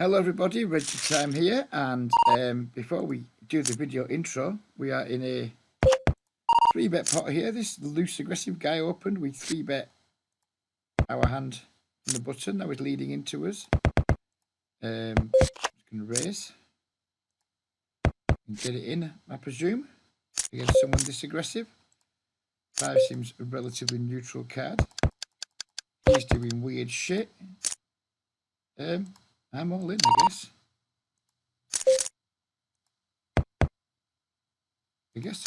Hello everybody, Reggie Time here, and before we do the video intro, we are in a 3-bet pot here. This loose aggressive guy opened. We 3-bet our hand on the button. Now he's leading into us. Just going to raise and get it in, I presume, against someone this aggressive. 5 seems a relatively neutral card. He's doing weird shit. I'm all in, I guess.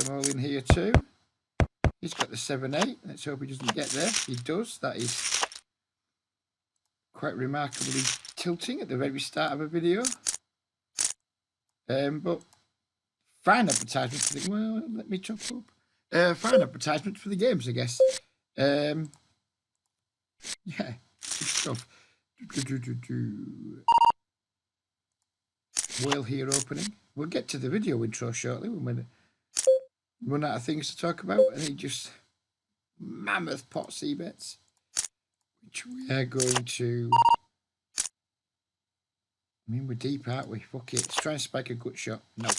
I'm all in here too. He's got the 7-8. Let's hope he doesn't get there. He does. That is quite remarkably tilting at the very start of a video. But fine advertisement for the... Well, let me chop up. Fine advertisement for the games, I guess. Yeah, good stuff. Whale here opening. We'll get to the video intro shortly when we run out of things to talk about. And he just mammoth pot c-bets, which we are going to... I mean, we're deep, aren't we? Fuck it. Let's try and spike a gut shot. No.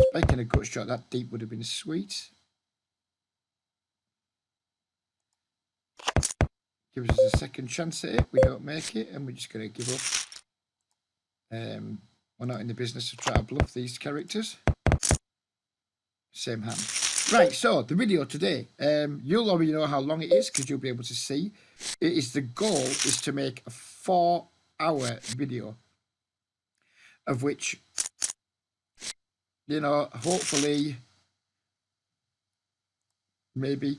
Spiking a gut shot that deep would have been sweet. Gives us a second chance at it. We don't make it, and we're just going to give up. We're not in the business of trying to bluff these characters. Same hand. Right, so the video today, you'll already know how long it is because you'll be able to see. It is the goal is to make a 4-hour video, of which, you know, hopefully maybe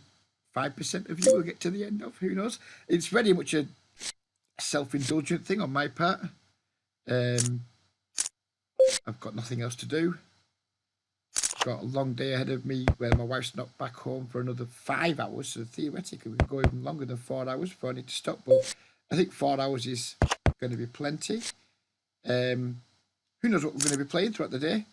5% of you will get to the end of. Who knows? It's very much a self-indulgent thing on my part. I've got nothing else to do. Got a long day ahead of me where my wife's not back home for another 5 hours, so theoretically we can go even longer than 4 hours before I need to stop, but I think 4 hours is going to be plenty. Who knows what we're going to be playing throughout the day.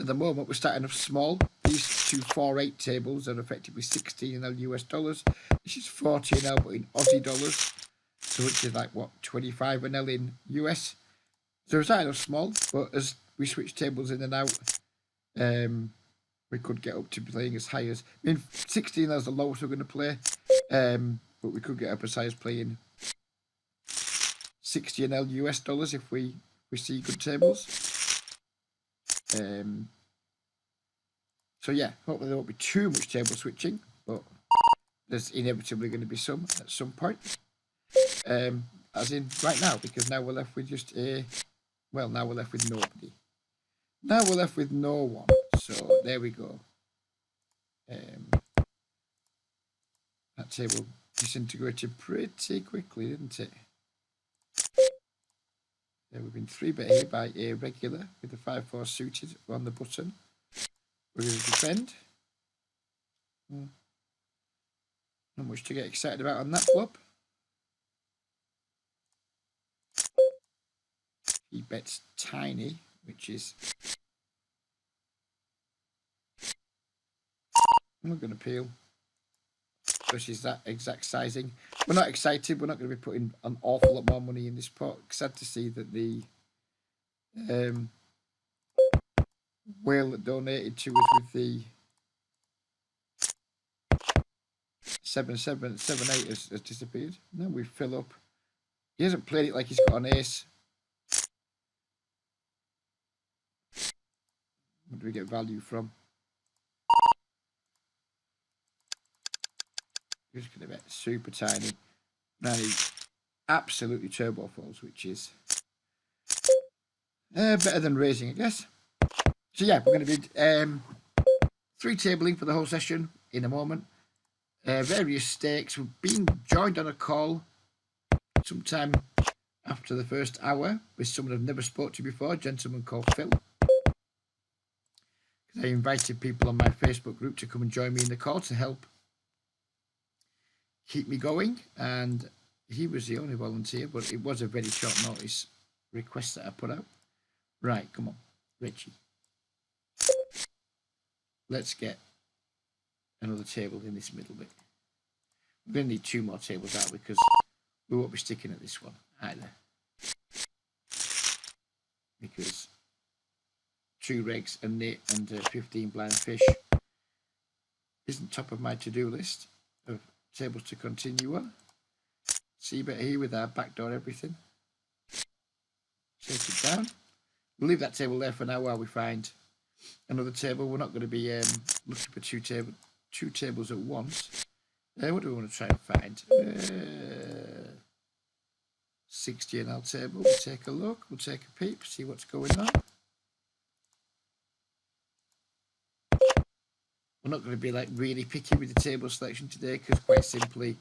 At the moment we're starting off small. These two 4-8 tables are effectively 16NL US dollars. This is 40NL but in Aussie dollars, so which is like what, 25NL in US. So we're starting off small, but as we switch tables in and out, we could get up to playing as high as, I mean, 16 is the lowest we're going to play, but we could get up as high as playing 60NL US dollars if we see good tables. So yeah, hopefully there won't be too much table switching, but there's inevitably going to be some at some point. As in right now, because now we're left with just a, well, now we're left with nobody. Now we're left with no one. So there we go. That table disintegrated pretty quickly, didn't it? There we've been 3-bet here by a regular with the 5-4 suited on the button. We're going to defend. Not much to get excited about on that flop. He bets tiny, which is... I'm going to peel. Versus that exact sizing. We're not excited. We're not going to be putting an awful lot more money in this pot. Sad to see that the whale that donated to us with the 7-8 has disappeared. Now we fill up. He hasn't played it like he's got an ace. What do we get value from? We're just going to bet super tiny. Now he absolutely turbo folds, which is better than raising, I guess. So yeah, we're going to be 3-tabling for the whole session in a moment. Various stakes. We've been joined on a call sometime after the first hour with someone I've never spoke to before, a gentleman called Phil. I invited people on my Facebook group to come and join me in the call to help keep me going, and he was the only volunteer, but it was a very short notice request that I put out. Right, come on, Richie. Let's get another table in this middle bit. We're going to need 2 more tables out because we won't be sticking at this one either. because 2 regs and 15 blind fish isn't top of my to-do list of tables to continue on. C-bet here with our backdoor everything. Take it down. We'll leave that table there for now while we find another table. We're not going to be looking for two tables at once. What do we want to try and find? 60 NL table. We'll take a look. We'll take a peep. See what's going on. We're not going to be like really picky with the table selection today because quite simply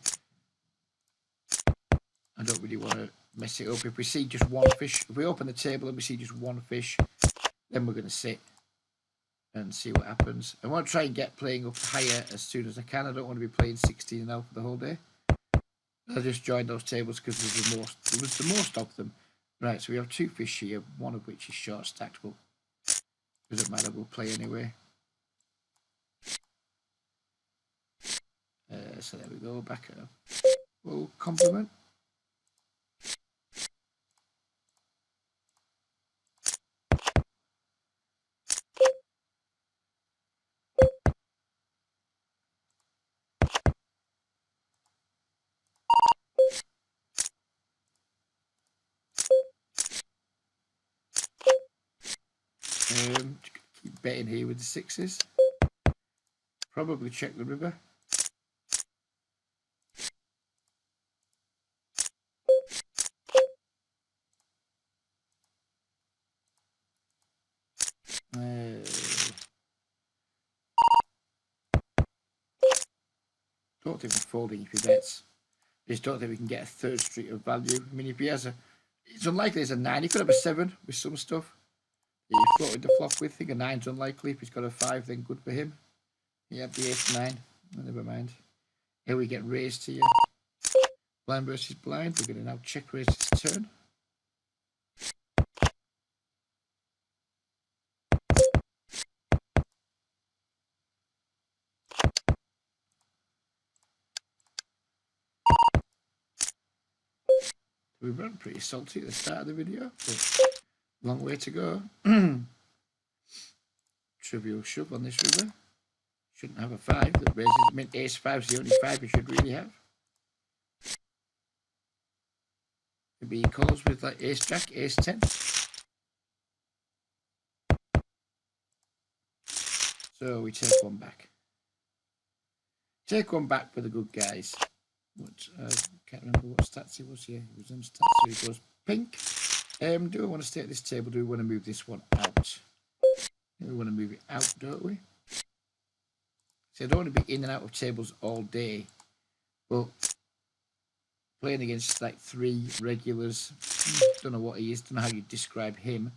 I don't really want to mess it up. If we see just one fish, if we open the table and we see just one fish, then we're going to sit and see what happens. I want to try and get playing up higher as soon as I can. I don't want to be playing 16 NL for the whole day. I just joined those tables because there was the most of them. Right, so we have 2 fish here, one of which is short stacked. Well, doesn't matter, we'll play anyway. So there we go, back at a full complement. Keep betting here with the 6s. Probably check the river. Don't think we're folding if he bets. Just don't think we can get a 3rd street of value. I mean, if he has it's unlikely there's a 9. He could have a 7 with some stuff. He floated the flop with. I think a 9's unlikely. If he's got a 5, then good for him. He had the 8-9. Oh, never mind. Here we get raised here. Blind versus blind. We're going to now check raise his turn. We run pretty salty at the start of the video, but long way to go. Trivial shove on this river. Shouldn't have a 5 that raises. I mean, ace 5's the only 5 you should really have. Maybe he calls with like ace jack, ace 10. So we take one back. Take one back for the good guys. Can't remember what stats he was here. He was on stats, so he goes pink. Do I want to stay at this table? Do we want to move this one out? We want to move it out, don't we? So I don't want to be in and out of tables all day. But playing against like 3 regulars, don't know what he is, don't know how you describe him.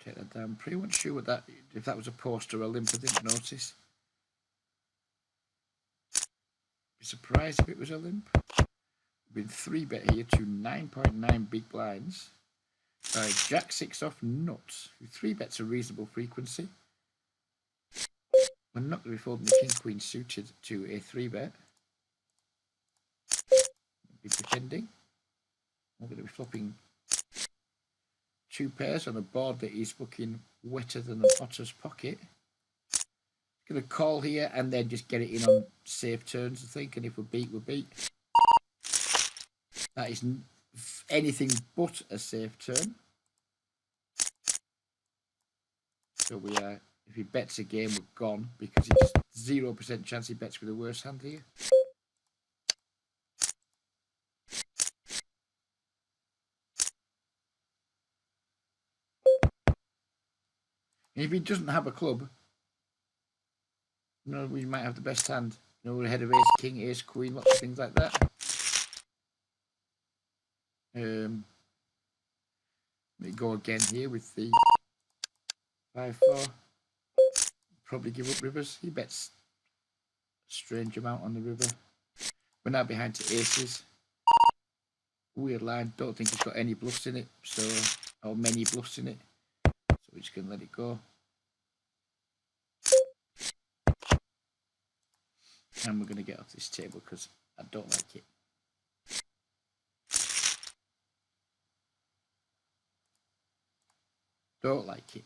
Take that down. Pretty much sure what that, if that was a post or a limp, I didn't notice. Be surprised if it was a limp. We've been 3-bet here to 9.9 big blinds. Jack 6 off nuts. 3 bets a reasonable frequency. We're not going to be folding the king queen suited to a 3-bet. Be defending. We're going to be flopping 2 pairs on a board that is looking wetter than an otter's pocket. Going to call here and then just get it in on safe turns, I think. And if we beat, we beat. That is anything but a safe turn. So we are, if he bets a game, we're gone because he just 0% chance he bets with a worse hand here. And if he doesn't have a club, you know, we might have the best hand. You know, we're ahead of ace, king, ace, queen, lots of things like that. Let me go again here with the 5-4. Probably give up rivers. He bets a strange amount on the river. We're now behind to aces. Weird line. Don't think he's got any bluffs in it. So, or many bluffs in it. So we're just going to let it go. And we're going to get off this table because I don't like it. Don't like it.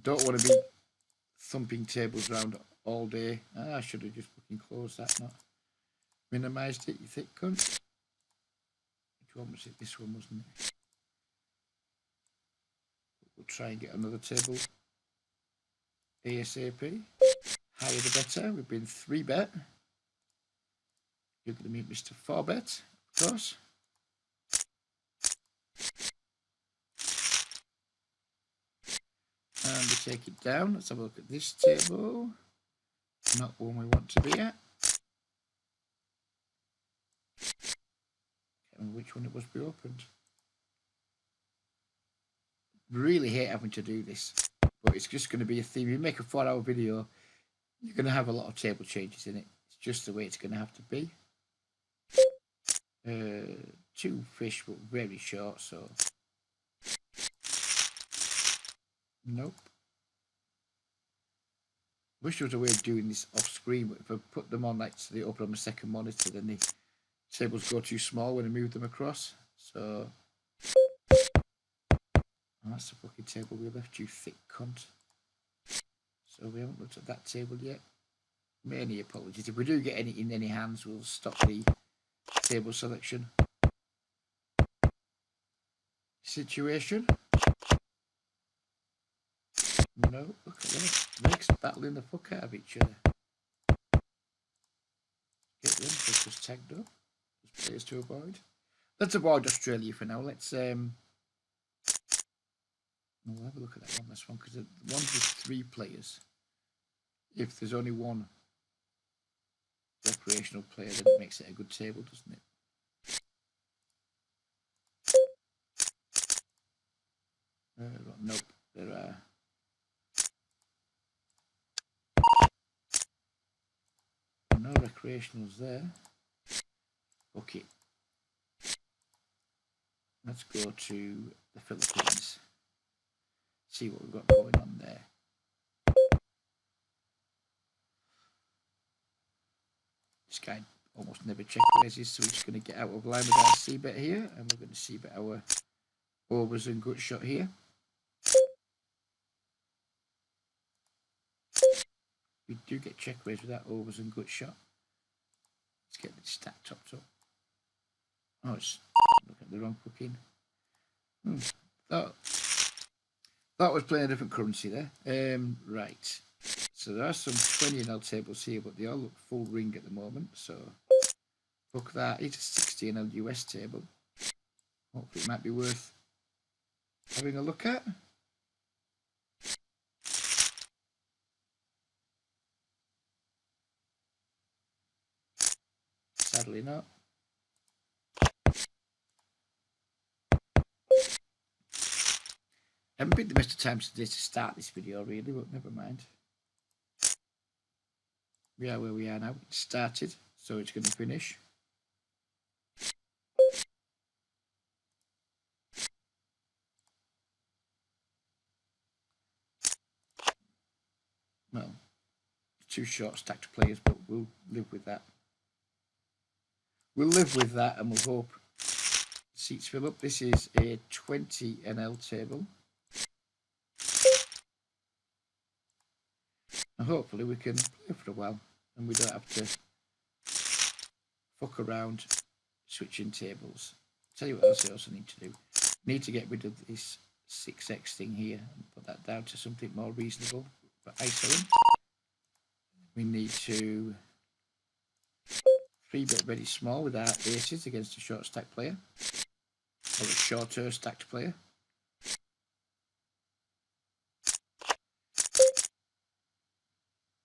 Don't want to be thumping tables around all day. I should have just fucking closed that, not minimised it, you thick cunt. Which one was it? This one, wasn't it? We'll try and get another table ASAP. Higher the better. We've been 3-bet. You're going to meet Mr. 4-bet, of course. And we take it down. Let's have a look at this table. Not one we want to be at. Can't remember which one it was we opened. Really hate having to do this, but it's just going to be a theme. You make a 4-hour video, you're going to have a lot of table changes in it. It's just the way it's going to have to be. 2 fish, but very short, so nope. Wish there was a way of doing this off screen, but if I put them on like so they open on my second monitor, then the tables go too small when I move them across. So that's the fucking table we left, you thick cunt. So we haven't looked at that table yet. Many apologies. If we do get any in any hands, we'll stop the table selection situation. No, look at that. Legs battling the fuck out of each other. Get them, they're just tagged up. There's players to avoid. Let's avoid Australia for now. Let's we'll have a look at that one last one, because the ones with 3 players, if there's only one recreational player, then it makes it a good table, doesn't it? Nope, there are no recreationals there. Okay, let's go to the Philippines. See what we've got going on there. This guy almost never check raises, so we're just going to get out of line with our C-bet here, and we're going to C-bet our overs and gut shot here. We do get check raise with that overs and gut shot. Let's get the stack topped up. Oh, it's look at the wrong fucking. That was playing a different currency there. Right. So there are some 20 NL tables here, but they all look full ring at the moment. So fuck that. It's a 60 NL US table. Hopefully it might be worth having a look at. Sadly not. Haven't picked the best of times today to start this video really, but never mind. We are where we are now. It started, so it's going to finish. Well, 2 short stacked players, but we'll live with that. We'll live with that, and we'll hope seats fill up. This is a 20 NL table. And hopefully we can play for a while, and we don't have to fuck around switching tables. Tell you what else I also need to do. Need to get rid of this 6x thing here and put that down to something more reasonable for ISOing. We need to 3-bet ready small with our aces against a short stack player, or a shorter stacked player.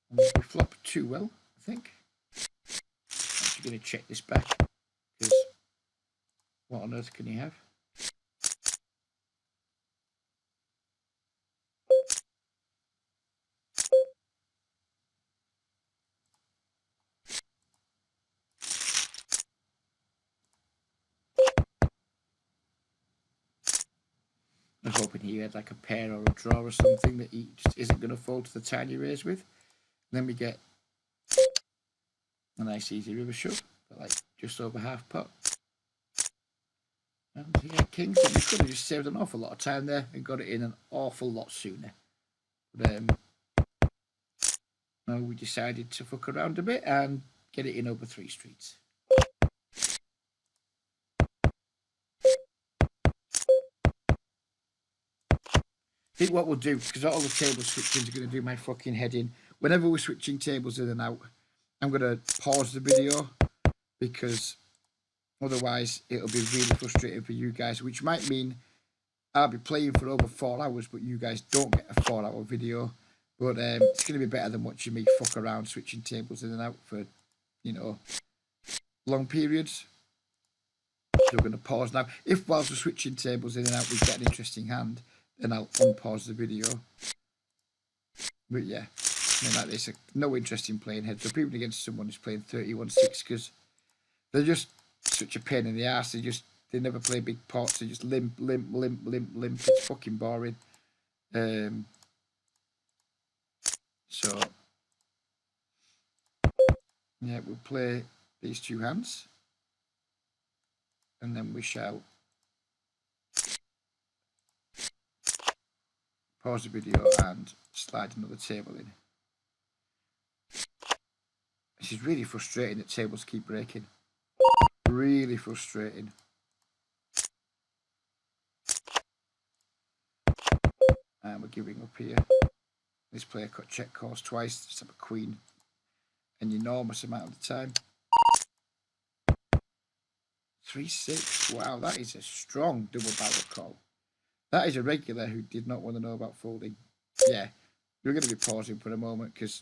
And we flop too well, I think. I'm actually going to check this back, because what on earth can you have? I'm hoping he had like a pair or a draw or something that he just isn't going to fold to the tiny raise with. And then we get a nice easy river shove, but like just over half pot. And he had kings, and we could have just saved an awful lot of time there and got it in an awful lot sooner. But no, we decided to fuck around a bit and get it in over 3 streets. I think what we'll do, because all the table switchings are going to do my fucking head in. Whenever we're switching tables in and out, I'm going to pause the video, because otherwise it'll be really frustrating for you guys, which might mean I'll be playing for over 4 hours, but you guys don't get a 4-hour video. But it's going to be better than watching me fuck around switching tables in and out for, you know, long periods. So we're going to pause now. If whilst we're switching tables in and out we get an interesting hand, then I'll unpause the video. But yeah, I mean, like this, no interest in playing heads up, even against someone who's playing 31-6, because they're just such a pain in the ass. They never play big pots. They just limp. It's fucking boring. So yeah, we'll play these 2 hands, and then we shall pause the video and slide another table in. This is really frustrating that tables keep breaking. Really frustrating. And we're giving up here. This player cut check calls twice, just have a queen an enormous amount of the time. 3-6. Wow, that is a strong double barrel call. That is a regular who did not want to know about folding. Yeah, we're going to be pausing for a moment because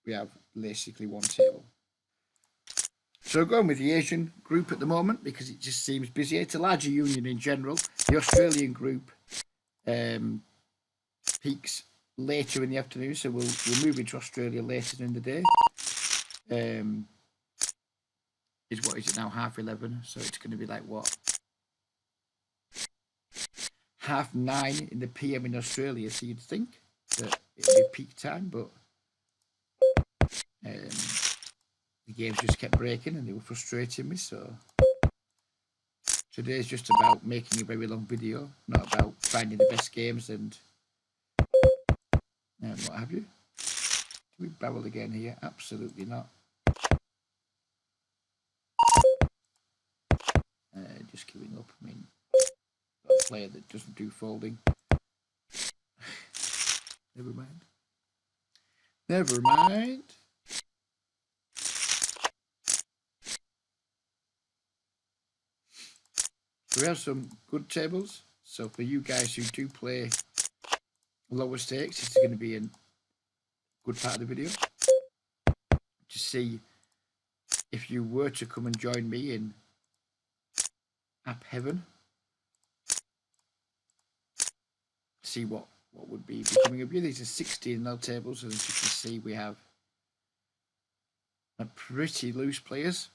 we have basically 1 table. So going with the Asian group at the moment because it just seems busier. It's a larger union in general. The Australian group peaks later in the afternoon, so we'll move into Australia later in the day. Is what is it now? 11:30. So it's going to be like what? 9:30 in the PM in Australia. So you'd think that it'd be peak time, but the games just kept breaking and they were frustrating me. So today's just about making a very long video, not about finding the best games and what have you. Do we barrel again here? Absolutely not. Just giving up. I mean, got a player that doesn't do folding. Never mind. Never mind. So we have some good tables. So for you guys who do play lower stakes, it's going to be a good part of the video to see if you were to come and join me in App Heaven. See what would be becoming of you. These are 16 nil tables, and as you can see, we have pretty loose players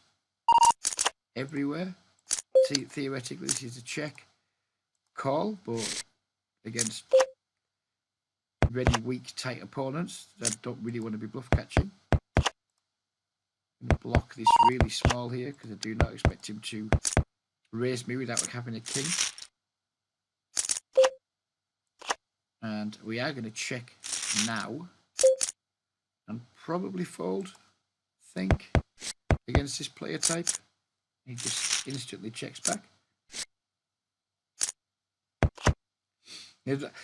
everywhere. Theoretically, this is a check call, but against really weak, tight opponents that don't really want to be bluff catching. I'm going to block this really small here because I do not expect him to raise me without having a king. And we are going to check now and probably fold, I think, against this player type. He just instantly checks back.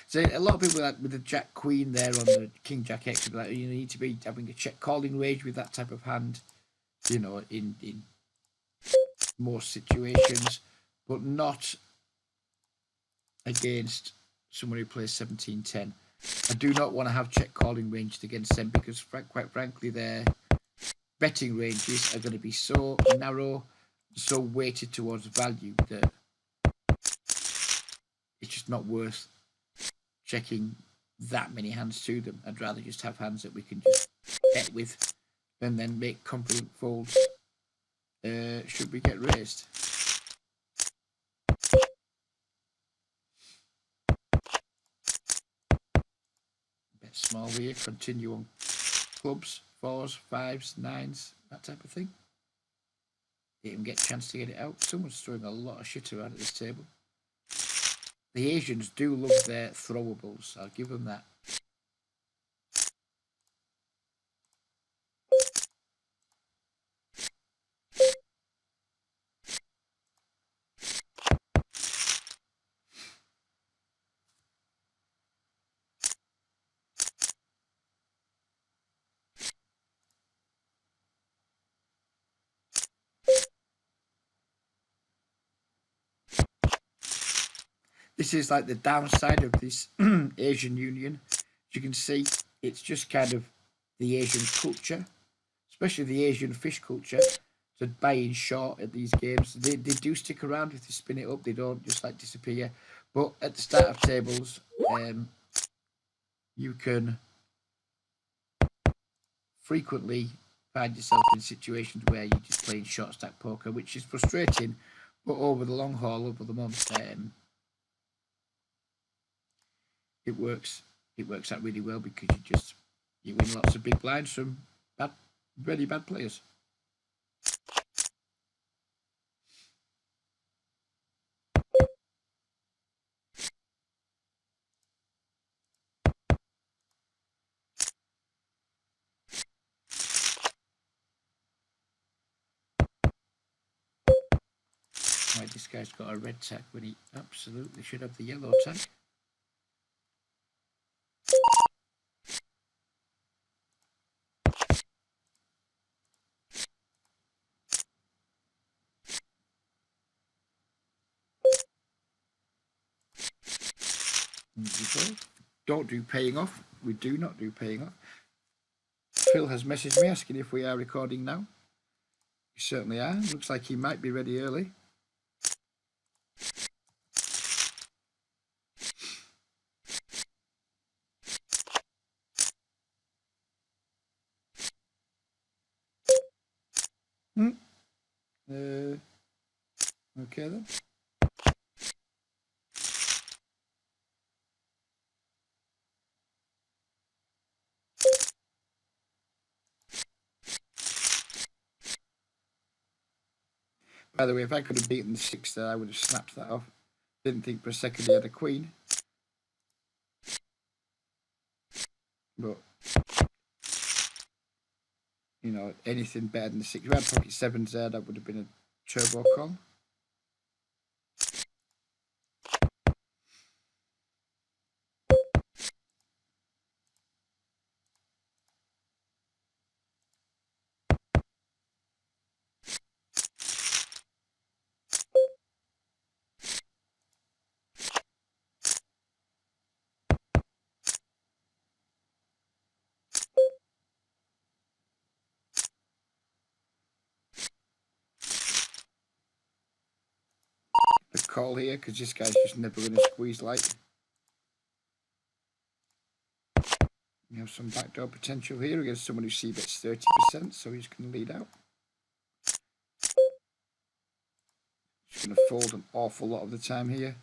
So a lot of people like with the Jack Queen there on the King Jack X, like, you need to be having a check calling range with that type of hand, you know, in most situations, but not against someone who plays 17-10. I do not want to have check calling ranged against them because, quite frankly, their betting ranges are going to be so narrow, so weighted towards value that it's just not worth checking that many hands to them. I'd rather just have hands that we can just bet with and then make confident folds should we get raised. small here. Continue on clubs, 4s, 5s, 9s, that type of thing. Didn't even get a chance to get it out. Someone's throwing a lot of shit around at this table. The Asians do love their throwables. I'll give them that. This is like the downside of this Asian Union. As you can see, it's just kind of the Asian culture, especially the Asian fish culture, to buy in short at these games. They do stick around if they spin it up. They don't just like disappear. But at the start of tables, you can frequently find yourself in situations where you're just playing short stack poker, which is frustrating. But over the long haul, over the month, it works. It works out really well because you win lots of big blinds from really bad players. Why this guy's got a red tag when he absolutely should have the yellow tag. Don't do paying off. We do not do paying off. Phil has messaged me asking if we are recording now. We certainly are. Looks like he might be ready early. Okay then. By the way, if I could have beaten the 6 there, I would have snapped that off. Didn't think for a second he had a queen. But, you know, anything better than the 6. If I had pocket 7s there, that would have been a turbo call. The call here because this guy's just never going to squeeze light. We have some backdoor potential here against someone who c-bets 30%, so he's going to lead out. He's going to fold an awful lot of the time here.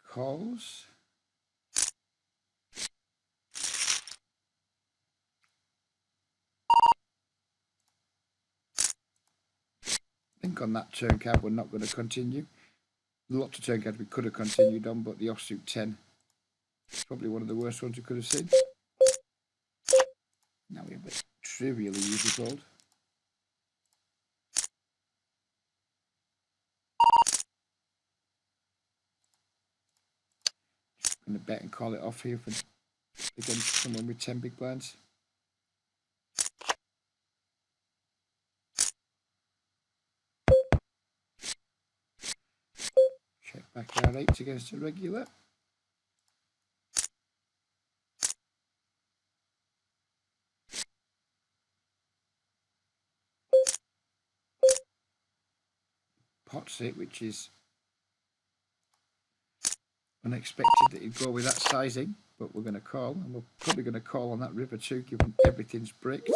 Calls. I think on that turn card we're not going to continue. Lots of turn cards we could have continued on, but the offsuit 10 is probably one of the worst ones we could have seen. Now we have a trivially easy fold. I'm going to bet and call it off here for against someone with 10 big blinds. Check back R8 against a regular. Pots it, which is unexpected that he'd go with that sizing, but we're going to call, and we're probably going to call on that river too, given everything's bricked.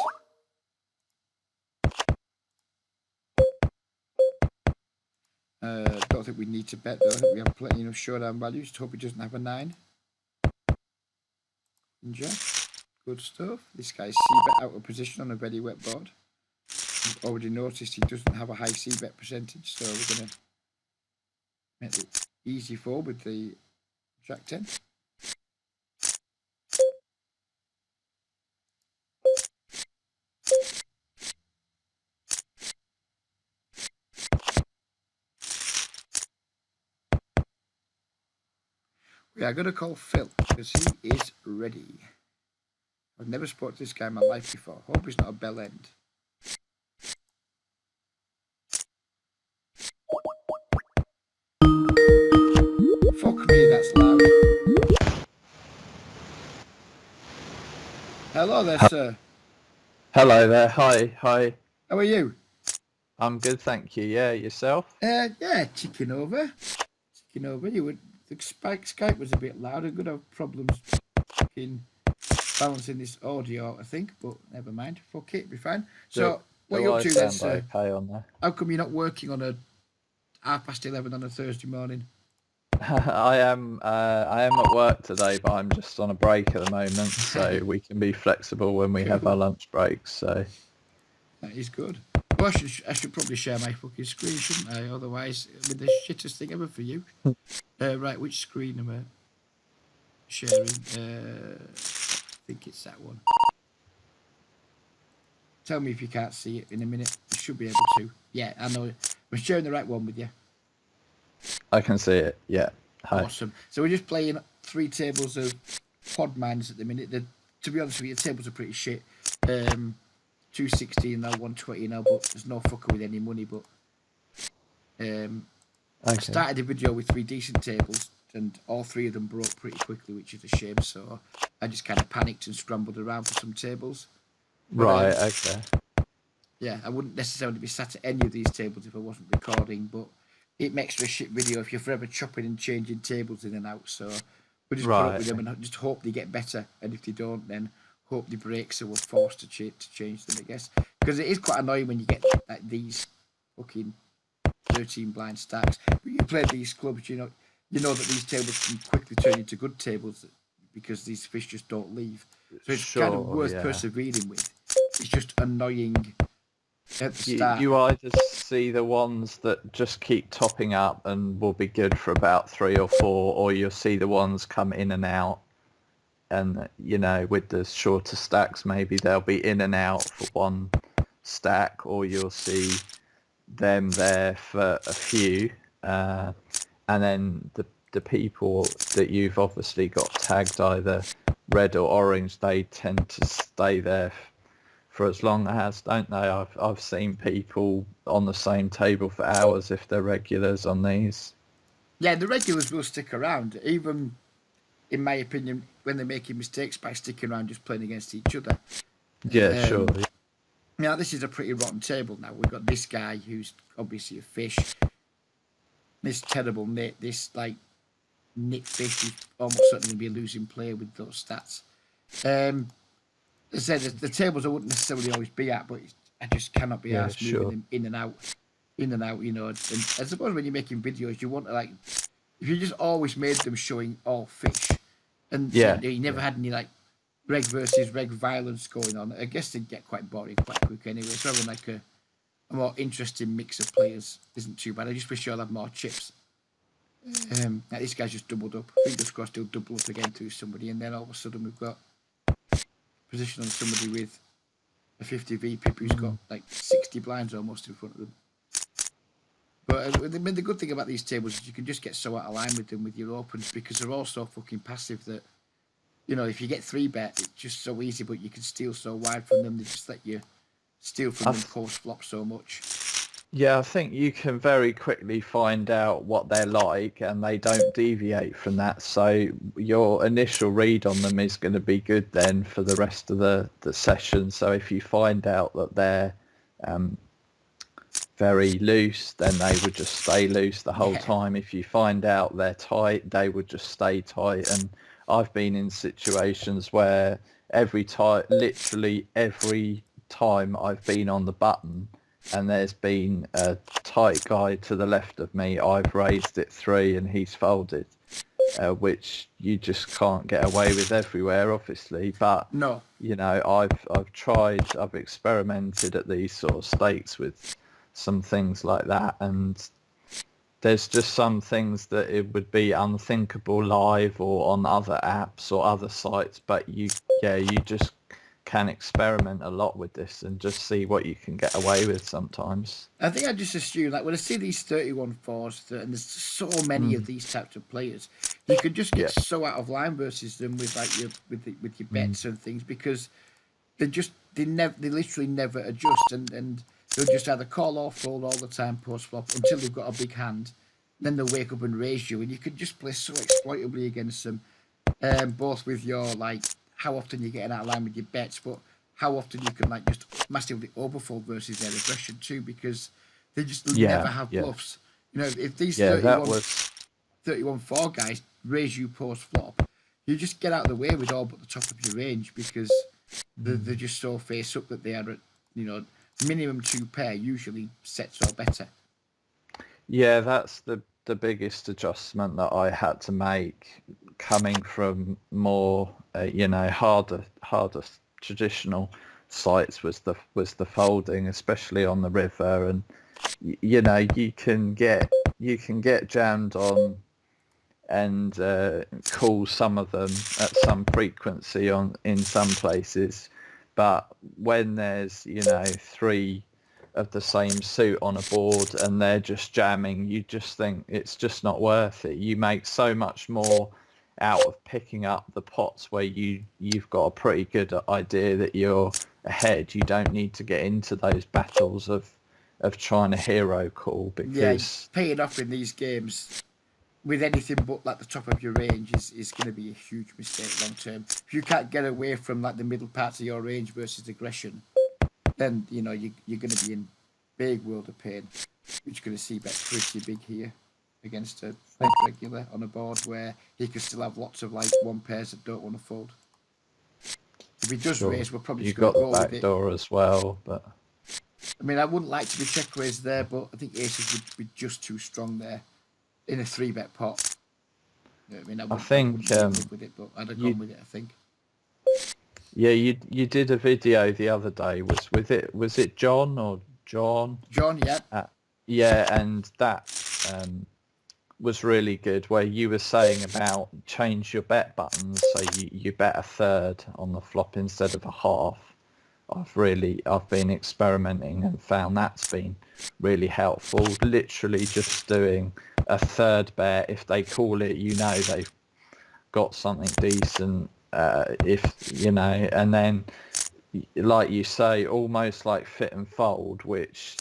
Don't think we need to bet though. I think we have plenty of showdown values. Just hope he doesn't have a 9. And Jack. Good stuff. This guy's c-bet out of position on a very wet board. I've already noticed he doesn't have a high c-bet percentage, so we're going to make it easy for with the Jack 10. We are going to call Phil because he is ready. I've never spoken to this guy in my life before. Hope he's not a bell end. Fuck me, that's loud. Hello there, sir. Hello there. Hi. How are you? I'm good, thank you. Yeah, yourself? Yeah, ticking over. You would. The Skype was a bit loud. I'm gonna have problems in balancing this audio, I think, but never mind. Fuck it, it'll be fine. So, what are you up to then, sir? Okay on there. How come you're not working on a 11:30 on a Thursday morning? I am at work today, but I'm just on a break at the moment, so we can be flexible when we have our lunch breaks. So that is good. Well, I should probably share my fucking screen, shouldn't I? Otherwise, it'll be the shittest thing ever for you. Right, which screen am I sharing? I think it's that one. Tell me if you can't see it in a minute. You should be able to. Yeah, I know. I'm sharing the right one with you. I can see it. Yeah. Hi. Awesome. So we're just playing 3 tables of pod mines at the minute. To be honest with you, the tables are pretty shit. 260 now, 120 now, but there's no fucker with any money. But I started the video with 3 decent tables, and all 3 of them broke pretty quickly, which is a shame. So I just kind of panicked and scrambled around for some tables. Right. Okay. Yeah, I wouldn't necessarily be sat at any of these tables if I wasn't recording, but it makes for a shit video if you're forever chopping and changing tables in and out. So we just put up with them and just hope they get better, and if they don't, then hope they break, so we're forced to change them, I guess. Because it is quite annoying when you get like these fucking 13 blind stacks. But you play these clubs, you know that these tables can quickly turn into good tables because these fish just don't leave. So it's kind of worth persevering with. It's just annoying at the start. You either see the ones that just keep topping up and will be good for about 3 or 4, or you'll see the ones come in and out. And, with the shorter stacks, maybe they'll be in and out for 1 stack, or you'll see them there for a few. And then the people that you've obviously got tagged either red or orange, they tend to stay there for as long as, don't they? I've seen people on the same table for hours if they're regulars on these. Yeah, the regulars will stick around, even, in my opinion, when they're making mistakes by sticking around just playing against each other. Yeah, sure. Now, this is a pretty rotten table now. We've got this guy who's obviously a fish. This terrible Nit, this, Nick Fish, who's almost certainly going to be a losing player with those stats. As I said, the tables I wouldn't necessarily always be at, but I just cannot be asked moving them in and out, And I suppose when you're making videos, you want to, if you just always made them showing all fish, and you never had any, reg versus reg violence going on, I guess they'd get quite boring quite quick anyway. So having, a more interesting mix of players isn't too bad. I just wish I'll have more chips. This guy's just doubled up. Fingers crossed he'll double up again through somebody, and then all of a sudden we've got position on somebody with a 50 VPIP who's got 60 blinds almost in front of them. But the good thing about these tables is you can just get so out of line with them with your opens, because they're all so fucking passive that, if you get 3-bet, it's just so easy, but you can steal so wide from them. They just let you steal from them post flop so much. Yeah, I think you can very quickly find out what they're like, and they don't deviate from that. So your initial read on them is going to be good then for the rest of the session. So if you find out that they're very loose, then they would just stay loose the whole time. If you find out they're tight, they would just stay tight. And I've been in situations where literally every time I've been on the button, and there's been a tight guy to the left of me, I've raised it 3 and he's folded, which you just can't get away with everywhere, obviously. But No. I've tried, I've experimented at these sort of stakes with some things like that, and there's just some things that it would be unthinkable live or on other apps or other sites, but you just can experiment a lot with this and just see what you can get away with sometimes. I think I just assume, like, when I see these 31-4s, and there's so many of these types of players, you could just get so out of line versus them with like with your bets and things, because they literally never adjust, and they'll just either call or fold all the time post flop until they've got a big hand. Then they'll wake up and raise you, and you could just play so exploitably against them, both with your, like, how often you're getting out of line with your bets, but how often you can, like, just massively overfold versus their aggression too, because they just never have bluffs. If these 31-4 guys raise you post flop, you just get out of the way with all but the top of your range, because they're just so face up that they are at, minimum 2 pair, usually sets or better. Yeah, that's the biggest adjustment that I had to make, coming from more harder traditional sites, was the folding, especially on the river. And you can get jammed on and call some of them at some frequency in some places, but when there's 3 of the same suit on a board and they're just jamming, you just think it's just not worth it. You make so much more out of picking up the pots where you've got a pretty good idea that you're ahead. You don't need to get into those battles of trying to hero call, because paying off in these games with anything but like the top of your range is going to be a huge mistake long term. If you can't get away from like the middle parts of your range versus aggression, then you're going to be in big world of pain, which you're going to see bet pretty big here against a big regular on a board where he could still have lots of like 1 pairs that don't want to fold. If he does raise, we're probably just going to go with it. You've got the back door as well, but I mean, I wouldn't like to be check raised there, but I think aces would be just too strong there in a 3-bet pot. I wouldn't live with it, but I'd have gone with it, I think. Yeah, you did a video the other day. Was it John or John? John, yeah. Yeah, and that was really good, where you were saying about change your bet buttons, so you bet a third on the flop instead of a half. I've been experimenting and found that's been really helpful. Literally just doing a third bet. If they call it, they've got something decent. And then, like you say, almost like fit and fold, which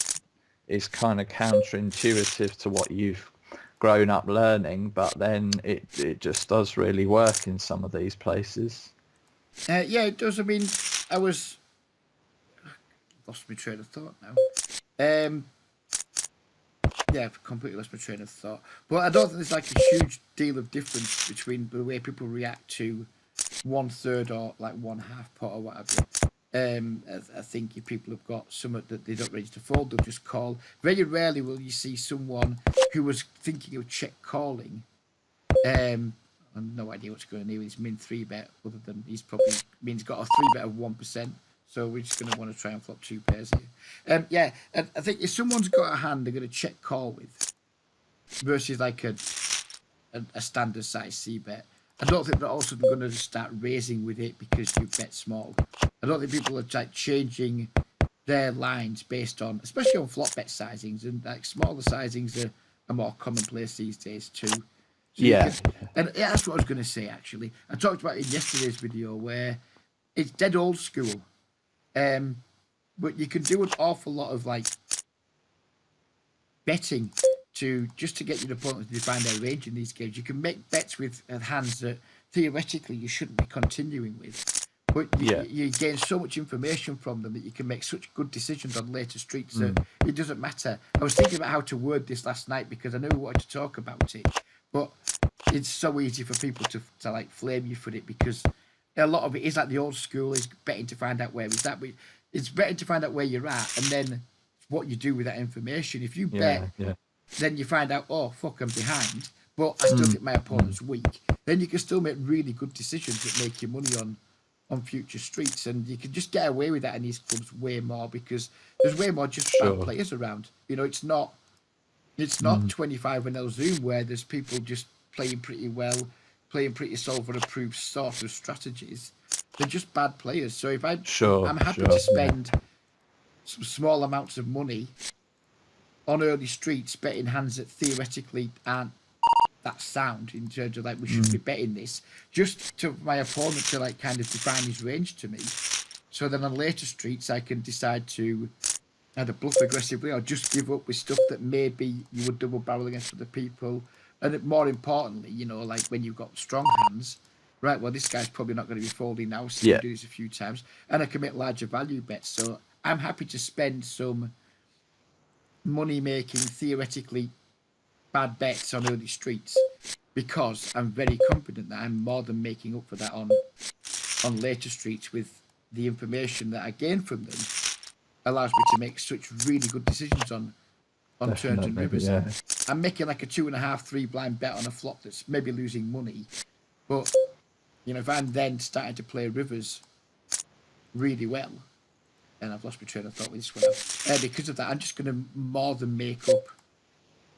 is kind of counterintuitive to what you've grown up learning, but then it just does really work in some of these places. Yeah, it does. I mean, lost my train of thought now. I've completely lost my train of thought. But I don't think there's like a huge deal of difference between the way people react to 1/3 or like 1/2 pot or whatever. I think if people have got something that they're not ready to fold, they'll just call. Very rarely will you see someone who was thinking of check calling. I've no idea what's going on here with his min 3-bet, other than he's got a 3-bet of 1%. So we're just going to want to try and flop 2 pairs here. I think if someone's got a hand they're going to check call with versus like a standard size C-bet, I don't think they're also going to start raising with it because you bet small. I don't think people are like changing their lines based on, especially on flop bet sizings, and like smaller sizings are more commonplace these days too. So that's what I was going to say actually. I talked about it in yesterday's video where it's dead old school. But you can do an awful lot of like betting to get your opponent to define their range in these games. You can make bets with hands that theoretically you shouldn't be continuing with, but you gain so much information from them that you can make such good decisions on later streets that it doesn't matter. I was thinking about how to word this last night because I knew we wanted to talk about it, but it's so easy for people to like flame you for it because a lot of it is like the old school is betting to find out where it's at. It's betting to find out where you're at and then what you do with that information. If you bet, yeah. then you find out, oh fuck, I'm behind, but I still think my opponent's weak. Then you can still make really good decisions that make you money on future streets, and you can just get away with that in these clubs way more because there's way more just bad Sure. players around. You know, it's not 25 and El Zoom where there's people just playing pretty well, playing pretty solver approved sort of strategies. They're just bad players. So if Sure. I'm happy Sure. to spend some small amounts of money on early streets betting hands that theoretically aren't that sound in terms of like we should be betting this, just to my opponent to like kind of define his range to me. So then on later streets I can decide to either bluff aggressively or just give up with stuff that maybe you would double barrel against other people. And more importantly, you know, like when you've got strong hands, right, well, this guy's probably not going to be folding now, so you Yeah. do this a few times, and I can make larger value bets. So I'm happy to spend some money making, theoretically bad bets on early streets because I'm very confident that I'm more than making up for that on later streets with the information that I gain from them allows me to make such really good decisions on turns and Definitely, rivers. yeah. I'm making like a 2.5, 3 blind bet on a flop that's maybe losing money, but you know if I'm then starting to play rivers really well, and I've lost my train of thought with this one. Because of that, I'm just going to more than make up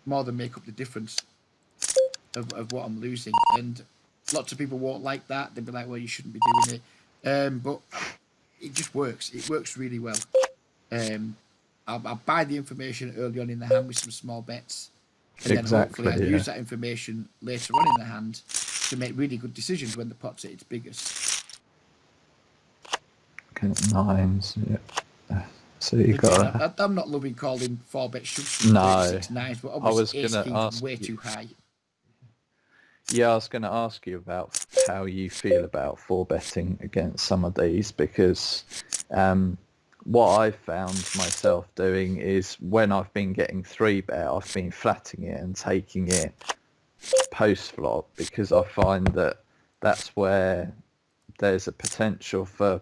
the difference of what I'm losing. And lots of people won't like that. They'll be like, "Well, you shouldn't be doing it," but it just works. It works really well. I'll buy the information early on in the hand with some small bets, and then hopefully I'll use that information later on in the hand to make really good decisions when the pot's at its biggest. Okay, nines, yeah. So you got. I'm not loving calling 4-bet shoves No, 36 nines, but I was obviously ace gonna king's ask way you. too high. Yeah, I was going to ask you about how you feel about 4-betting against some of these because what I've found myself doing is when I've been getting 3-bet, I've been flatting it and taking it post-flop because I find that that's where there's a potential for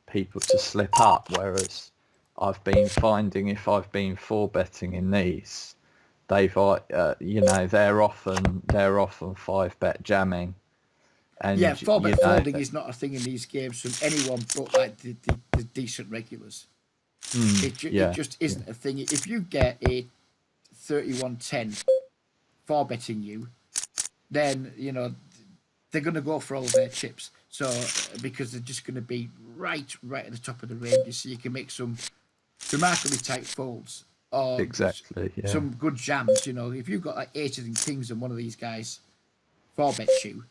people to slip up, whereas I've been finding if I've been 4-betting in these, they've they're often 5-bet jamming, and Yeah, 4-bet folding is not a thing in these games from anyone but like the decent regulars. It just isn't a thing. If you get a 31-10 4-betting you, then you know they're going to go for all of their chips. So because they're just going to be right at the top of the range, so you can make some remarkably tight folds or exactly some good jams. You know, if you've got like aces and kings and one of these guys 4-bets you,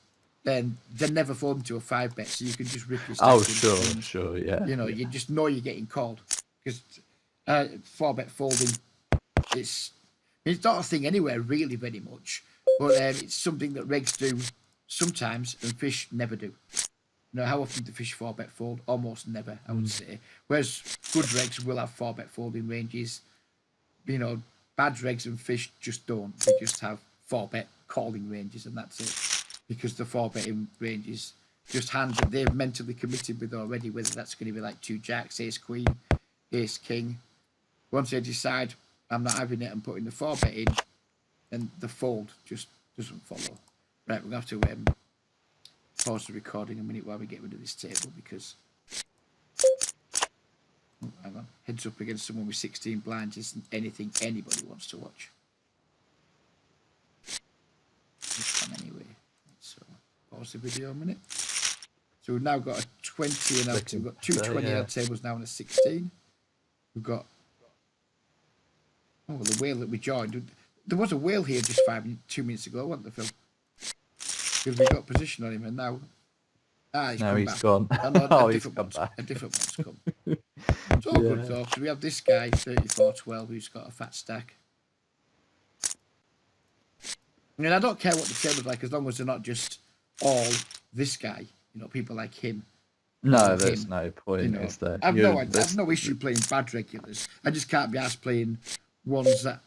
then they're never folding to a 5-bet, so you can just rip your stack. Oh, sure, yeah. You know, you just know you're getting called because 4-bet folding, it's not a thing anywhere really very much, but it's something that regs do sometimes and fish never do. You know, how often do fish 4-bet fold? Almost never, I would say. Whereas good regs will have 4-bet folding ranges. You know, bad regs and fish just don't. They just have 4-bet calling ranges, and that's it. Because the 4-betting ranges just hands that they've mentally committed with already, whether that's going to be like 2 jacks, ace queen, ace king. Once they decide I'm not having it and putting the 4-bet in, and the fold just doesn't follow. Right, we're going to have to pause the recording a minute while we get rid of this table because hang on, heads up against someone with 16 blinds isn't anything anybody wants to watch. Anyway, so pause the video a minute. So we've now got a 20 and we've got two 20 tables now and a 16. We've got the whale that we joined. There was a whale here just 2 minutes ago, wasn't there, Phil? Because we got position on him, and now he's gone. A different one's come. It's all good though, because we have this guy 34-12 who's got a fat stack. I mean, I don't care what the table's like as long as they're not just all this guy. You know, people like him. No, there's no point, you know, is there? I've no issue playing bad regulars. I just can't be asked playing ones that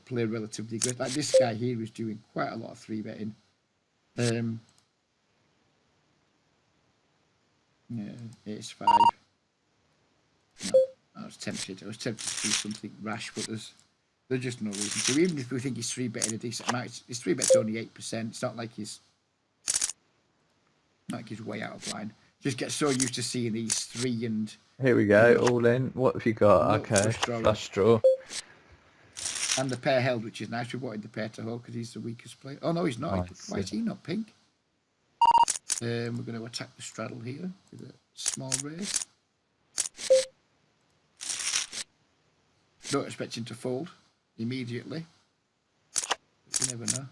play relatively good. Like this guy here is doing quite a lot of 3-betting. Yeah, ace 5. No, I was tempted. I was tempted to do something rash, but there's just no reason to. Even if we think he's 3-betting a decent amount, his 3-bet's only 8%. It's not like he's way out of line. Just get so used to seeing these 3 and. Here we go, all in. What have you got? Okay, flush draw. And the pair held, which is nice. We wanted the pair to hold because he's the weakest player. Oh no, he's not. Why is he not pink? We're going to attack the straddle here with a small raise. Not expecting to fold immediately. You never know.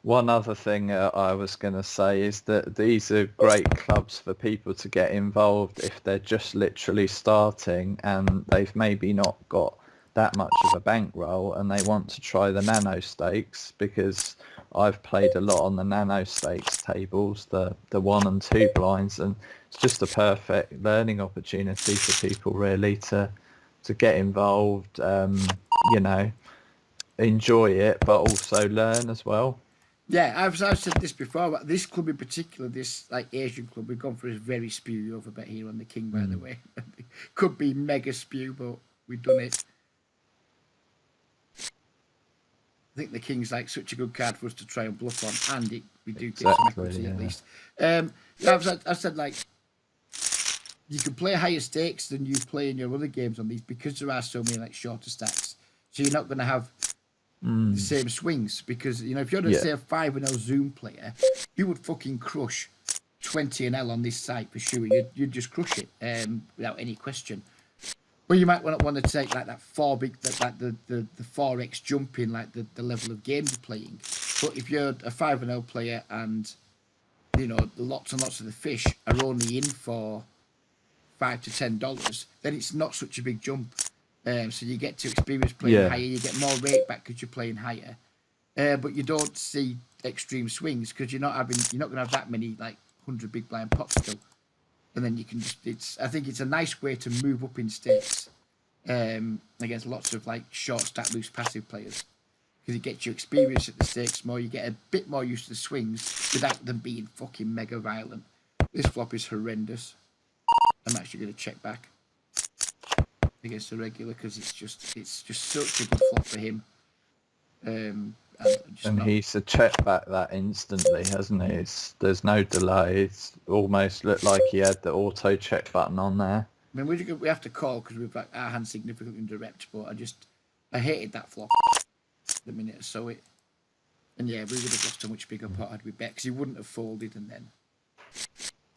One other thing I was going to say is that these are great clubs for people to get involved if they're just literally starting and they've maybe not got that much of a bankroll and they want to try the nano stakes, because I've played a lot on the nano stakes tables, the 1 and 2 blinds, and it's just a perfect learning opportunity for people really to get involved, enjoy it, but also learn as well. Yeah, I've said this before, but this club in particular, this Asian club, we've gone for a very spewy overbet here on the King, by the way. Could be mega spew, but we've done it. I think the King's such a good card for us to try and bluff on, and we do get some equity at least. I've said you can play higher stakes than you play in your other games on these because there are so many shorter stacks. So you're not going to have the same swings, because if you're say a 5-0 Zoom player, you would fucking crush 20-L on this site for sure. You'd just crush it without any question. Well, you might want to take that 4 4x jump in the level of game you're playing. But if you're a 5-0 player and lots and lots of the fish are only in for $5 to $10, then it's not such a big jump. So you get to experience playing higher. You get more rate back because you're playing higher. But you don't see extreme swings because you're not going to have that many 100 big blind pots still. And then you can I think it's a nice way to move up in stakes against lots of short stack loose passive players, because it gets you experience at the stakes more. You get a bit more used to the swings without them being fucking mega violent. This flop is horrendous. I'm actually going to check back against the regular because it's just such a good flop for him. And he's a check back that instantly, hasn't he? There's no delay. It's almost looked like he had the auto check button on there. I mean, we have to call because we've our hand significantly indirect, but I hated that flop the minute I saw it. And yeah, we would have lost a much bigger pot had we bet, because he wouldn't have folded, and then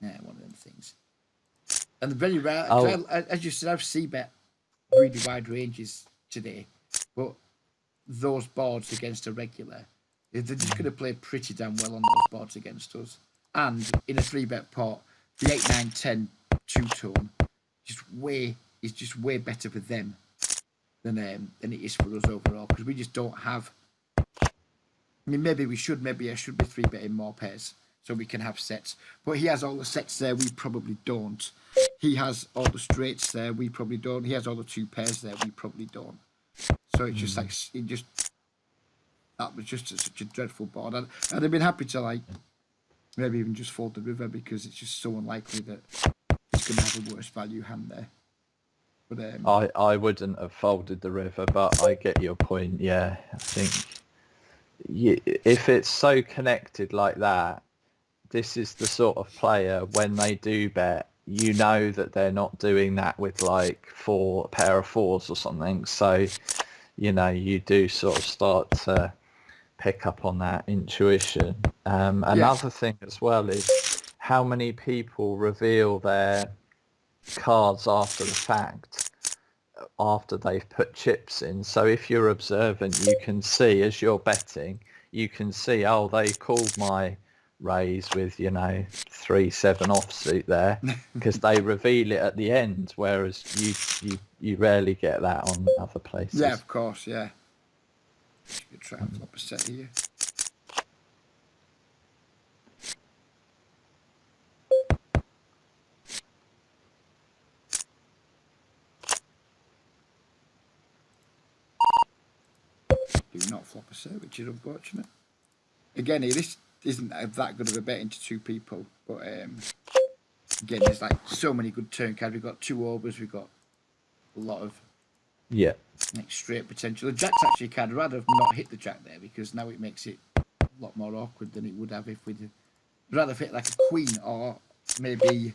one of them things. And very rare, as you said, I've c-bet really wide ranges today, but those boards against a regular, they're just going to play pretty damn well on those boards against us. And in a 3-bet pot, the 8, 9, 10 two-tone is just way better for them than it is for us overall, because we just don't have. I mean, maybe I should be 3-betting more pairs so we can have sets. But he has all the sets there, we probably don't. He has all the straights there, we probably don't. He has all the 2 pairs there, we probably don't. So it's just that was just such a dreadful board. I'd have been happy to maybe even just fold the river, because it's just so unlikely that he's going to have a worse value hand there. But I wouldn't have folded the river, but I get your point. Yeah, I think if it's so connected like that, this is the sort of player, when they do bet, that they're not doing that with a pair of 4s or something. So, you do sort of start to pick up on that intuition. Another thing as well is how many people reveal their cards after the fact, after they've put chips in. So if you're observant, you can see, as you're betting, you can see, oh, they called my raise with 3-7 offsuit there, because they reveal it at the end, whereas you rarely get that on other places. Yeah, of course, yeah. Good try and flop a set here. Do not flop a set, which is unfortunate. Again, this isn't that good of a bet into 2 people, but again, there's so many good turn cards. We've got 2 overs, we've got a lot of Yeah. like straight potential. The jack's actually kind of rather have not hit the jack there because now it makes it a lot more awkward than it would have if we'd rather hit like a queen or maybe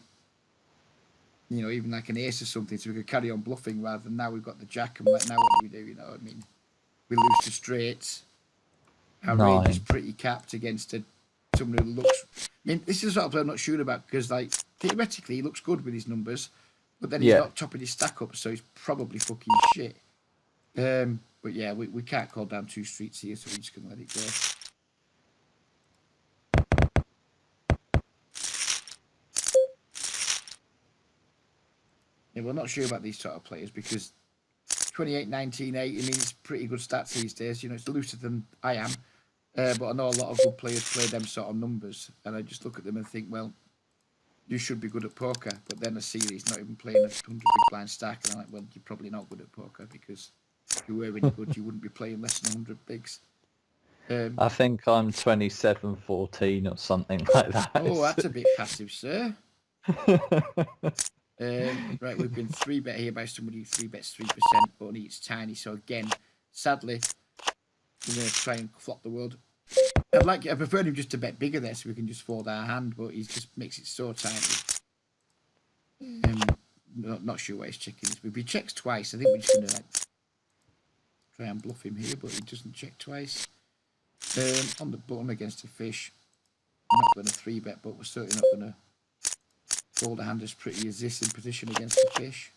even like an ace or something so we could carry on bluffing rather than now we've got the jack and like now what do? I mean, we lose to straights. Our range is 9. pretty capped against someone who looks. I mean, this is what I'm not sure about because like theoretically he looks good with his numbers, but then he's Yeah. not topping his stack up, so he's probably fucking shit. But yeah, we can't call down 2 streets here, so we're just gonna let it go. Yeah, we're not sure about these sort of players because 28, 19, 8, I mean, it's pretty good stats these days. It's looser than I am. But I know a lot of good players play them sort of numbers. And I just look at them and think, well, you should be good at poker. But then I see that he's not even playing a 100 big blind stack. And I'm like, well, you're probably not good at poker because if you were really good, you wouldn't be playing less than 100 bigs. I think I'm 27-14 or something like that. Oh, that's a bit passive, sir. Right, we've been 3-bet here by somebody who 3-bets 3%, but only it's tiny. So again, sadly, we're going to try and flop the world. I prefer him just to bet bigger there so we can just fold our hand, but he just makes it so tiny. Not sure why he's checking this. But if he checks twice, I think we're just going to try and bluff him here, but he doesn't check twice. On the button against a fish, I'm not going to 3-bet, but we're certainly not going to fold a hand as pretty as this in position against the fish.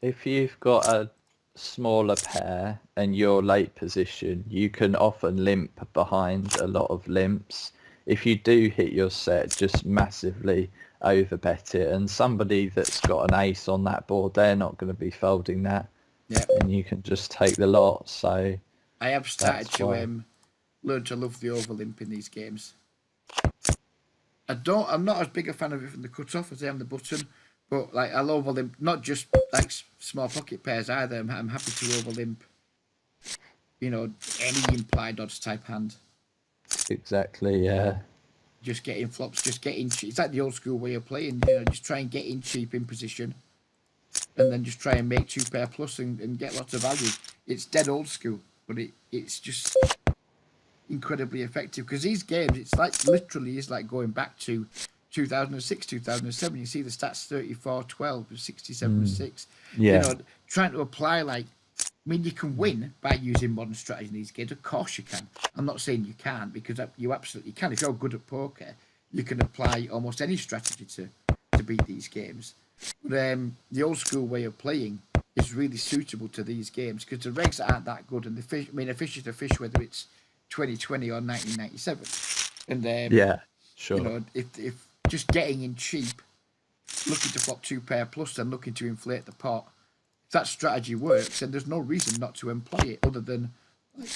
If you've got a smaller pair and you're late position, you can often limp behind a lot of limps. If you do hit your set, just massively overbet it. And somebody that's got an ace on that board, they're not going to be folding that. Yeah. And you can just take the lot. So I have started to learn to love the overlimp in these games. I'm not as big a fan of it from the cut-off as I am the button, but like I'll overlimp not just like small pocket pairs either. I'm happy to overlimp, any implied odds type hand. Exactly, yeah. Just getting flops, just getting cheap. It's like the old school way of playing. Just try and get in cheap in position, and then just try and make 2 pair plus and get lots of value. It's dead old school, but it's just incredibly effective because these games, it's like literally is like going back to 2006, 2007. You see the stats 34, 12, 67, 6. Yeah. Trying to apply you can win by using modern strategy in these games. Of course you can. I'm not saying you can't because you absolutely can. If you're good at poker, you can apply almost any strategy to beat these games. But the old school way of playing is really suitable to these games because the regs aren't that good. And a fish is a fish whether it's 2020 or 1997. And yeah, sure. If just getting in cheap, looking to flop 2 pair plus and looking to inflate the pot, if that strategy works, then there's no reason not to employ it other than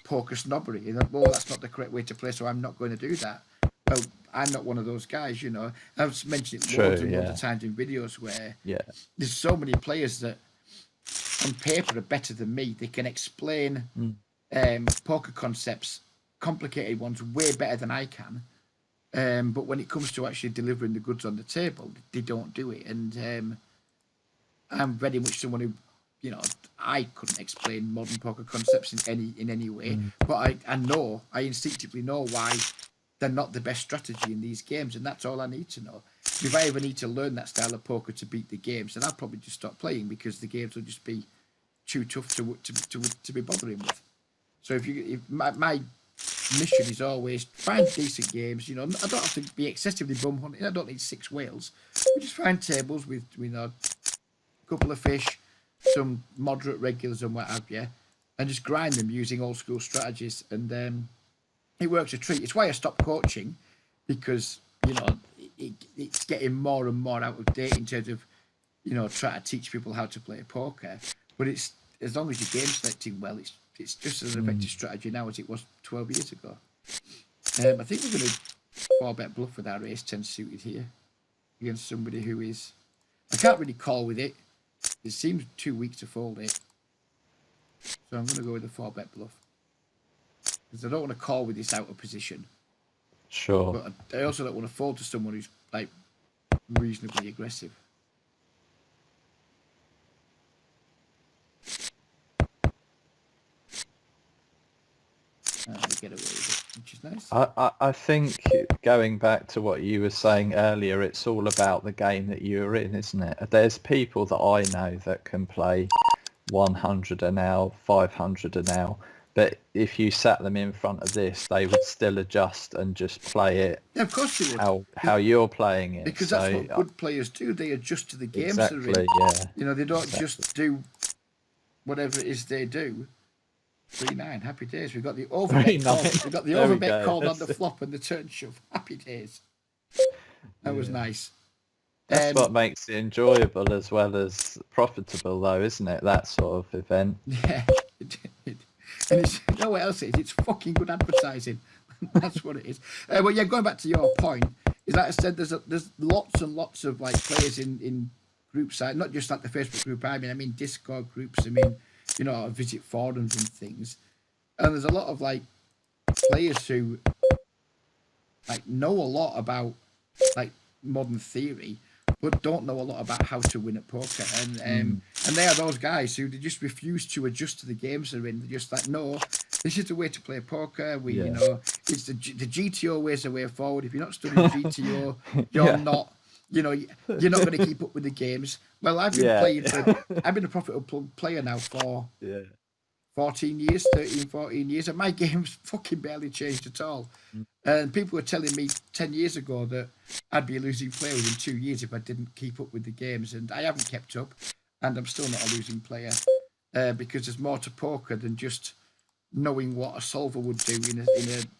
poker snobbery. That's not the correct way to play, so I'm not going to do that. Well, I'm not one of those guys, I've mentioned it loads and loads of times in videos where there's so many players that on paper are better than me. They can explain poker concepts, complicated ones, way better than I can. But when it comes to actually delivering the goods on the table, they don't do it. And I'm very much someone who, I couldn't explain modern poker concepts in any way. But I instinctively know why they're not the best strategy in these games, and that's all I need to know. If I ever need to learn that style of poker to beat the games, then I'll probably just stop playing because the games will just be too tough to be bothering with. So if my mission is always find decent games. I don't have to be excessively bum hunting. I don't need 6 whales. We just find tables with a couple of fish, some moderate regulars and what have you, and just grind them using old school strategies. And it works a treat. It's why I stopped coaching because it's getting more and more out of date in terms of trying to teach people how to play poker. But it's as long as you're game selecting well, it's just as effective strategy now as it was 12 years ago. I think we're going to 4-bet bluff with our ace-10 suited here against somebody who is... I can't really call with it. It seems too weak to fold it. So I'm going to go with a 4-bet bluff. Because I don't want to call with this out of position. Sure. But I also don't want to fold to someone who's reasonably aggressive. get away with it, which is nice. I think going back to what you were saying earlier, it's all about the game that you're in, isn't it? There's people that I know that can play 100 an hour, 500 an hour, but if you sat them in front of this, they would still adjust and just play it Yeah, of course they would. how you're playing it. Because that's what good players do. They adjust to the games they're in. Exactly, yeah. You know, they don't just do whatever it is they do. 3-9, happy days. We've got the overbet call. We've got the There we overbet go. called on the flop and the turn shove. Happy days. That was nice. That's what makes it enjoyable as well as profitable, though, isn't it? That sort of event. Yeah. And it's, you know what else it is? It's fucking good advertising. That's what it is. Well, yeah, going back to your point, is like I said, there's lots and lots of like players in group side, not just like the Facebook group. I mean Discord groups. I mean, you know, I visit forums and things, and there's a lot of like players who like know a lot about like modern theory, but don't know a lot about how to win at poker. And they are those guys who they just refuse to adjust to the games they're in. They're just like, no, this is the way to play poker. You know, it's the GTO way is the way forward. If you're not studying GTO, you're not. You know, you're not going to keep up with the games. Well, I've been playing I've been a profitable player now for 14 years, 13, 14 years, and my game's fucking barely changed at all. And people were telling me 10 years ago that I'd be a losing player within 2 years if I didn't keep up with the games, and I haven't kept up, and I'm still not a losing player because there's more to poker than just knowing what a solver would do in a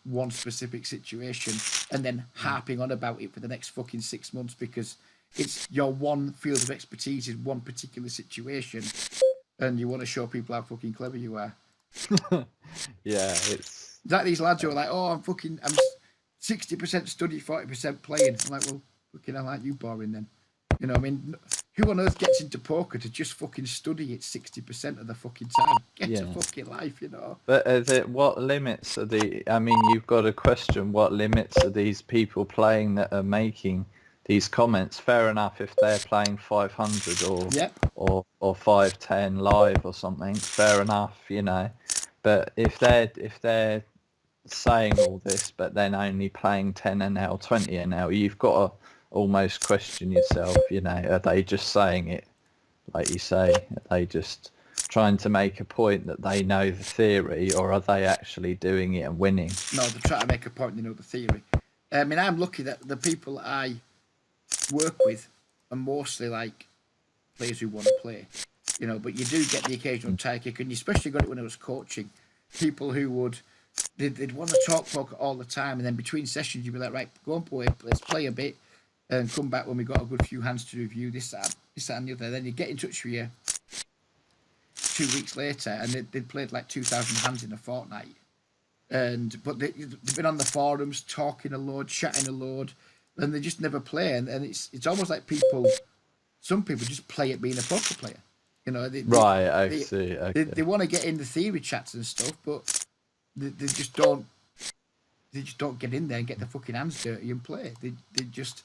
one specific situation and then harping on about it for the next fucking 6 months because it's your one field of expertise in one particular situation and you want to show people how fucking clever you are. It's like these lads who are like, oh, I'm 60% study, 40% playing. I'm like, well, fucking hell, aren't you boring then? You know, I mean, who on earth gets into poker to just fucking study it 60% of the fucking time? Get a fucking life, you know. But what limits are I mean, you've got to question what limits are these people playing that are making these comments. Fair enough if they're playing 500 or 510 live or something. Fair enough, you know. But if they're saying all this, but then only playing 10 an hour, 20 an hour, you've got to almost question yourself, you know, are they just saying it, like you say, are they just trying to make a point that they know the theory, or are they actually doing it and winning? No, they're trying to make a point they know the theory. I mean, I'm lucky that the people I work with are mostly like players who want to play, you know, but you do get the occasional tie kick, and you especially got it when I was coaching, people who they'd want to talk poker all the time, and then between sessions you'd be like, right, go and play, let's play a bit and come back when we got a good few hands to review this, that and the other. Then you get in touch with you 2 weeks later and they'd played like 2,000 hands in a fortnight. But they've been on the forums talking a load, chatting a load, and they just never play. And it's almost like some people just play at being a poker player. You know, they see. Okay. They want to get in the theory chats and stuff, but they just don't get in there and get the fucking hands dirty and play. They just,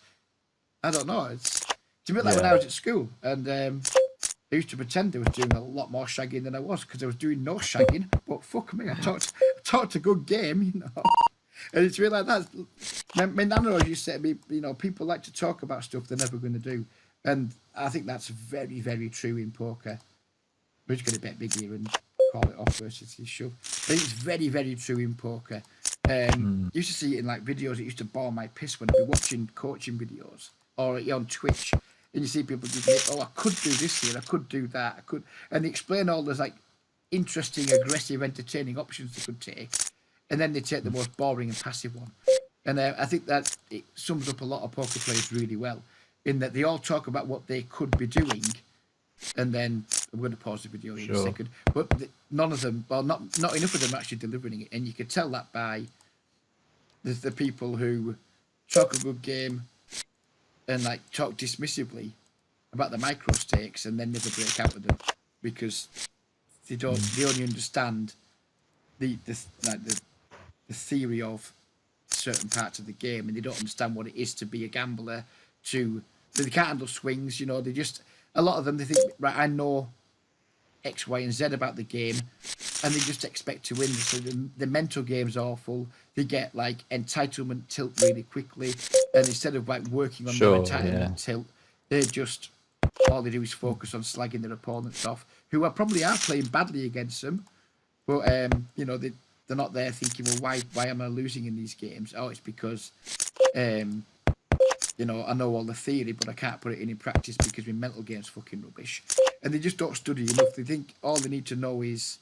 I don't know. It's a bit like when I was at school, and I used to pretend I was doing a lot more shagging than I was because I was doing no shagging. But fuck me, I talked a good game, you know. And it's really like that. My nana always used to say to me, you know, people like to talk about stuff they're never going to do, and I think that's very, very true in poker. We're just going to bet big here and call it off versus his shove. I think it's very, very true in poker. Used to see it in like videos. It used to bore my piss when I'd be watching coaching videos or on Twitch, and you see people just like, oh, I could do this here, I could do that, I could, and they explain all those like interesting, aggressive, entertaining options they could take, and then they take the most boring and passive one. And I think that it sums up a lot of poker players really well, in that they all talk about what they could be doing, and then I'm going to pause the video in a second, but none of them, well, not enough of them are actually delivering it, and you could tell that by the people who talk a good game and like talk dismissively about the micro stakes and then never break out of them because they only understand the theory of certain parts of the game, and they don't understand what it is to be a gambler. They can't handle swings, you know. They just, a lot of them, they think, right, I know X, Y, and Z about the game, and they just expect to win. So the mental game's awful. They get like entitlement tilt really quickly, and instead of like working on their Sure, entitlement yeah. tilt, they just all they do is focus on slagging their opponents off, who are probably playing badly against them. But you know, they're not there thinking, well, why am I losing in these games? Oh, it's because you know, I know all the theory, but I can't put it in practice because my mental game's fucking rubbish. And they just don't study enough. They think all they need to know is,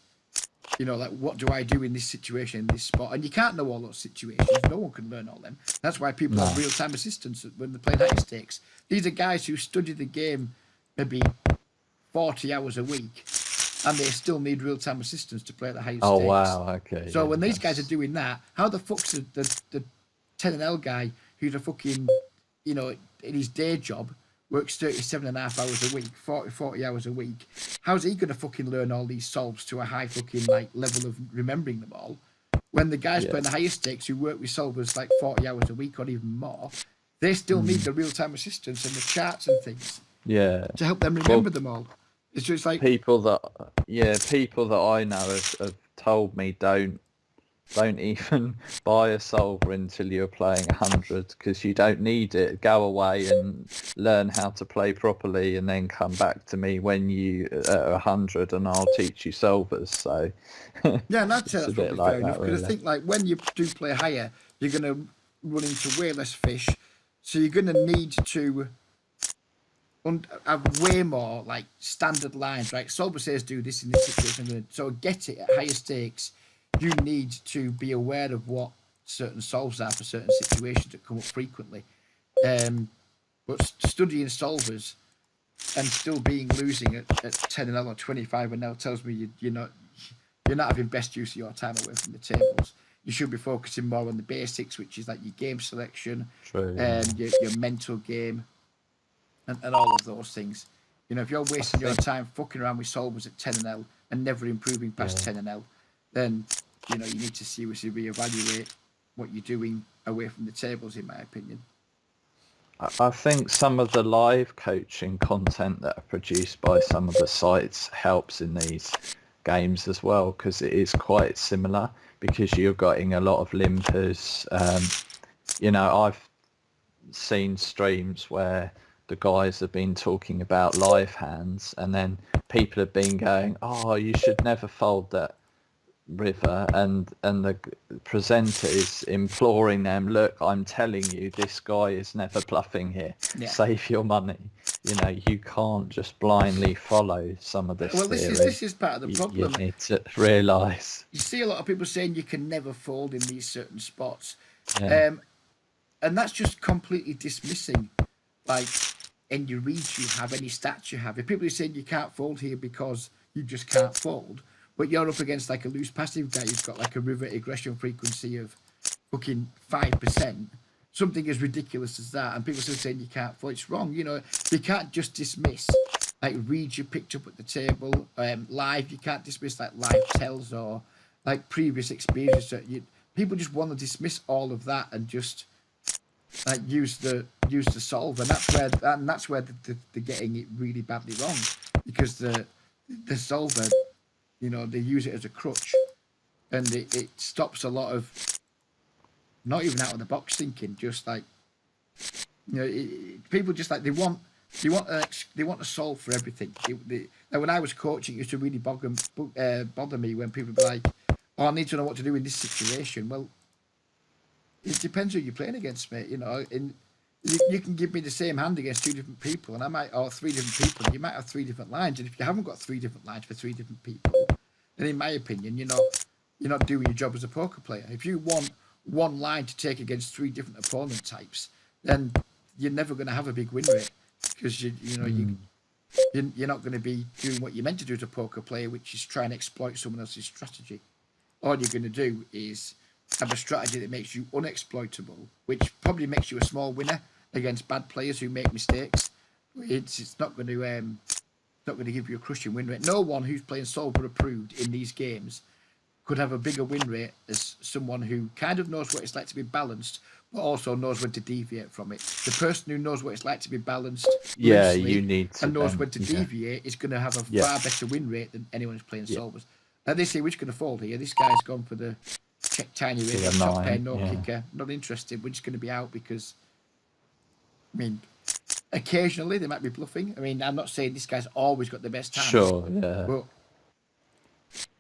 you know, like, what do I do in this situation, in this spot? And you can't know all those situations. No one can learn all them. That's why people have real-time assistants when they're playing high stakes. These are guys who study the game maybe 40 hours a week, and they still need real-time assistants to play at the highest Oh, stakes. wow, okay. So yeah, when these guys are doing that, how the fuck's the 10 guy who's a fucking, you know, in his day job, works 37.5 hours a week, 40 hours a week, how's he going to fucking learn all these solves to a high fucking, like, level of remembering them all? When the guys playing the highest stakes who work with solvers like 40 hours a week or even more, they still need the real-time assistance and the charts and things Yeah. to help them remember them all. It's just like, People that I know have told me don't even buy a solver until you're playing 100 because you don't need it. Go away and learn how to play properly, and then come back to me when you at 100, and I'll teach you solvers. So yeah, and that's it's a probably bit like fair enough, that, because I really. think, like, when you do play higher, you're going to run into way less fish, so you're going to need to have way more, like, standard lines, right? Solver says do this in this situation, so get it at higher stakes. You need to be aware of what certain solves are for certain situations that come up frequently. But studying solvers and still being losing at 10 or 25 and now tells me you're not having best use of your time away from the tables. You should be focusing more on the basics, which is like your game selection, True. your mental game, and all of those things. You know, if you're wasting your time fucking around with solvers at 10 and never improving past 10, then, you know, you need to seriously reevaluate what you're doing away from the tables, in my opinion. I think some of the live coaching content that are produced by some of the sites helps in these games as well, because it is quite similar, because you're getting a lot of limpers. You know, I've seen streams where the guys have been talking about live hands, and then people have been going, oh, you should never fold that river, and the presenter is imploring them, look, I'm telling you, this guy is never bluffing here. Save your money. You know, you can't just blindly follow some of this theory. This is part of the problem. You need to realise. You see a lot of people saying you can never fold in these certain spots. Yeah. And that's just completely dismissing, like, any reads you have, any stats you have. If people are saying you can't fold here because you just can't fold, but you're up against, like, a loose passive guy who's got, like, a river aggression frequency of fucking 5%, something as ridiculous as that, and people still saying you can't fold, it's wrong. You know, you can't just dismiss, like, reads you picked up at the table, live, you can't dismiss, like, live tells or, like, previous experience. People just want to dismiss all of that and just, like, use the solve, and that's where they're getting it really badly wrong, because the solver, you know, they use it as a crutch, and it stops a lot of not even out of the box thinking. Just like, you know, people just like they want a solve for everything. Like when I was coaching, it used to really bother me when people were like, "Oh, I need to know what to do in this situation." Well, it depends who you're playing against, mate. You know, and you can give me the same hand against two different people, and or three different people, and you might have three different lines. And if you haven't got three different lines for three different people, then in my opinion, you're not doing your job as a poker player. If you want one line to take against three different opponent types, then you're never going to have a big win rate, because you're not going to be doing what you're meant to do as a poker player, which is try and exploit someone else's strategy. All you're going to do is have a strategy that makes you unexploitable, which probably makes you a small winner against bad players who make mistakes. It's not going to give you a crushing win rate. No one who's playing solver approved in these games could have a bigger win rate as someone who kind of knows what it's like to be balanced, but also knows when to deviate from it. The person who knows what it's like to be balanced, you need to, and knows when to deviate is going to have a far better win rate than anyone who's playing solvers. They say which going to fold here. This guy's gone for the check tiny raise, Yeah, top pair, 9, no yeah. kicker. Not interested. We're just going to be out because, I mean, occasionally they might be bluffing. I mean, I'm not saying this guy's always got the best hands. Sure, yeah. But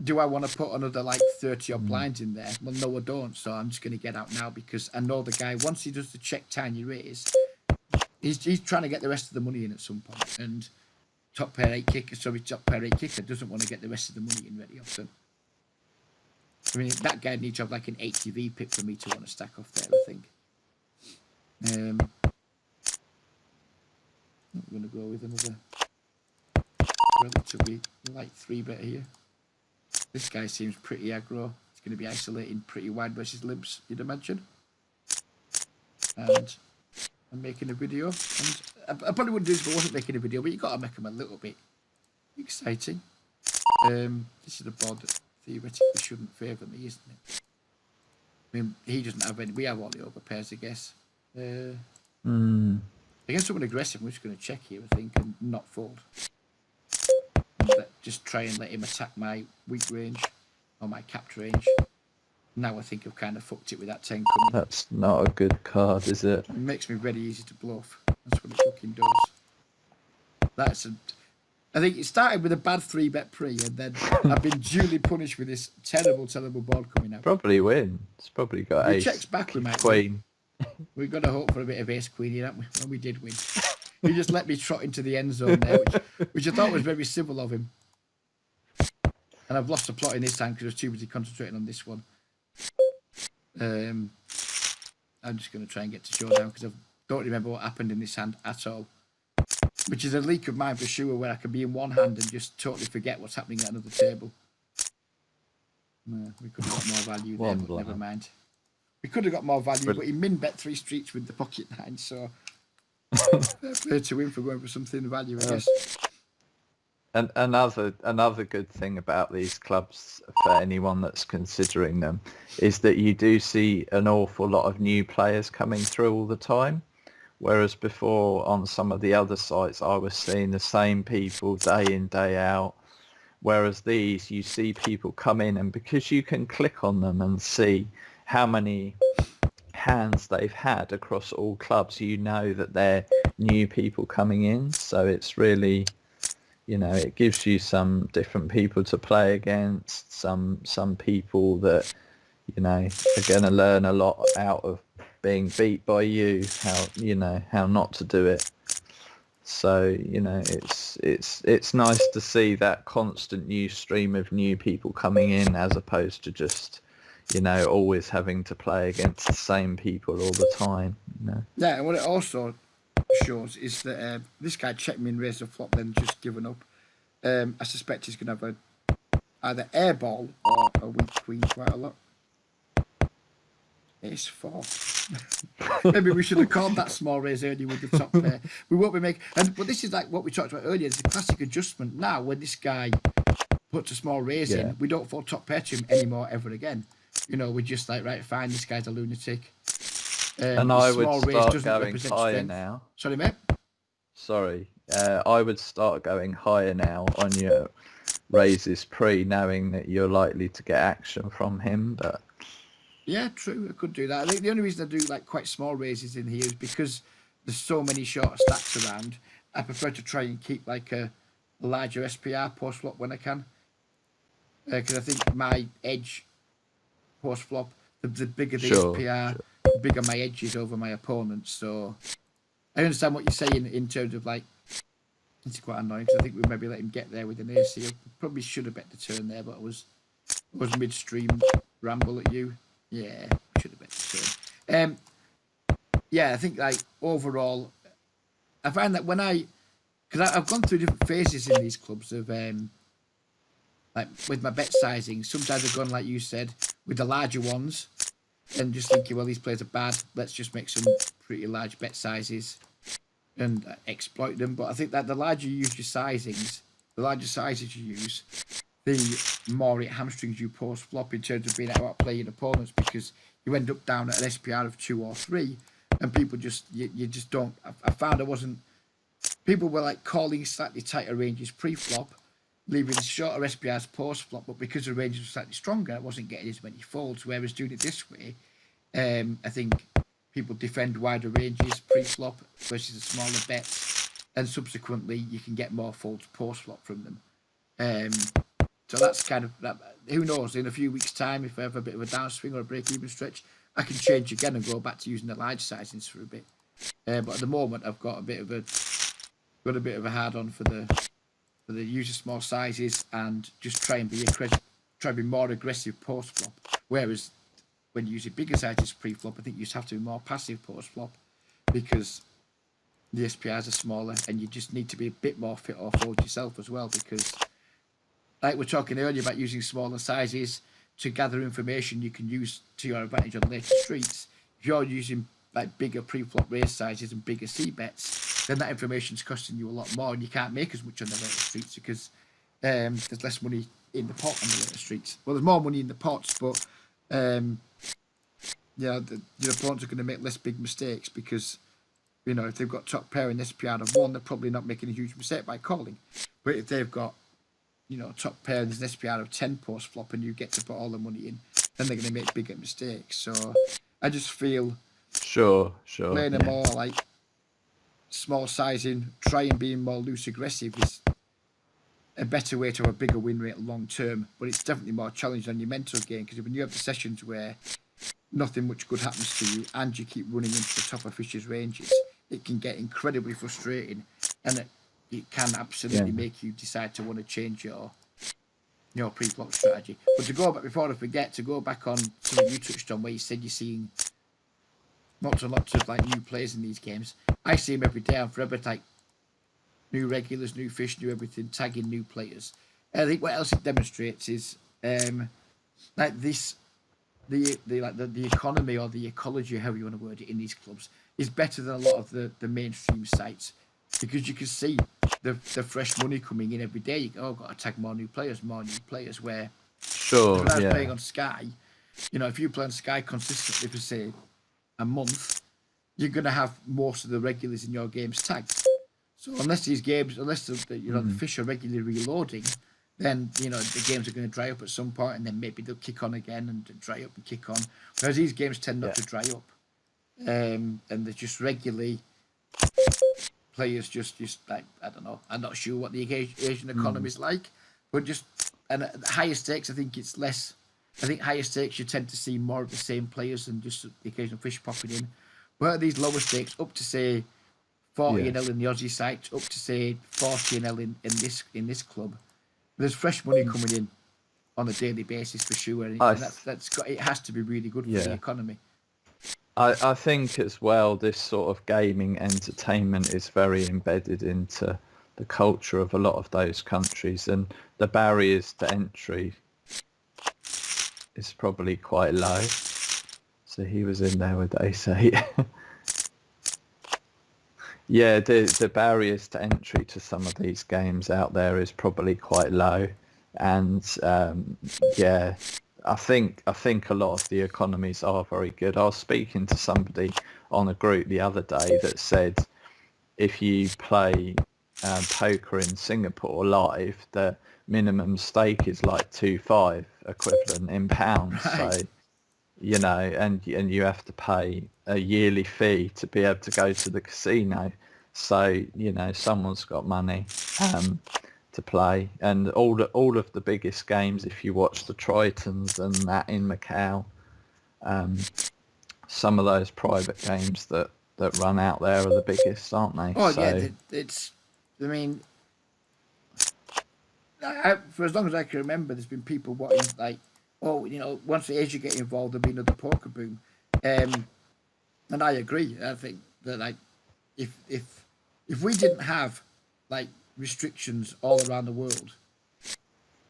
do I want to put another like 30 odd blinds in there? Well, no, I don't. So I'm just going to get out now because I know the guy, once he does the check tiny raise, he's trying to get the rest of the money in at some point. And top pair 8 kicker, top pair 8 kicker doesn't want to get the rest of the money in very often. I mean, that guy needs to have like an 80V pip for me to want to stack off there, I think. I'm going to go with another relatively light 3-bet here. This guy seems pretty aggro. It's going to be isolating pretty wide versus limps, you'd imagine. And I'm making a video. And I probably wouldn't do this if I wasn't making a video, but you've got to make them a little bit exciting. This is a board that theoretically shouldn't favour me, isn't it? I mean, he doesn't have any. We have all the overpairs, I guess. Against someone aggressive, I'm just going to check here, I think, and not fold. Just try and let him attack my weak range or my capped range. Now I think I've kind of fucked it with that 10 coming. That's not a good card, is it? It makes me very easy to bluff. That's what it fucking does. I think it started with a bad 3-bet pre, and then I've been duly punished with this terrible, terrible board coming out. Probably win. It's probably got He ace, checks back, we might queen. We've got to hope for a bit of ace queen here, haven't we? When we did win. He just let me trot into the end zone there, which I thought was very civil of him. And I've lost the plot in this time because I was too busy concentrating on this one. I'm just going to try and get to showdown because I don't remember what happened in this hand at all. Which is a leak of mine for sure, where I can be in one hand and just totally forget what's happening at another table. No, we could have got more value there, but never mind. We could have got more value, but he min-bet 3 streets with the pocket 9, so fair to him for going for something value, I guess. And another good thing about these clubs, for anyone that's considering them, is that you do see an awful lot of new players coming through all the time. Whereas before on some of the other sites, I was seeing the same people day in, day out. Whereas these, you see people come in, and because you can click on them and see how many hands they've had across all clubs, you know that they're new people coming in. So it's really, it gives you some different people to play against, some people that, are going to learn a lot out of being beat by you, how not to do it. So, it's nice to see that constant new stream of new people coming in, as opposed to just, always having to play against the same people all the time. Yeah, and what it also shows is that this guy checked me and raised a flop, then just given up. I suspect he's going to have either airball or a weak queen quite a lot. Ace 4. Maybe we should have called that small raise earlier with the top pair. We won't be making... But this is like what we talked about earlier. It's a classic adjustment. Now, when this guy puts a small raise in, we don't fall top pair to him anymore ever again. We're just like, right, fine, this guy's a lunatic. And I would start going higher strength. now. Sorry, mate? Sorry. I would start going higher now on your raises pre, knowing that you're likely to get action from him, but... Yeah, true. I could do that. I think the only reason I do like quite small raises in here is because there's so many short stacks around. I prefer to try and keep like a larger SPR post flop when I can, because I think my edge post flop, the bigger the SPR, the bigger my edge is over my opponent. So I understand what you're saying in terms of like it's quite annoying because I think we maybe let him get there with an ace here. Probably should have bet the turn there, but I was midstream ramble at you. Yeah, should have bet the turn. Yeah, I think like overall, I find that because I've gone through different phases in these clubs of like with my bet sizing. Sometimes I've gone like you said with the larger ones, and just thinking, well, these players are bad. Let's just make some pretty large bet sizes and exploit them. But I think that the larger you use your sizings, the larger sizes you use, the more it hamstrings you post flop in terms of being able to outplay your opponents, because you end up down at an SPR of 2 or 3, and people just you just don't. I found people were like calling slightly tighter ranges pre-flop, leaving the shorter SPRs post flop, but because the ranges were slightly stronger, I wasn't getting as many folds. Whereas doing it this way, I think people defend wider ranges pre-flop versus the smaller bets, and subsequently you can get more folds post-flop from them. So that's kind of that. Who knows? In a few weeks' time, if I have a bit of a downswing or a break-even stretch, I can change again and go back to using the large sizings for a bit. But at the moment, I've got a bit of a hard on for the use of small sizes and just try and be more aggressive post flop. Whereas when you use bigger sizes pre flop, I think you just have to be more passive post flop because the SPRs are smaller and you just need to be a bit more fit or fold yourself as well. Because like we're talking earlier about using smaller sizes to gather information you can use to your advantage on later streets. If you're using like bigger pre-flop raise sizes and bigger C bets, then that information's costing you a lot more, and you can't make as much on the later streets because there's less money in the pot on the later streets. Well, there's more money in the pots, but your opponents are going to make less big mistakes because if they've got top pair in SPR of 1, they're probably not making a huge mistake by calling. But if they've got top pair and there's an SPR of 10 post flop and you get to put all the money in, then they're going to make bigger mistakes. So I just feel sure playing a more like small sizing, try and being more loose aggressive is a better way to have a bigger win rate long term. But it's definitely more challenging on your mental game because when you have the sessions where nothing much good happens to you and you keep running into the top of Fisher's ranges, it can get incredibly frustrating, and it can absolutely make you decide to want to change your pre-flop strategy. But to go back, before I forget, to go back on something you touched on where you said you're seeing lots and lots of like new players in these games. I see them every day. I'm forever like new regulars, new fish, new everything, tagging new players. And I think what else it demonstrates is like this, the economy or the ecology, however you want to word it, in these clubs is better than a lot of the mainstream sites because you can see the fresh money coming in every day. You go, got to tag more new players. Where when I was playing on Sky, if you play on Sky consistently for say a month, you're going to have most of the regulars in your games tagged. So unless the fish are regularly reloading, then the games are going to dry up at some point, and then maybe they'll kick on again and dry up and kick on. Whereas these games tend not to dry up, and they're just regularly players just like I don't know. I'm not sure what the Asian economy is like, but and at higher stakes, I think it's less. I think higher stakes you tend to see more of the same players than just the occasional fish popping in. But at these lower stakes, up to say 40 NL in the Aussie site, up to say 40 NL in this club, there's fresh money coming in on a daily basis for sure, and it has to be really good for the economy. I think as well, this sort of gaming entertainment is very embedded into the culture of a lot of those countries, and the barriers to entry is probably quite low. So he was in there with Ace8. Yeah, the barriers to entry to some of these games out there is probably quite low, and I think a lot of the economies are very good. I was speaking to somebody on a group the other day that said if you play poker in Singapore live, the minimum stake is like 2.5 equivalent in pounds. Right. So, and you have to pay a yearly fee to be able to go to the casino. So, someone's got money to play. And all of the biggest games, if you watch the Tritons and that in Macau, some of those private games that run out there are the biggest, aren't they? Oh, yeah, for as long as I can remember, there's been people watching like, once the Asia get involved, there'll be another poker boom. And I agree. I think that like if we didn't have like restrictions all around the world,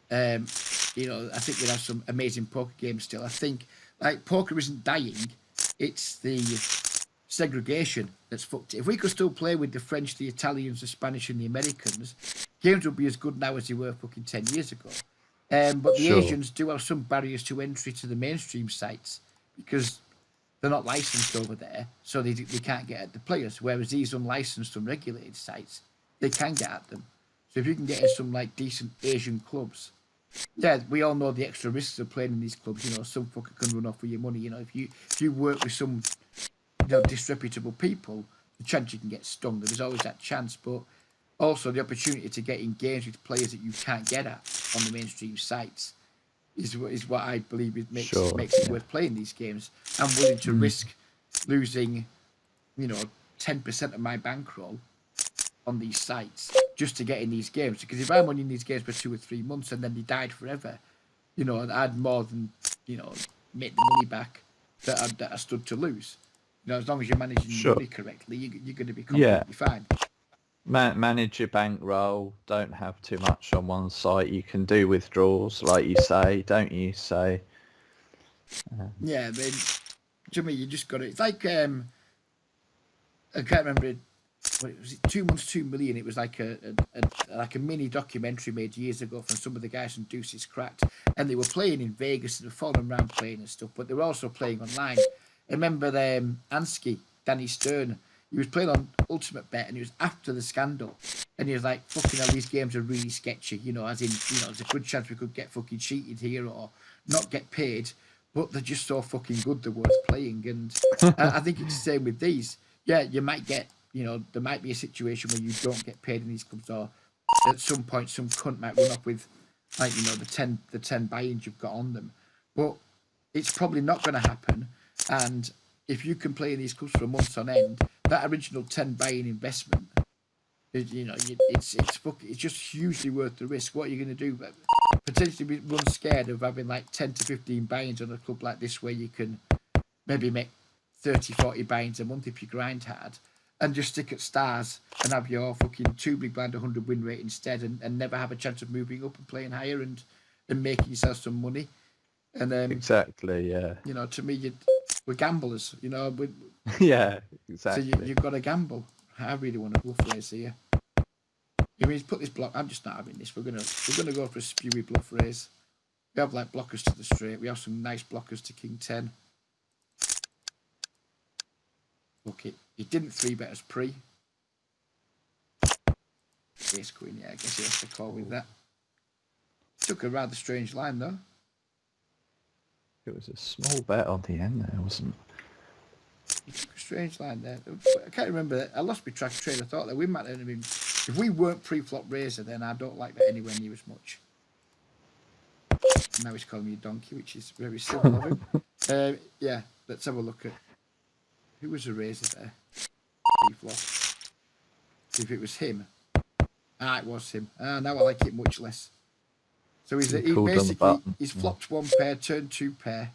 I think we'd have some amazing poker games still. I think like poker isn't dying; it's the segregation that's fucked it. If we could still play with the French, the Italians, the Spanish, and the Americans, games would be as good now as they were fucking 10 years ago. But the Asians do have some barriers to entry to the mainstream sites because they're not licensed over there, so they can't get at the players. Whereas these unlicensed, unregulated sites, they can get at them. So if you can get in some like decent Asian clubs, yeah, we all know the extra risks of playing in these clubs. You know, some fucker can run off with your money. You know, if you work with some disreputable people, the chance you can get stung. There's always that chance, but also the opportunity to get in games with players that you can't get at on the mainstream sites is what I believe makes it worth playing these games. I'm willing to risk losing, 10% of my bankroll on these sites just to get in these games. Because if I'm only in these games for 2 or 3 months and then they died forever, I'd more than make the money back that I stood to lose. As long as you're managing your money correctly, you're going to be completely fine. Manage your bankroll. Don't have too much on one site. You can do withdrawals, like you say, don't you? So yeah, I mean, to me, you just got it. It's like I can't remember. What was it? 2 months, 2 million. It was like a mini documentary made years ago from some of the guys from Deuces Cracked, and they were playing in Vegas and following around playing and stuff. But they were also playing online. I remember Ansky, Danny Stern. He was playing on Ultimate Bet, and it was after the scandal, and he was like, "Fucking hell, these games are really sketchy." As in, there's a good chance we could get fucking cheated here or not get paid, but they're just so fucking good, they're worth playing. And I think it's the same with these. Yeah, you might get, there might be a situation where you don't get paid in these clubs, or at some point some cunt might run up with, like, the 10 buy-ins you've got on them, but it's probably not going to happen. And if you can play in these clubs for months on end, that original 10 buy-in investment, it's just hugely worth the risk. What are you going to do? Potentially run scared of having like 10 to 15 buy-ins on a club like this, where you can maybe make 30, 40 buy-ins a month if you grind hard, and just stick at stars and have your fucking 2 big blind 100 win rate instead, and never have a chance of moving up and playing higher and making yourself some money. And exactly, yeah. To me, we're gamblers. Yeah, exactly. So you've got to gamble. I really want to bluff raise here. I mean, put this block. I'm just not having this. We're gonna go for a spewy bluff raise. We have like blockers to the straight. We have some nice blockers to King 10. Look, it didn't 3-bet us pre. Ace Queen, yeah, I guess he has to call with that. Took a rather strange line though. It was a small bet on the end there, wasn't it? He took a strange line there. I can't remember. I lost my track of train of thought that we might have been. If we weren't pre-flop raiser, then I don't like that anywhere near as much. Now he's calling me a donkey, which is very civil of him. Yeah, let's have a look at who was the raiser there. Pre-flop. If it was him. It was him. Now I like it much less. So he's flopped 1 pair, turned 2 pair,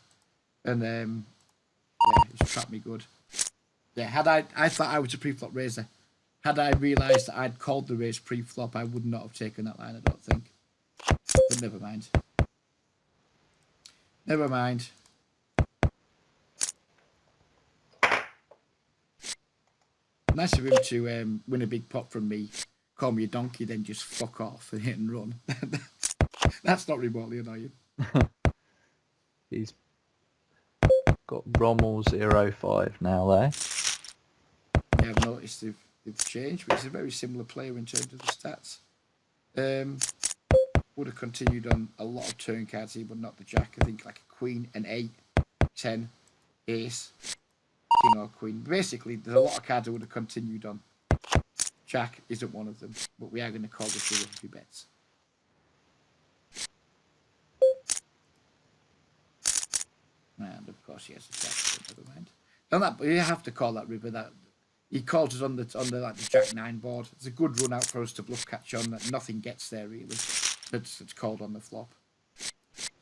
and he's trapped me good. Yeah, I thought I was a pre-flop raiser. Had I realised that I'd called the raise pre-flop, I would not have taken that line, I don't think. But never mind. Never mind. Nice of him to win a big pot from me, call me a donkey, then just fuck off and hit and run. That's not remotely annoying. He's got Rommel 05 now there. Yeah, I've noticed they've changed, but he's a very similar player in terms of the stats. Would have continued on a lot of turn cards here, but not the jack. I think like a queen, an 8, 10, ace, king or queen. Basically, there's a lot of cards I would have continued on. Jack isn't one of them, but we are going to call this with a few bets. And of course he has a jack, so never mind. And that, you have to call that river. That he called us on the like the Jack 9 board. It's a good run out for us to bluff catch on. That nothing gets there really. It's called on the flop. So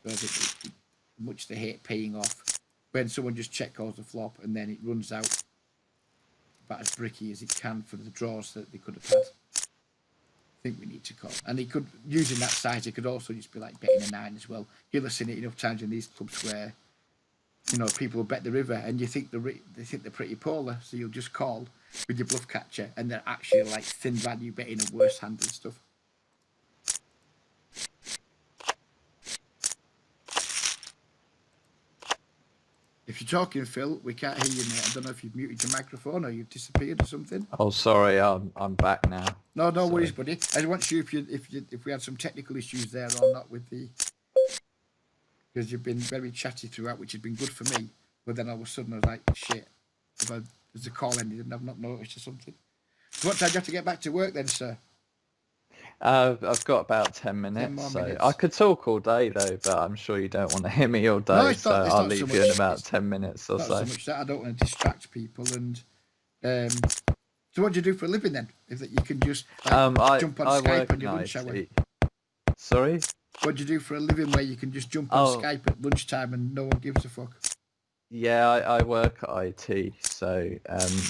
I think much they hate paying off when someone just check calls the flop and then it runs out about as bricky as it can for the draws that they could have had. I think we need to call. And he could, using that size, he could also just be like betting a 9 as well. You'll have seen it enough times in these clubs where people will bet the river and you think they think they're pretty polar, so you'll just call with your bluff catcher and they're actually like thin value betting a worse hand and stuff. If If you're talking, Phil, we can't hear you, mate. I don't know if you've muted your microphone or you've disappeared or something. Oh, sorry, I'm back now. No, no Sorry. worries, buddy. I just want to see if we had some technical issues there or not with the, because you've been very chatty throughout, which has been good for me. But then all of a sudden I was like, shit, as the call ended and I've not noticed or something. So what time do you have to get back to work then, sir? I've got about 10 minutes, 10 more so minutes. I could talk all day though, but I'm sure you don't want to hear me all day, No, it's so not- it's I'll not so leave you much- in about it's 10 minutes or Not so. so much that I don't want to distract people. And so what do you do for a living then? If that you can just jump on I Skype work on your lunch hour. IT. Sorry? What do you do for a living where you can just jump on Oh. Skype at lunchtime and no one gives a fuck? Yeah, I work at IT, so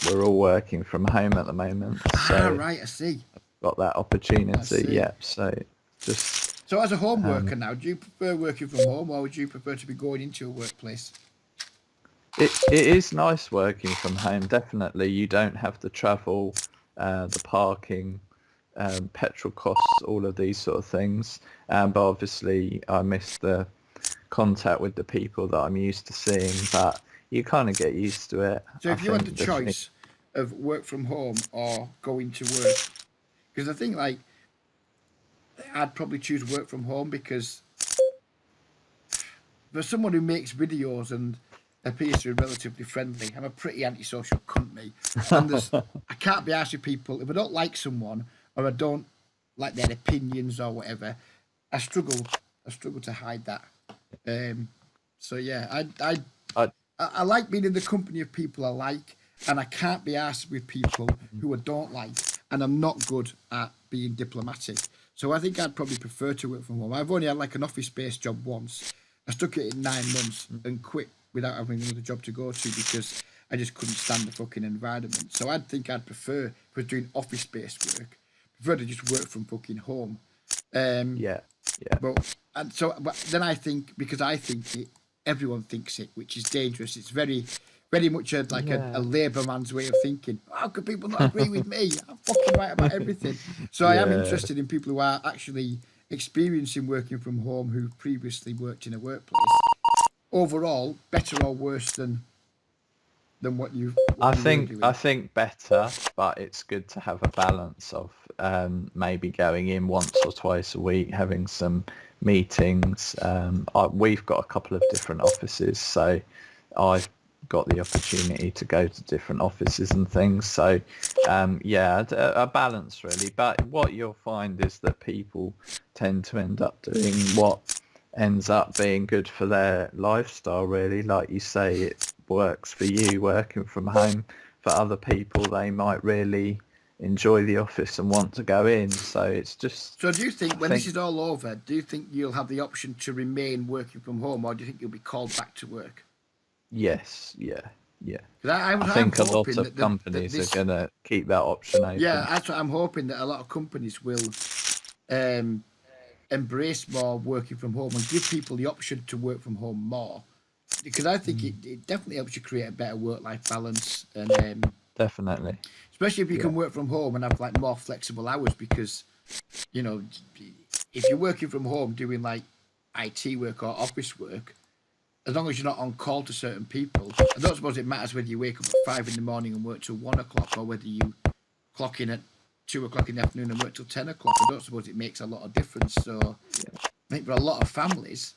we're all working from home at the moment. So Right, I see. got that I opportunity, see. yeah. So just So as a home worker now, do you prefer working from home or would you prefer to be going into a workplace? it is nice working from home. Definitely, you don't have the travel, the parking, petrol costs, all of these sort of things. But obviously, I miss the contact with the people that I'm used to seeing. But you kind of get used to it. So if I you had the think choice of work from home or going to work, because I think like I'd probably choose work from home because for someone who makes videos and appears to be relatively friendly, I'm a pretty antisocial cunt, me. And I can't be asked with people if I don't like someone or I don't like their opinions or whatever. I struggle to hide that. So yeah, I like being in the company of people I like, and I can't be asked with people who I don't like, and I'm not good at being diplomatic. So I think I'd probably prefer to work from home. I've only had like an office-based job once. I stuck it in 9 months and quit without having another job to go to because I just couldn't stand the fucking environment. So I'd think I'd prefer, if I was doing office-based work, prefer to just work from fucking home. yeah. But then I think, because I think it, everyone thinks it, which is dangerous. It's very, very much a Labour man's way of thinking. How could people not agree with me? I'm fucking right about everything. So I am interested in people who are actually experiencing working from home who previously worked in a workplace. Overall, better or worse than what you I were doing? think better, but it's good to have a balance of maybe going in once or twice a week, having some meetings. We've got a couple of different offices, so I've got the opportunity to go to different offices and things. So a balance really. But what you'll find is that people tend to end up doing what ends up being good for their lifestyle really. Like you say, it works for you working from home. For other people, they might really enjoy the office and want to go in. So it's just... So do you think when this is all over, do you think you'll have the option to remain working from home, or do you think you'll be called back to work? Yes, yeah. 'Cause I think a lot of companies are going to keep that option open. Yeah, that's what I'm hoping, that a lot of companies will embrace more working from home and give people the option to work from home more. Because I think it definitely helps you create a better work-life balance, and definitely, especially if you can work from home and have like more flexible hours. Because you know, if you're working from home doing like IT work or office work, as long as you're not on call to certain people, I don't suppose it matters whether you wake up at 5 a.m. and work till 1 o'clock, or whether you clock in at 2 o'clock in the afternoon and work till 10 o'clock. I don't suppose it makes a lot of difference. So I think for a lot of families,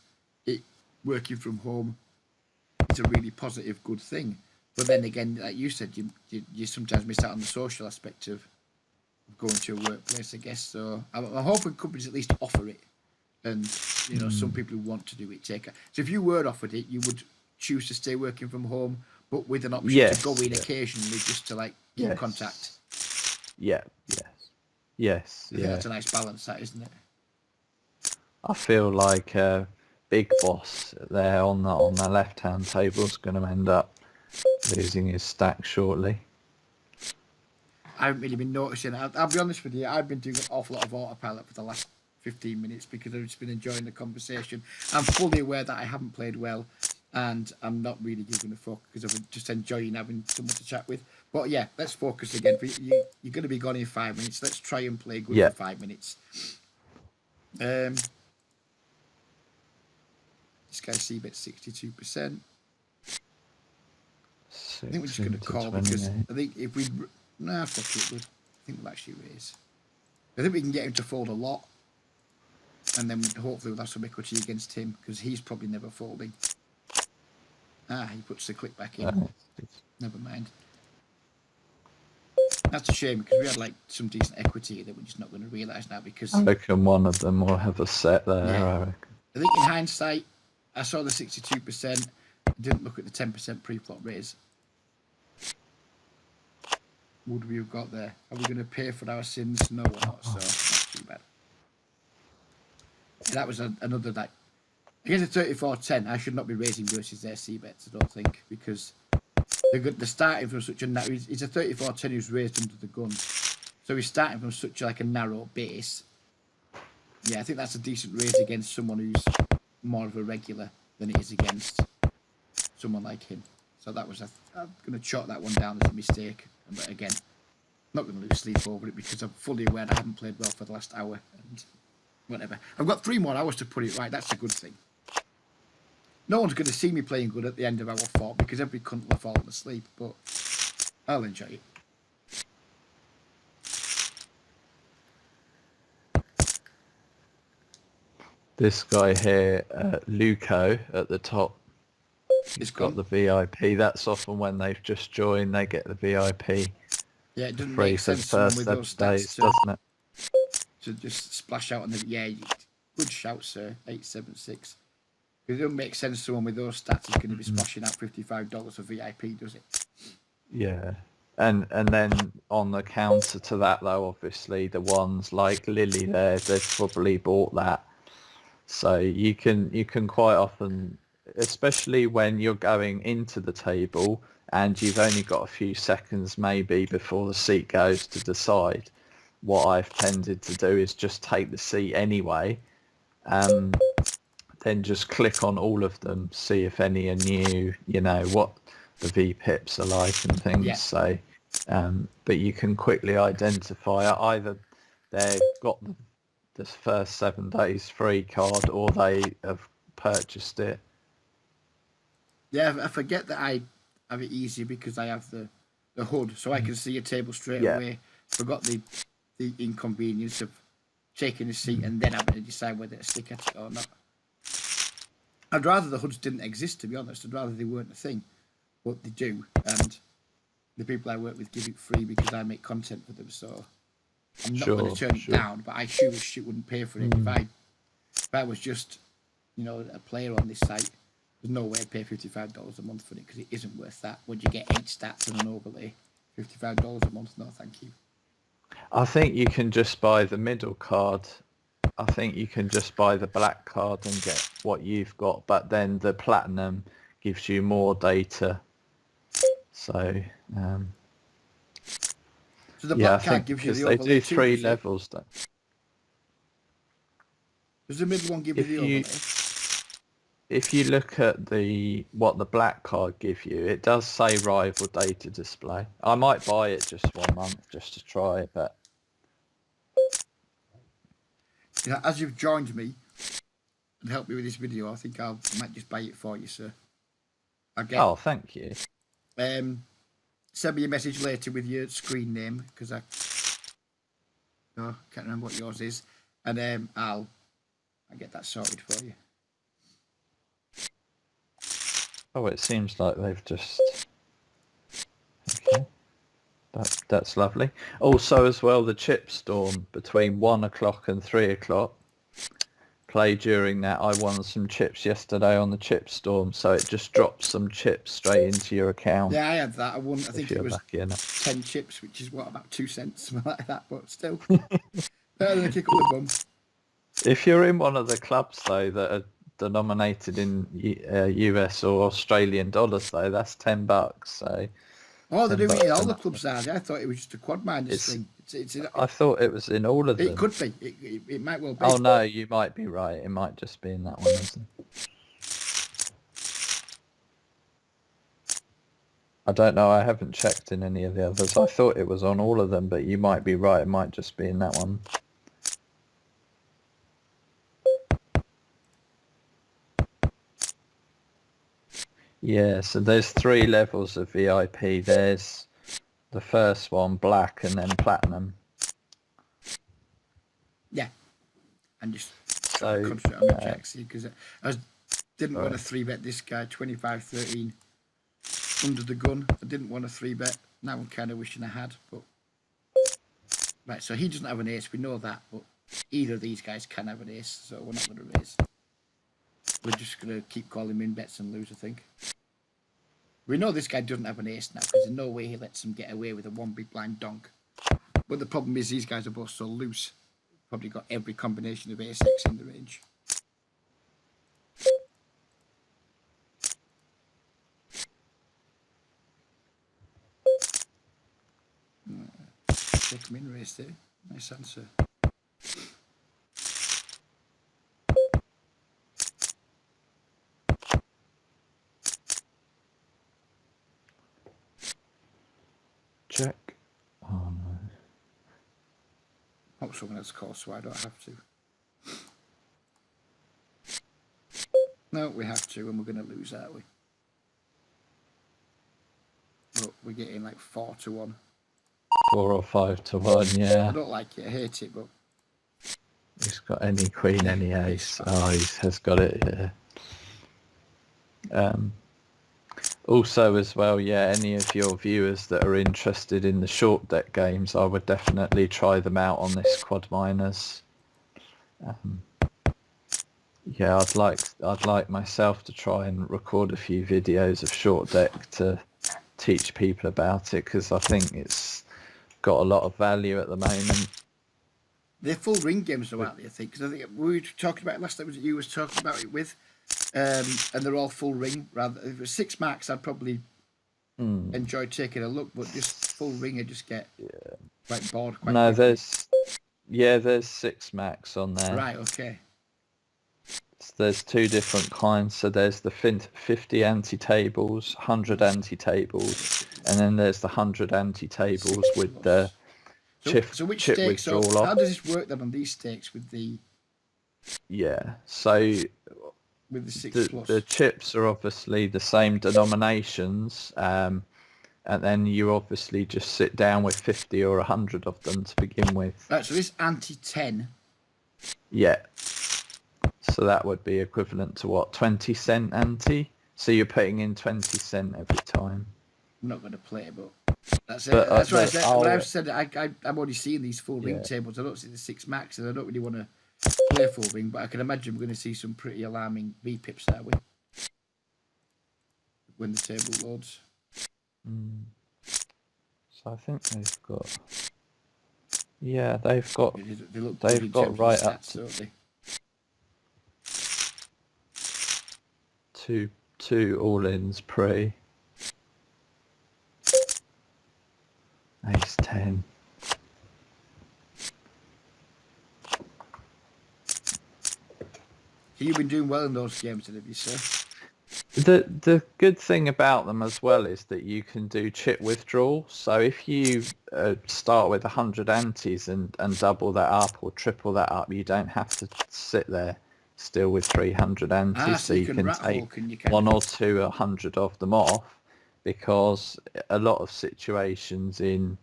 working from home is a really positive, good thing. But then again, like you said, you sometimes miss out on the social aspect of going to a workplace, I guess. So I'm hoping companies at least offer it. And, you know, some people who want to do it take it. So if you were offered it, you would choose to stay working from home, but with an option to go in occasionally just to, like, keep contact. Yes. I think that's a nice balance, that, isn't it? I feel like Big Boss there on the left-hand table is going to end up losing his stack shortly. I haven't really been noticing. I'll be honest with you, I've been doing an awful lot of autopilot for the last 15 minutes because I've just been enjoying the conversation. I'm fully aware that I haven't played well, and I'm not really giving a fuck because I'm just enjoying having someone to chat with. But yeah, let's focus again. You're going to be gone in 5 minutes. Let's try and play good for 5 minutes. This guy's CBET 62%. I think we're just going to call because I think if we... Nah, fuck it. I think we'll actually raise. I think we can get him to fold a lot. And then hopefully we'll have some equity against him because he's probably never folding. Ah, he puts the click back in. Never mind. That's a shame because we had like some decent equity that we're just not going to realise now because... I reckon one of them will have a set there, Yeah. I reckon. I think in hindsight, I saw the 62%. I didn't look at the 10% pre-flop raise. Would we have got there? Are we going to pay for our sins? No, we're not, so not too bad. That was another, like, against a 34-10, I should not be raising versus their C-bets, I don't think, because they're starting from such a... It's a 34-10 who's raised under the gun, so he's starting from such like a narrow base. Yeah, I think that's a decent raise against someone who's more of a regular than it is against someone like him. So that was I'm going to chalk that one down as a mistake. But again, not going to lose sleep over it because I'm fully aware I haven't played well for the last hour and whatever. I've got 3 more hours to put it right. That's a good thing. No one's going to see me playing good at the end of hour 4 because every cunt will have fallen asleep, but I'll enjoy it. This guy here, Luco, at the top, he's got the VIP. That's often when they've just joined, they get the VIP. Yeah, it doesn't free make for the sense someone first with 7 those days, stats doesn't it? to just splash out on the... Yeah, good shout, sir. 876. It doesn't make sense someone with those stats is going to be splashing out $55 for VIP, does it? Yeah. And then on the counter to that, though, obviously, the ones like Lily there, they've probably bought that. So you can quite often, especially when you're going into the table and you've only got a few seconds maybe before the seat goes to decide, what I've tended to do is just take the seat anyway, then just click on all of them, see if any are new, what the VPIPs are like and things. Yeah. So, but you can quickly identify either they've got the first 7 days free card or they have purchased it. Yeah, I forget that I have it easy because I have the HUD, so I can see a table straight away. Forgot the inconvenience of taking a seat and then having to decide whether to stick at it or not. I'd rather the HUDs didn't exist, to be honest. I'd rather they weren't a thing, but they do. And the people I work with give it free because I make content for them, so I'm not going to turn it down, but I sure as shit wouldn't pay for it. If I was just, a player on this site, there's no way I'd pay $55 a month for it because it isn't worth that. Would you get 8 stats and an overlay? $55 a month? No, thank you. I think you can just buy the middle card. I think you can just buy the black card and get what you've got, but then the platinum gives you more data. So, so the black card gives you the overlay. They do 3 levels though. Does the middle one give you the overlay? If you look at what the black card gives you, it does say rival data display. I might buy it just 1 month just to try it, but as you've joined me and helped me with this video, I think I might just buy it for you, sir. Oh, thank you. Send me a message later with your screen name because I can't remember what yours is, and I'll get that sorted for you. Oh, it seems like they've just... Okay. That's lovely. Also, as well, the chip storm between 1 o'clock and 3 o'clock. Play during that. I won some chips yesterday on the chip storm, so it just drops some chips straight into your account. Yeah, I had that. I won. I think it was lucky, 10 chips, which is about 2 cents, something like that. But still, better than a kick up the bum. If you're in one of the clubs though that are denominated in US or Australian dollars, though, that's $10. So. Oh, they're doing it in all the clubs now. I thought it was just a quad minders thing. I thought it was in all of them. It could be. It might well be. Oh no, you might be right. It might just be in that one, isn't it? I don't know. I haven't checked in any of the others. I thought it was on all of them, but you might be right. It might just be in that one. Yeah, so there's 3 levels of VIP. There's the first one, black, and then platinum. Yeah. And just try to So, concentrate on the jacks because didn't want to sorry. 3-bet this guy 25-13 under the gun. I didn't want to 3-bet. Now I'm kind of wishing I had, but right. So he doesn't have an ace. We know that, but either of these guys can have an ace, so we're not going to raise. We're just going to keep calling min bets and lose, I think. We know this guy doesn't have an ace now because there's no way he lets him get away with a 1 big blind donk. But the problem is these guys are both so loose. Probably got every combination of ace X in the range. Check min race there. Nice answer. Check. Oh, no. Hope someone else calls so I don't have to. No, we have to, and we're going to lose, aren't we? But we're getting like 4-1. 4 or 5 to 1, I yeah. don't like it, I hate it, but He's got any queen, any ace. Oh, he has got it, yeah. Also as well, yeah, any of your viewers that are interested in the short deck games, I would definitely try them out on this Quad Miners. Yeah, I'd like myself to try and record a few videos of short deck to teach people about it, because I think it's got a lot of value at the moment. they're full ring games though, aren't they, I think? Because I think we were talking about it last time, was it you was talking about it with? And they're all full ring. Rather, if it was 6 marks, I'd probably enjoy taking a look, but just full ring, I just get quite bored quite No, quickly. there's 6 max on there. Right, okay. There's 2 different kinds. So there's the 50 anti-tables, 100 anti-tables, and then there's the 100 anti-tables with the So which chip stakes? So withdrawal how off. does this work then on these stakes with the Yeah, so 6 plus? the chips are obviously the same denominations, and then you obviously just sit down with 50 or 100 of them to begin with. Right, so this anti-10. Yeah. So that would be equivalent to what, 20 cent ante? So you're putting in 20 cent every time. I'm not going to play it, but that's it. But, That's why I said, when I'll- I've said I'm only seeing these full ring Yeah. tables. I don't see the 6 max, and I don't really want to play full ring, but I can imagine we're going to see some pretty alarming V-pips that way when the table loads. So I think they've got... Yeah, they've got... They look They've good in got terms of right up stats, to- don't they? two all-ins pre. Ace 10. So you've been doing well in those games, have you, sir? The good thing about them as well is that you can do chip withdrawal. So if you start with 100 antis and double that up or triple that up, you don't have to sit there still with 300 antis. So you can rat hole, can you? One or two 100 of them off, because a lot of situations in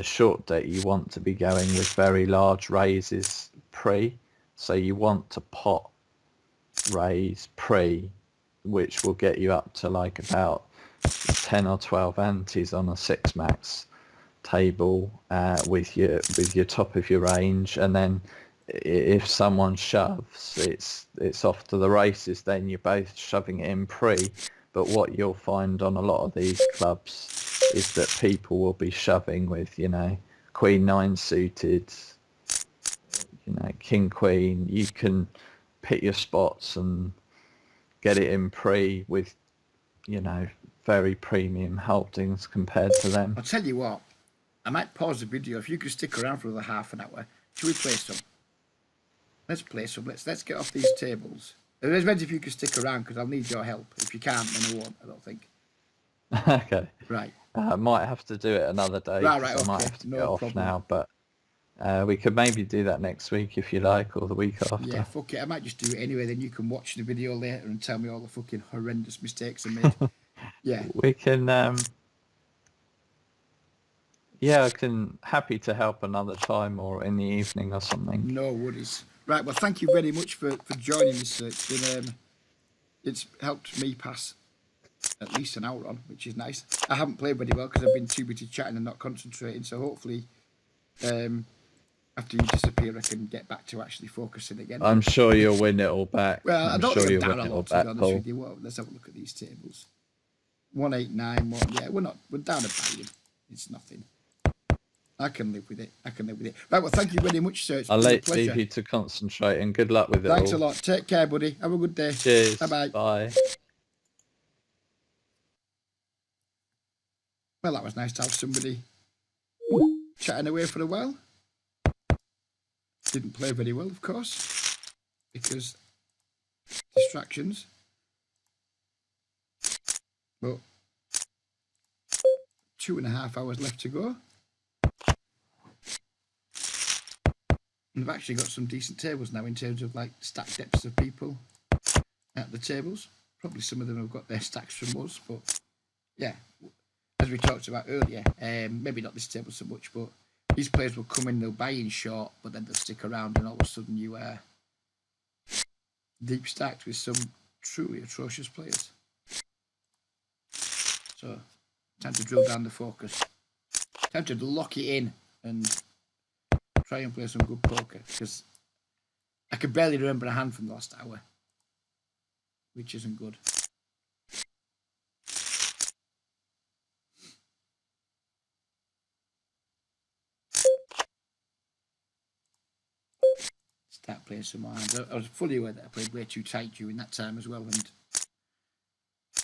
short deck you want to be going with very large raises pre. So you want to pot raise pre, which will get you up to like about 10 or 12 antis on a 6 max table with your top of your range, and then if someone shoves, it's off to the races. Then you're both shoving it in pre. But what you'll find on a lot of these clubs is that people will be shoving with, Queen 9 suited, King Queen. You can pick your spots and get it in pre with, very premium holdings compared to them. I'll tell you what, I might pause the video. If you could stick around for another half an hour, should we play some? Let's play some. Let's get off these tables. It depends if you can stick around, because I'll need your help. If you can't, then I won't, I don't think. Okay. Right. I might have to do it another day. Right, I might have to get off problem. now, but We could maybe do that next week if you like, or the week after. Yeah, fuck it. I might just do it anyway. Then you can watch the video later and tell me all the fucking horrendous mistakes I made. Yeah. We can. Yeah, I can. Happy to help another time or in the evening or something. No worries. Right. Well, thank you very much for joining me, sir. It's helped me pass at least an hour on, which is nice. I haven't played very well because I've been too busy chatting and not concentrating. So hopefully, after you disappear, I can get back to actually focusing again. I'm sure you'll win it all back. Well, I don't sure think I'm you'll down win a it all lot, to be back, honest Paul. with you. Well, let's have a look at these tables. 189, yeah, we're down a billion. It's nothing. I can live with it. Right, well, thank you very much, sir. It's I'll been a leave pleasure. you to concentrate and good luck with it Thanks all. a lot. Take care, buddy. Have a good day. Cheers. Bye-bye. Bye. Well, that was nice to have somebody chatting away for a while. Didn't play very well, of course, because distractions. But 2.5 hours left to go. And I've actually got some decent tables now in terms of like stack depths of people at the tables. Probably some of them have got their stacks from us, but yeah, as we talked about earlier, maybe not this table so much, but these players will come in, they'll buy in short, but then they'll stick around, and all of a sudden you are deep stacked with some truly atrocious players. So, time to drill down the focus. Time to lock it in and try and play some good poker, because I can barely remember a hand from the last hour, which isn't good. Start playing some more hands. I was fully aware that I played way too tight during that time as well, and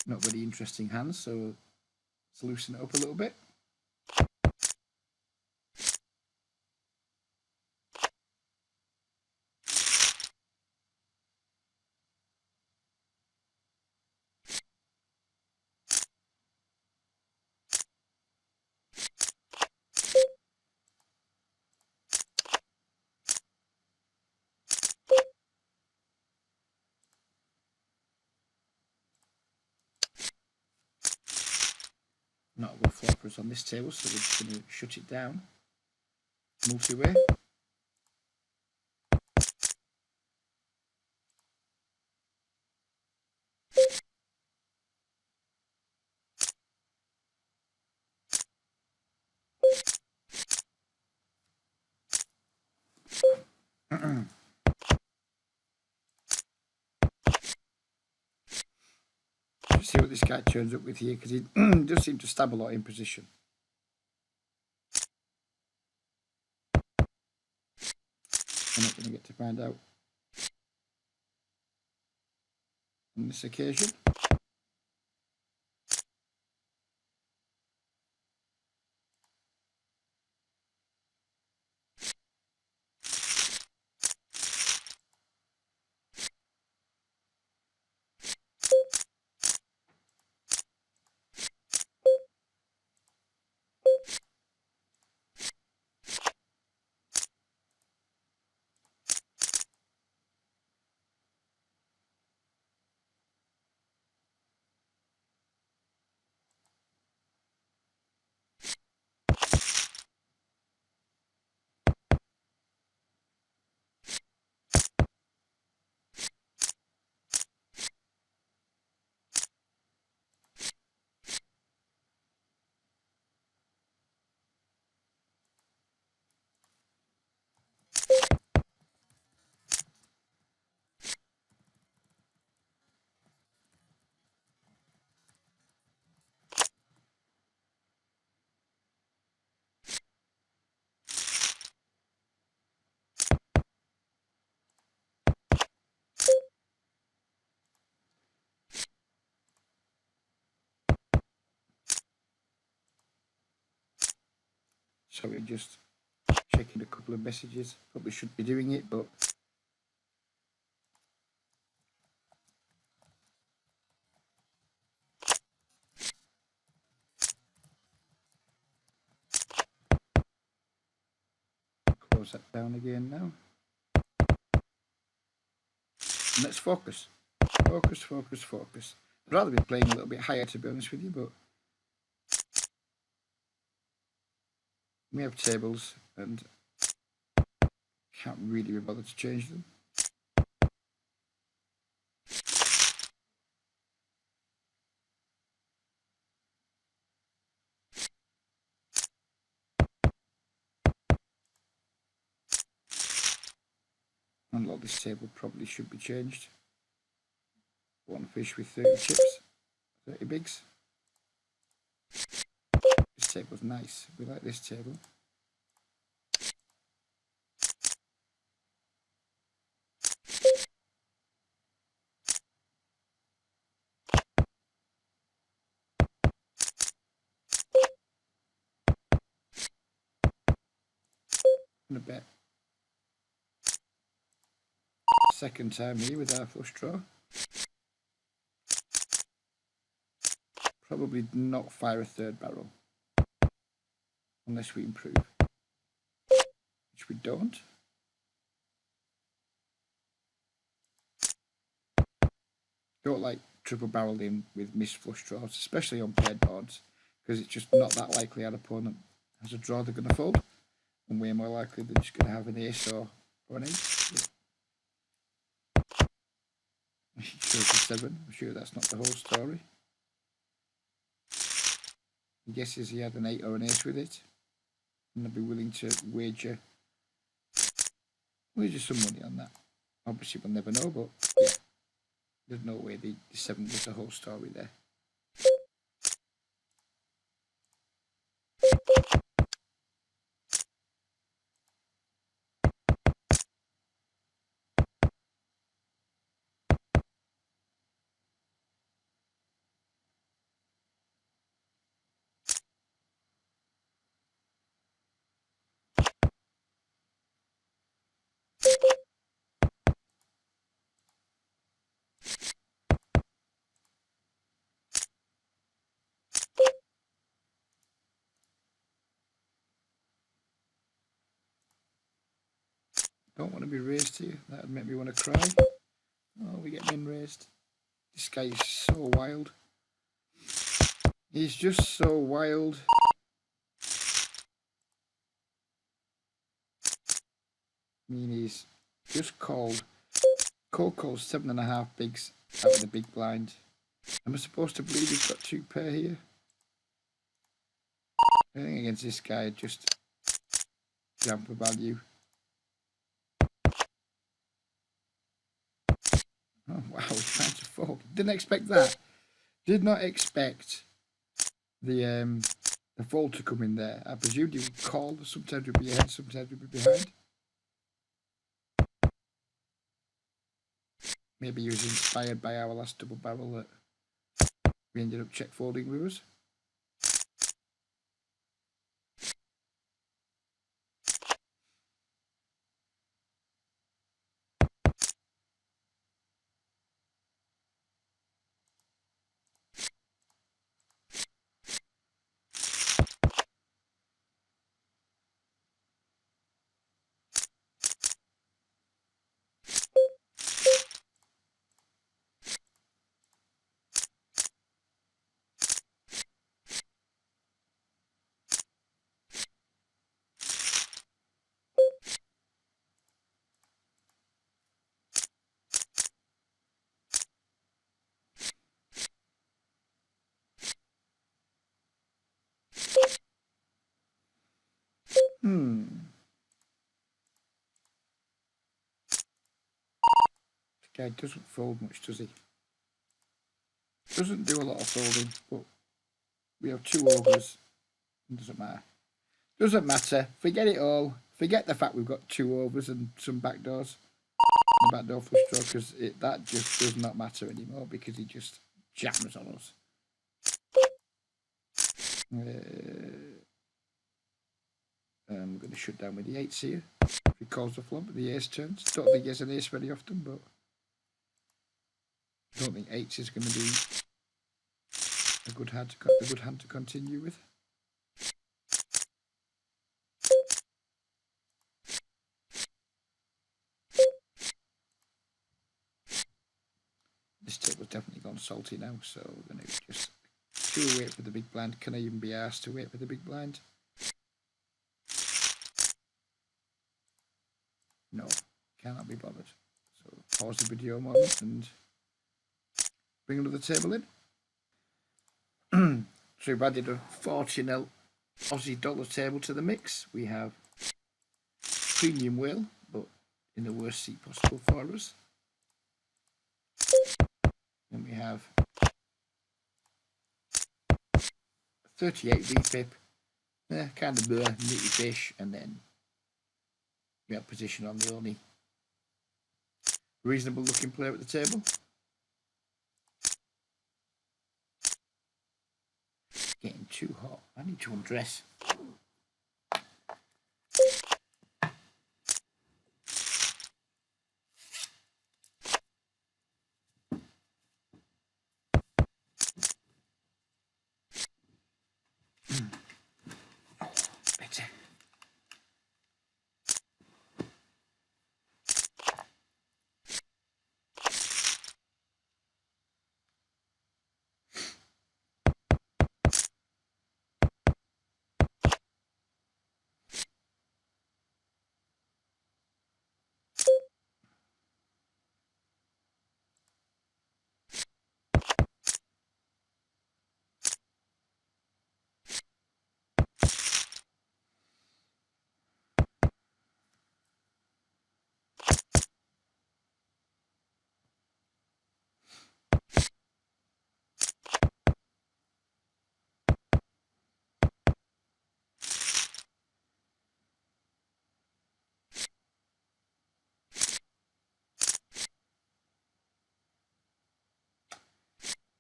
not very interesting hands, so let's loosen it up a little bit. Not a good flop for us on this table, so we're just going to shut it down. Multi-way. Let's see what this guy turns up with here, because he does seem to stab a lot in position. I'm not going to get to find out on this occasion. Sorry, just checking a couple of messages. Probably should be doing it, but close close that down again now. And let's focus. Focus, focus, focus. I'd rather be playing a little bit higher, to be honest with you, but we have tables and can't really be bothered to change them. And a lot of this table probably should be changed. One fish with 30 chips, 30 bigs. This table's nice. We like this table. And a bet. Second time here with our flush draw. Probably not fire a third barrel. Unless we improve. Which we don't. Don't like triple barreled in with missed flush draws, especially on paired boards, because it's just not that likely our opponent has a draw they're going to fold. And way more likely they're just going to have an ace or an ace. He chose a 7. I'm sure that's not the whole story. He guesses he had an 8 or an ace with it. And I'd be willing to wager some money on that. Obviously we'll never know, but yeah. There's no way the 7 was the whole story there. Don't want to be raised here. That would make me want to cry. Oh, we're getting in raised. This guy is so wild. He's just so wild. I mean, he's just cold calls 7.5 bigs out of the big blind. Am I supposed to believe he's got 2 pair here? Anything against this guy, just jump for value. Oh wow, he's trying to fold. Didn't expect that. Did not expect the fold to come in there. I presumed he would call. Sometimes we'd be ahead, sometimes we'd be behind. Maybe he was inspired by our last double barrel that we ended up check folding with us. This guy doesn't fold much, does he? Doesn't do a lot of folding, but we have 2 overs. It doesn't matter. Doesn't matter. Forget it all. Forget the fact we've got 2 overs and some backdoors. And a backdoor flush draw, because that just does not matter anymore because he just jams on us. I'm going to shut down with the 8s here. If he calls the flop, the ace turns. Don't think he has an ace very often, but I don't think 8s is going to be a good hand to continue with. definitely gone salty now, so we're going to just chew wait for the big blind. Can I even be asked to wait for the big blind? No, cannot be bothered. So pause the video a moment and bring another table in. So we've added a 40 Aussie dollar table to the mix. We have premium whale, but in the worst seat possible for us. Then we have 38 VPIP, kind of nitty fish, and then we have position on the only reasonable looking player at the table. Getting too hot. I need to undress. Better.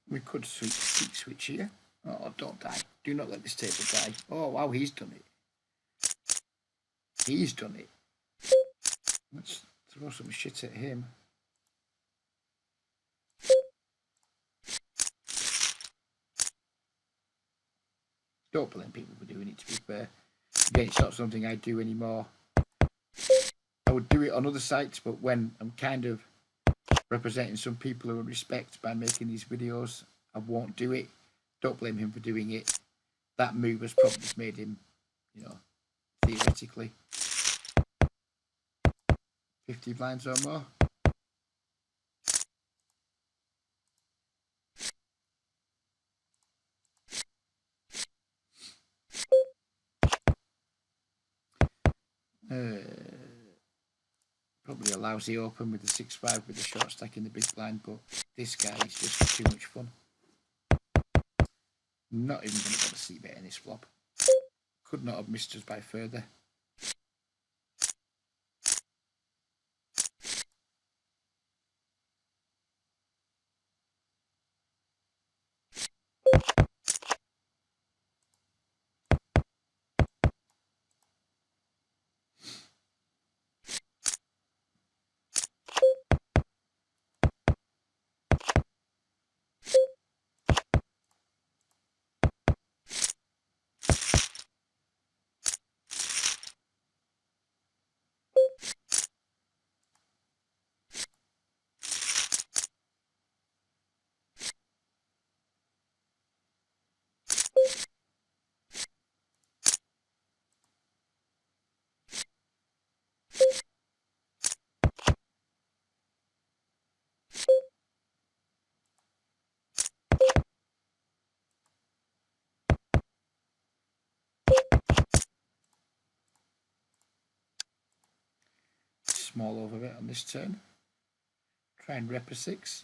We could seat switch here. Oh, don't die. Do not let this table die. Oh, wow, he's done it. He's done it. Let's throw some shit at him. Don't blame people for doing it, to be fair. Again, it's not something I do anymore. I would do it on other sites, but when I'm kind of representing some people who I respect by making these videos, I won't do it. Don't blame him for doing it. That move has probably made him, you know, theoretically 50 blinds or more. Probably a lousy open with the 6-5 with the short stack in the big blind, but this guy is just too much fun. Not even going to get a c-bet in this flop. Could not have missed us by further. Small over it on this turn. Try and rep a 6.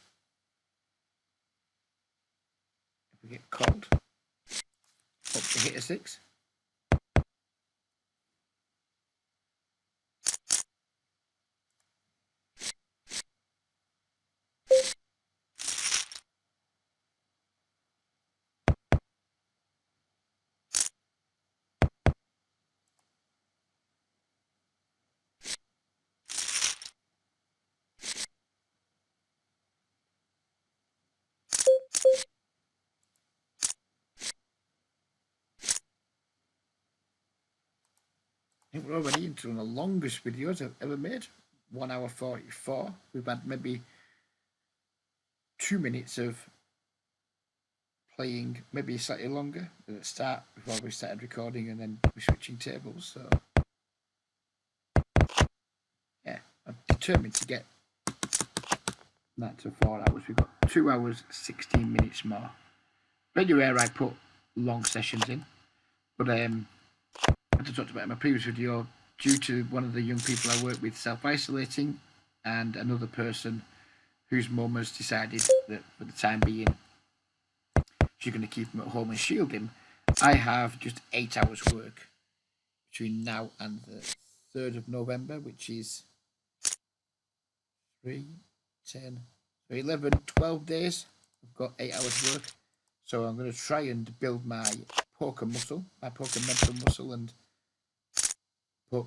If we get called, hope to hit a 6. I think we're already into one of the longest videos I've ever made. 1 hour 44. We've had maybe 2 minutes of playing, maybe slightly longer at the start before we started recording, and then we're switching tables. So yeah, I'm determined to get that to 4 hours. We've got 2 hours 16 minutes more. Very rare I put long sessions in, but as I talked about in my previous video, due to one of the young people I work with self-isolating, and another person whose mum has decided that for the time being she's going to keep him at home and shield him, I have just 8 hours work between now and the 3rd of November, which is 3, 10, 11, 12 days. I've got 8 hours work. So I'm going to try and build my poker muscle, my poker mental muscle, and put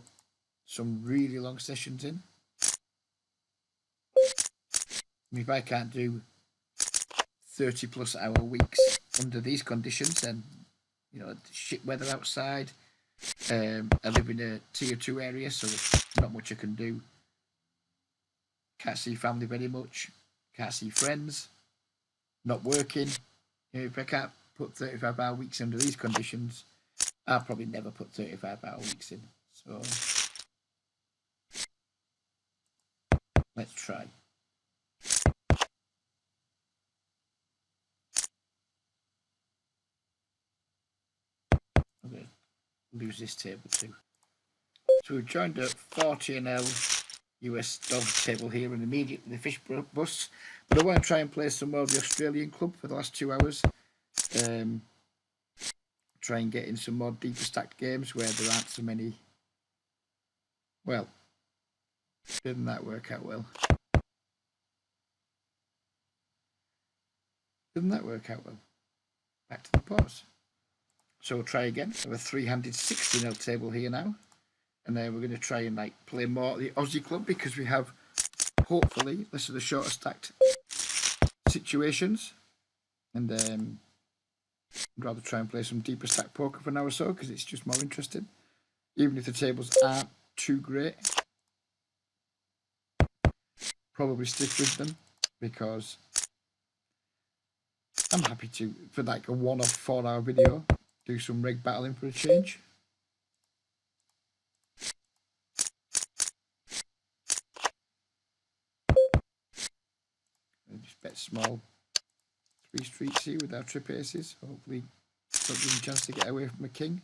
some really long sessions in. If I can't do 30+ hour weeks under these conditions, then, you know, shit weather outside. I live in a tier 2 area, so there's not much I can do. Can't see family very much. Can't see friends. Not working. You know, if I can't put 35-hour weeks under these conditions, I'll probably never put 35-hour weeks in. So let's try. I'm going to lose this table too. So we've joined a 40NL US dog table here, and immediately the fish busts. But I want to try and play some more of the Australian club for the last 2 hours. Try and get in some more deeper stacked games where there aren't so many. Well, didn't that work out well? Didn't that work out well? Back to the pause. So we'll try again. I have a 3-handed 16L table here now. And then we're going to try and play more the Aussie club, because we have hopefully less of the shorter stacked situations. And I'd rather try and play some deeper stack poker for now or so, because it's just more interesting. Even if the tables aren't too great, probably stick with them, because I'm happy to, for like a one-off 4-hour video, do some reg battling for a change. And just bet small 3 streets here with our trip aces. Hopefully don't give him a chance to get away from a king.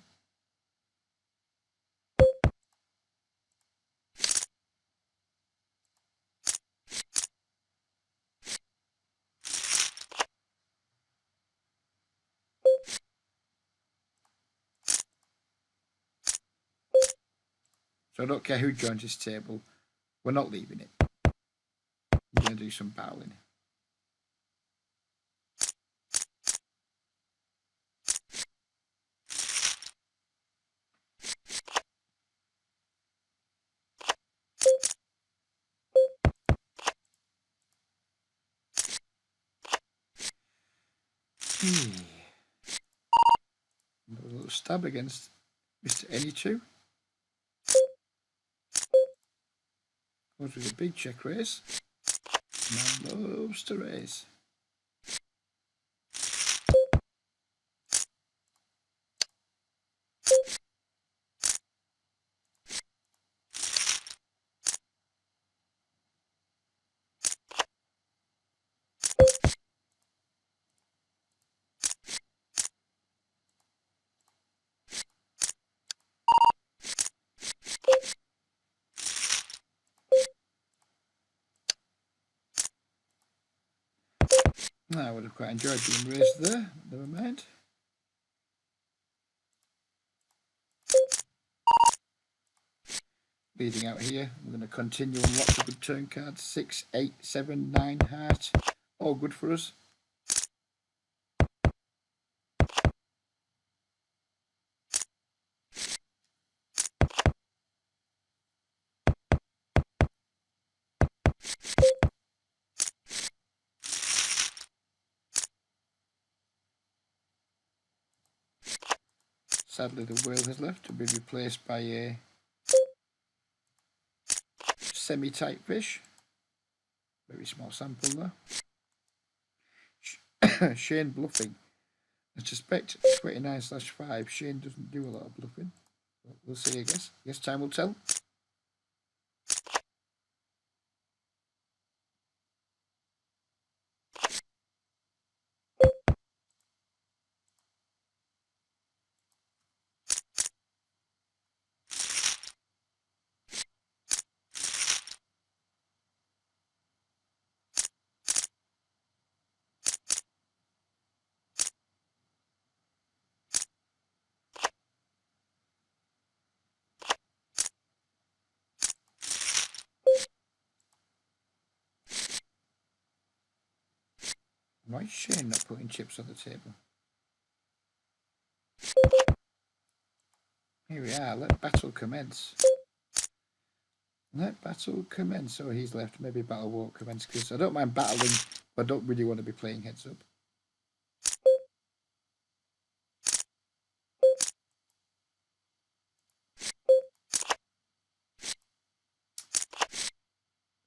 So I don't care who joins this table, we're not leaving it. We're going to do some battling. A little stab against Mr. Any2. Goes with a big check raise. Man loves to raise. I would have quite enjoyed being raised there. Never mind. Leading out here, we're going to continue on lots of good turn cards. 6, 8, 7, 9, heart. All good for us. Sadly, the whale has left to be replaced by a semi-tight fish. Very small sample though. Shane bluffing. I suspect 29/5. Shane doesn't do a lot of bluffing. But we'll see, I guess. Yes, time will tell. Why is Shane not putting chips on the table? Here we are. Let battle commence. Let battle commence. Oh, he's left. Maybe battle won't commence because I don't mind battling, but I don't really want to be playing heads up.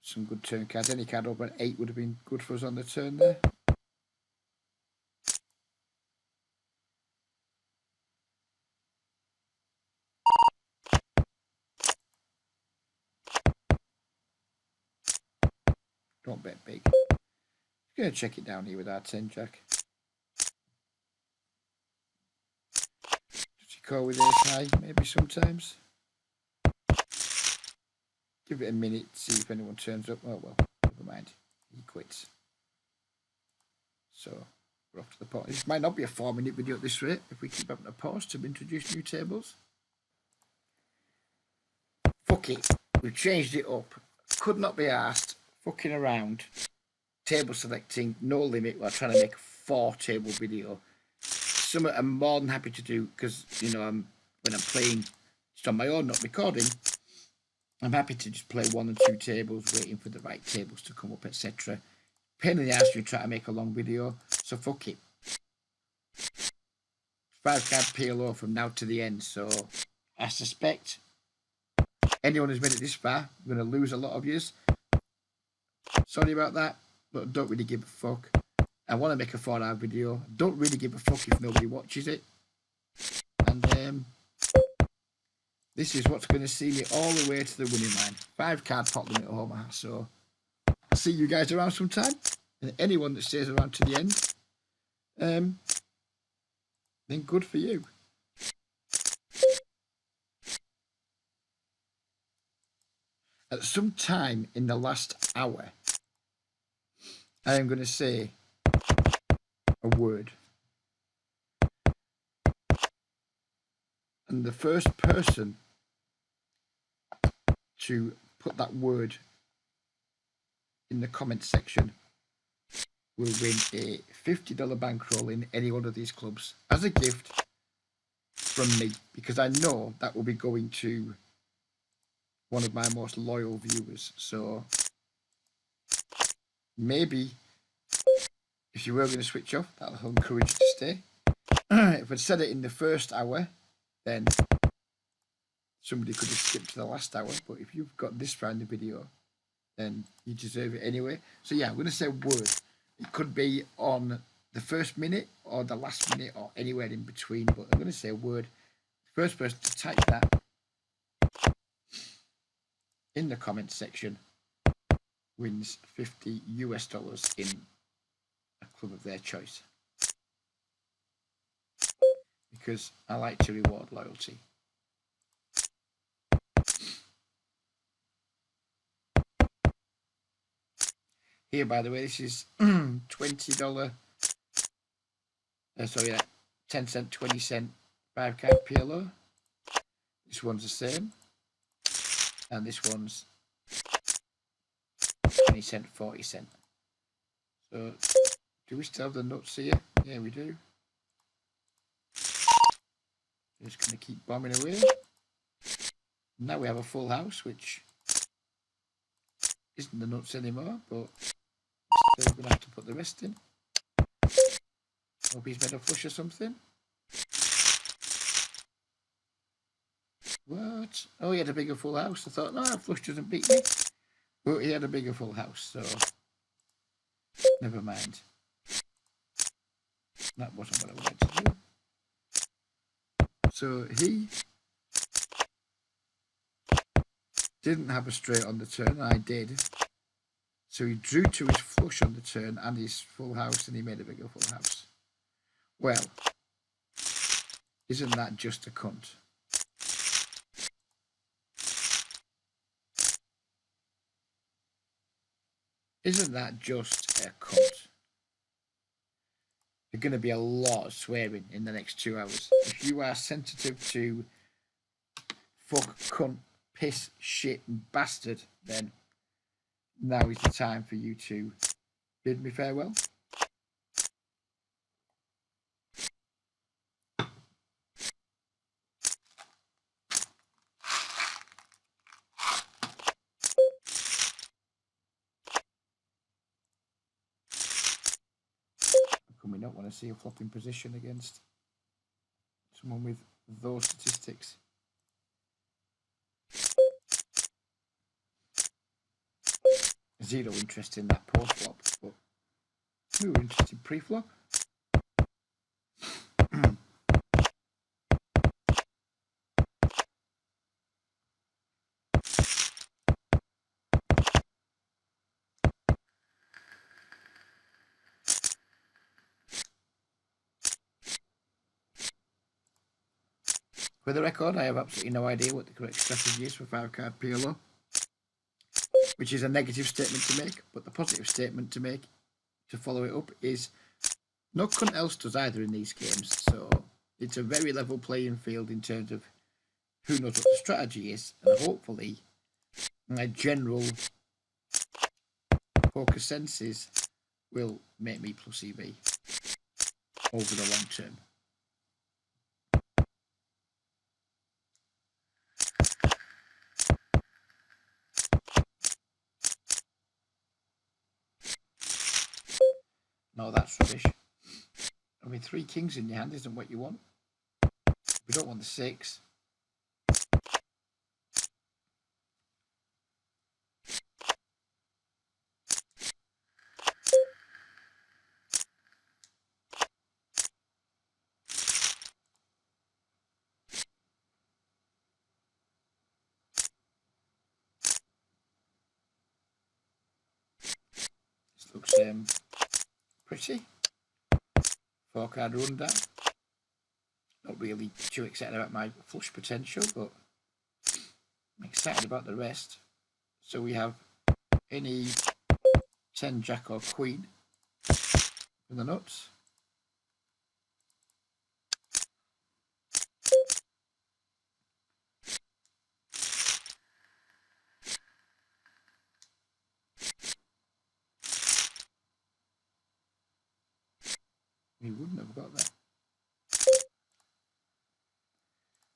Some good turn cards. Any card over an 8 would have been good for us on the turn there. Don't bet big. Gonna check it down here with our 10 jack. Does he call with ace high? Maybe sometimes. Give it a minute, see if anyone turns up. Oh well, never mind. He quits. So we're off to the pot. This might not be a 4-minute video at this rate if we keep having to pause to introduce new tables. Fuck it. We've changed it up. Could not be asked fucking around. Table selecting, no limit. We're trying to make a 4-table video. Something I'm more than happy to do because, you know, when I'm playing just on my own, not recording, I'm happy to just play 1 and 2 tables, waiting for the right tables to come up, etc. Pain in the ass when you try to make a long video, so fuck it. 5-card PLO from now to the end, so I suspect anyone who's made it this far, I'm going to lose a lot of yous. Sorry about that, but don't really give a fuck. I want to make a 4-hour video. Don't really give a fuck if nobody watches it. And this is what's going to see me all the way to the winning line. 5-card pot limit at Omaha, so I'll see you guys around sometime. And anyone that stays around to the end, then good for you. At some time in the last hour, I am going to say a word. And the first person to put that word in the comment section will win a $50 bankroll in any one of these clubs as a gift from me, because I know that will be going to one of my most loyal viewers. So maybe if you were going to switch off, that'll encourage you to stay. If I'd said it in the first hour, then somebody could have skipped to the last hour. But if you've got this far in the video, then you deserve it anyway. So yeah, I'm going to say a word. It could be on the first minute or the last minute or anywhere in between, but I'm going to say a word. The first person to type that in the comment section wins $50 in a club of their choice. Because I like to reward loyalty. Here, by the way, this is $20. 10-cent, 20-cent 5-card PLO. This one's the same. And this one's 20-cent, 40-cent. So, do we still have the nuts here? Yeah, we do. Just going to keep bombing away. Now we have a full house, which isn't the nuts anymore, but still going to have to put the rest in. Hope he's made a flush or something. What? Oh, he had a bigger full house. I thought, no, a flush doesn't beat me. But he had a bigger full house, so never mind. That wasn't what I wanted to do. So he didn't have a straight on the turn, and I did. So he drew to his flush on the turn and his full house, and he made a bigger full house. Well, isn't that just a cunt? Isn't that just a cunt? There's going to be a lot of swearing in the next 2 hours. If you are sensitive to fuck, cunt, piss, shit, and bastard, then now is the time for you to bid me farewell. We don't want to see a flopping position against someone with those statistics. Zero interest in that post flop, but we were interested in pre-flop. For the record, I have absolutely no idea what the correct strategy is for 5-card PLO, which is a negative statement to make, but the positive statement to make, to follow it up, is no cunt else does either in these games, so it's a very level playing field in terms of who knows what the strategy is, and hopefully my general poker senses will make me plus EV over the long term. No, that's rubbish. I mean, 3 kings in your hand isn't what you want. We don't want the 6. This looks pretty. 4-card rundown. Not really too excited about my flush potential, but I'm excited about the rest. So we have any 10 jack or queen in the nuts. We wouldn't have got that.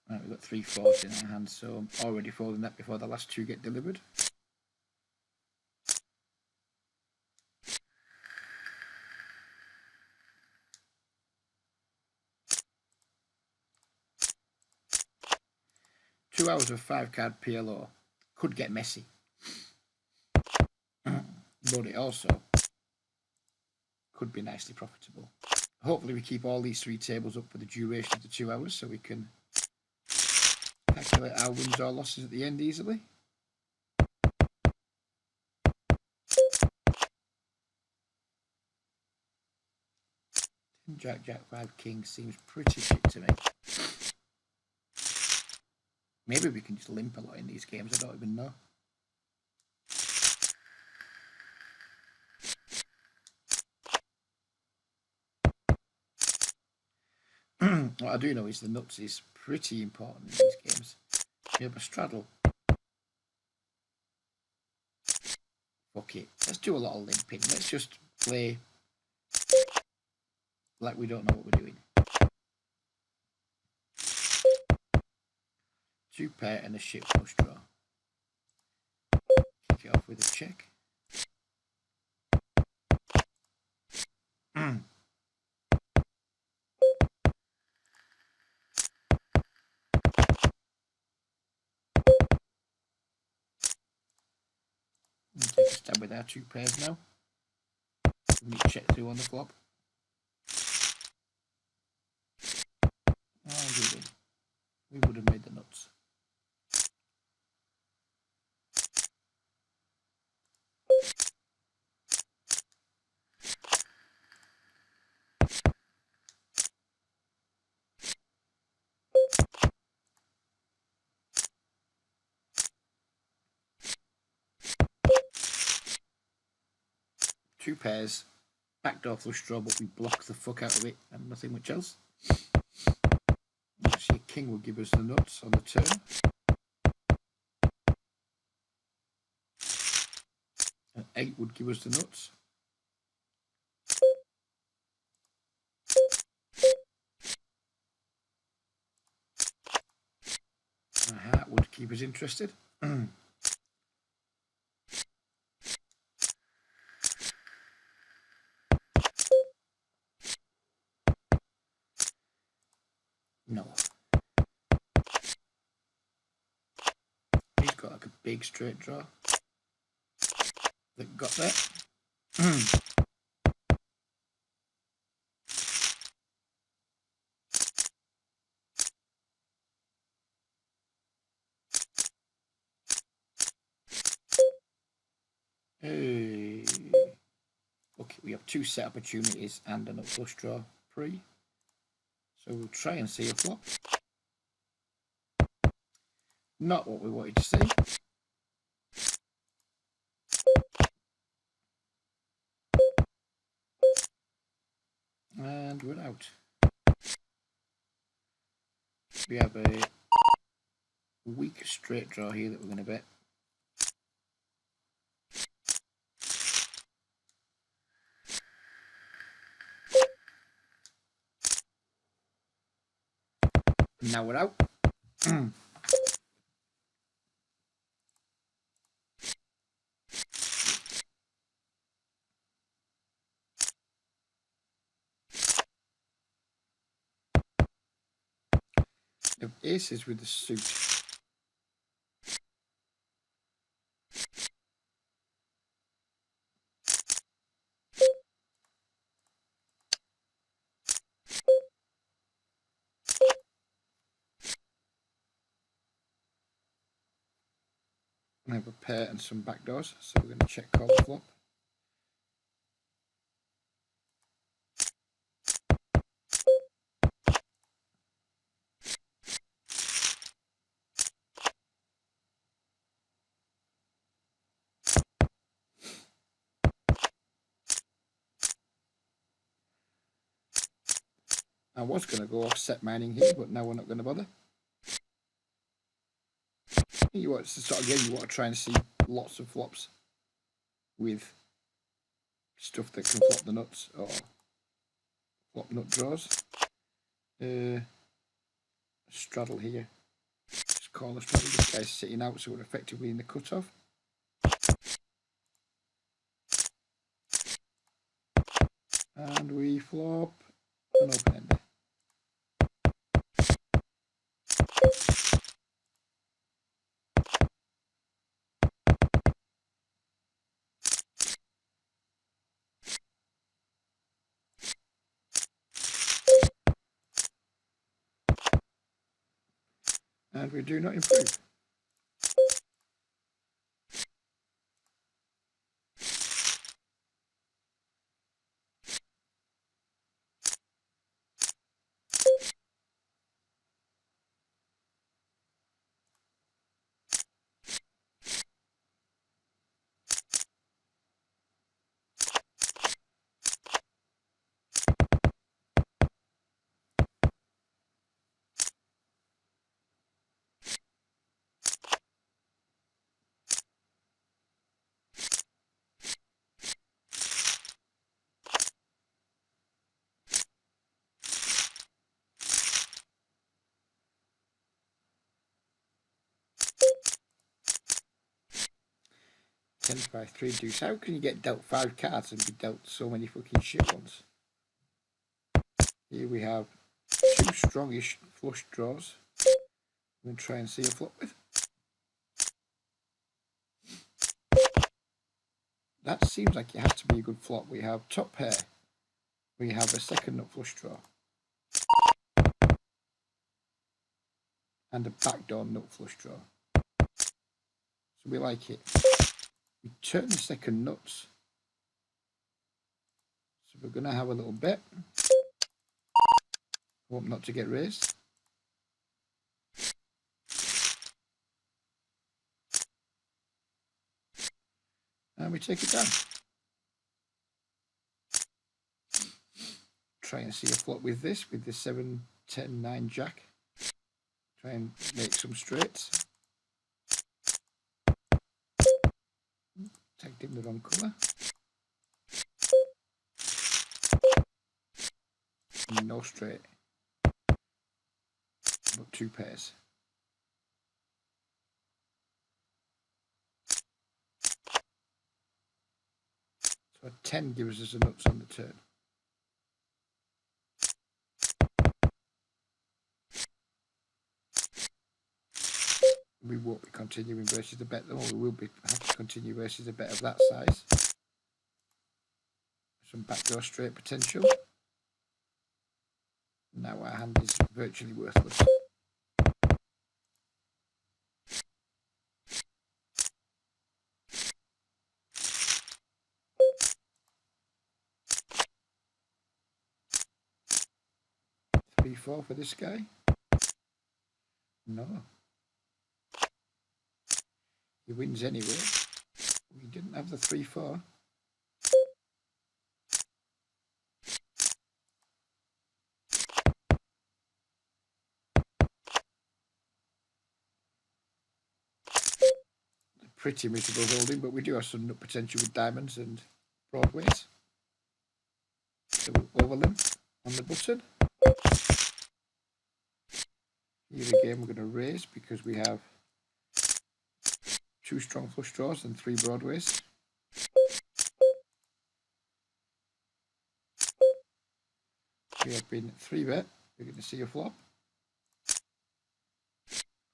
Right, we've got 3 4s in our hand, so I'm already folding that before the last 2 get delivered. Two hours of 5-card PLO could get messy, but it also could be nicely profitable. Hopefully we keep all these 3 tables up for the duration of the 2 hours so we can calculate our wins or losses at the end easily. Jack, Jack, 5, King seems pretty shit to me. Maybe we can just limp a lot in these games, I don't even know. What I do know is the nuts is pretty important in these games. You have a straddle. Fuck it. Let's do a lot of limping. Let's just play like we don't know what we're doing. 2 pair and a shit flush draw. Kick it off with a check. Take a stab with our 2 pairs now. We need to check through on the flop. How's he doing? We would have made the nuts. Two pairs, backdoor flush draw, but we block the fuck out of it and nothing much else. Actually, a king would give us the nuts on the turn. An 8 would give us the nuts. A heart would keep us interested. No. He's got like a big straight draw. That got that. Hey. Okay, we have 2 set opportunities and an up flush draw pre. So we'll try and see a flop. Not what we wanted to see. And we're out. We have a weak straight draw here that we're going to bet. Now we're out. The aces with the suit. I have a pair and some backdoors, so we're going to check call the flop. I was going to go offset mining here, but now we're not going to bother. You want to sort of game, you want to try and see lots of flops with stuff that can flop the nuts or flop nut draws. Straddle here. Just call the straddle. This guy's sitting out, so we're effectively in the cutoff. And we flop an open ender. And we do not improve. Ten by 3 deuce. How can you get dealt 5 cards and be dealt so many fucking shit ones? Here we have 2 strongish flush draws. I'm going to try and see a flop with. That seems like it has to be a good flop. We have top pair. We have a second nut flush draw. and a backdoor nut flush draw. So we like it. We turn the second nuts. So we're going to have a little bet. Hope not to get raised. And we take it down. Try and see a flop with this, with the 7, 10, 9 jack. Try and make some straights. Tagged in the wrong colour. No straight. But 2 pairs. So a 10 gives us a nuts on the turn. We won't be continuing versus the bet, though. We will have to continue versus a bet of that size. Some backdoor straight potential. Now our hand is virtually worthless. Three, 4 for this guy. No. He wins anyway. We didn't have the 3, 4. Pretty miserable holding, but we do have some nut potential with diamonds and broadways. So we'll overlimp on the button. Here again we're going to raise because we have 2 strong flush draws and 3 broadways. We have been 3 bet. We're going to see a flop.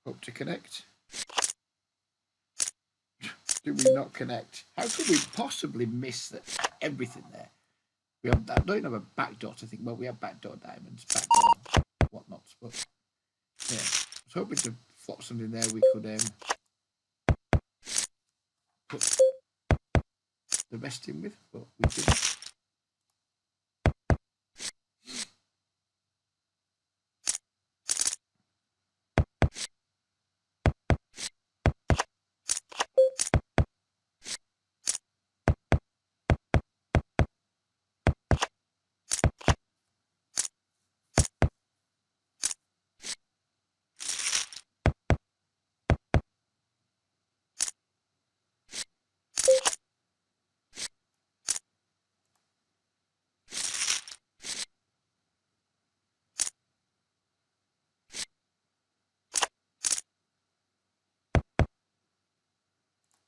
Hope to connect. Do we not connect? How could we possibly miss everything there? We have that. Don't even have a backdoor to think. Well, we have backdoor diamonds, backdoor whatnots, but yeah. I was hoping to flop something there we could put the rest in with, but we didn't.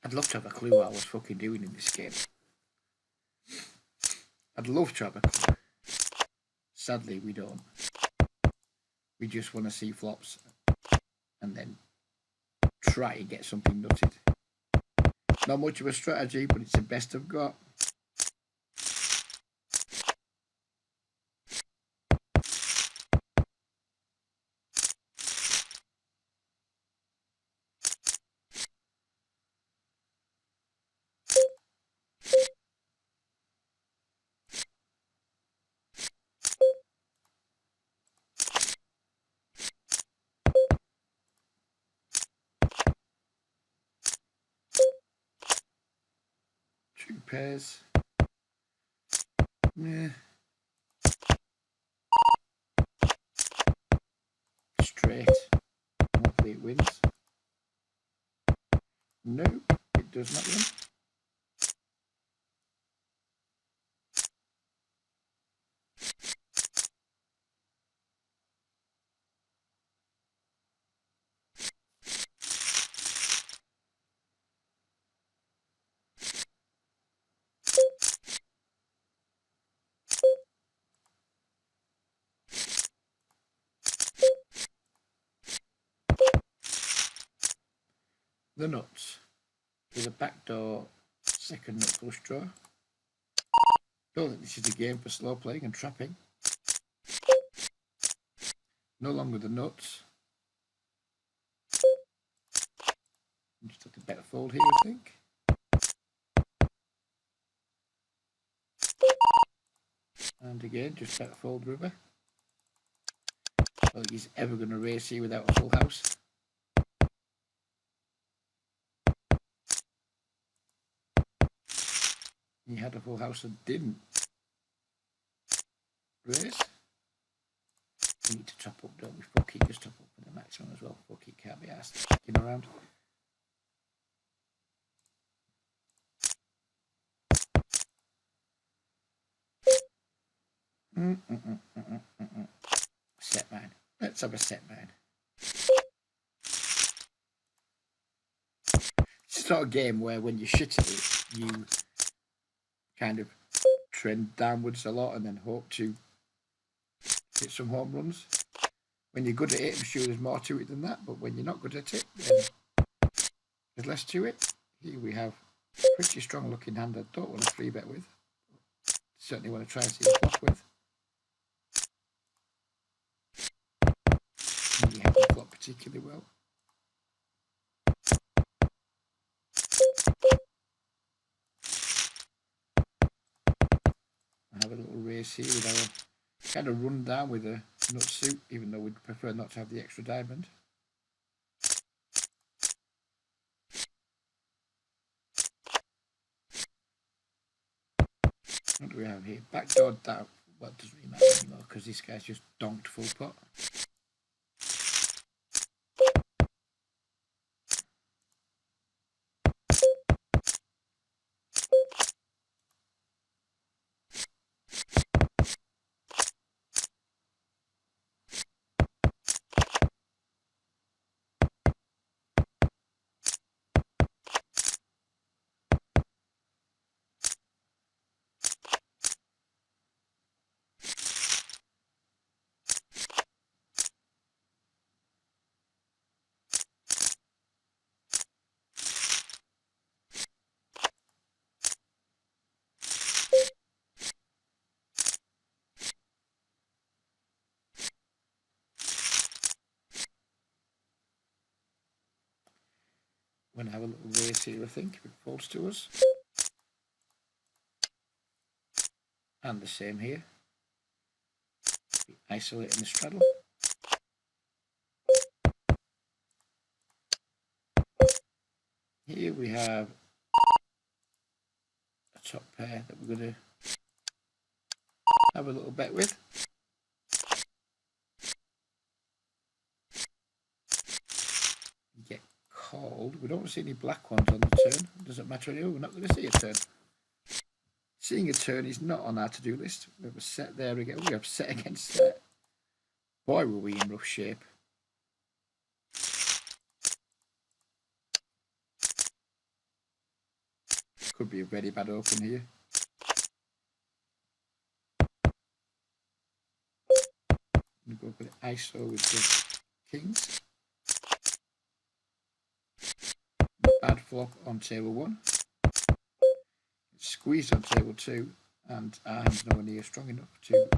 I'd love to have a clue what I was fucking doing in this game. I'd love to have a clue. Sadly, we don't. We just want to see flops and then try and get something nutted. Not much of a strategy, but it's the best I've got. Two pairs. Yeah. Straight. Hopefully it wins. No, it does not win. The nuts. With a backdoor second nut flush draw. Don't think this is the game for slow playing and trapping. No longer the nuts. Just have to better fold here, I think. And again, just better fold river. I don't think he's ever going to race here without a full house. He had a full house and didn't race. We need to top up, don't we? Fuck, he just top up for the maximum as well. Fuck, he can't be asked kicking around. Set man. Let's have a set man. It's not a game where when you shit at it, you kind of trend downwards a lot and then hope to hit some home runs. When you're good at it, I'm sure there's more to it than that, but when you're not good at it, then there's less to it. Here we have a pretty strong looking hand I don't want to 3-bet with. Certainly want to try and see a flop with. He hasn't flopped particularly well. I have a little race here with our kind of run down with a nut suit, even though we'd prefer not to have the extra diamond. What do we have here? Backdoor down. Well, it doesn't really matter anymore because this guy's just donked full pot. We're going to have a little race here, I think, if it falls to us. And the same here. Isolating the straddle. Here we have a top pair that we're going to have a little bet with. Get called. We don't see any black ones on the turn. It doesn't matter anyway, we're not going to see a turn. Seeing a turn is not on our to-do list. We have a set there again. We have set against set. Boy, were we in rough shape. Could be a very bad open here. I'm going to go for the ISO with the kings. Bad flop on table 1. Squeezed on table 2, and our hand's nowhere near strong enough to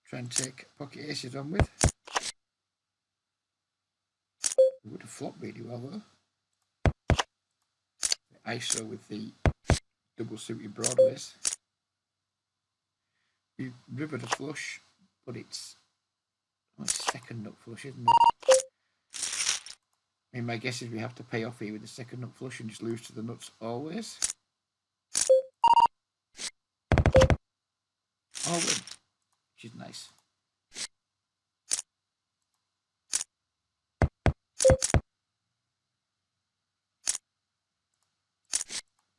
try and take pocket aces on with. We would have flopped really well though. The ISO with the double suited broadways. We rivered a flush, but it's second nut flush, isn't it? I mean, my guess is we have to pay off here with the second nut flush and just lose to the nuts always. Or win, which is nice.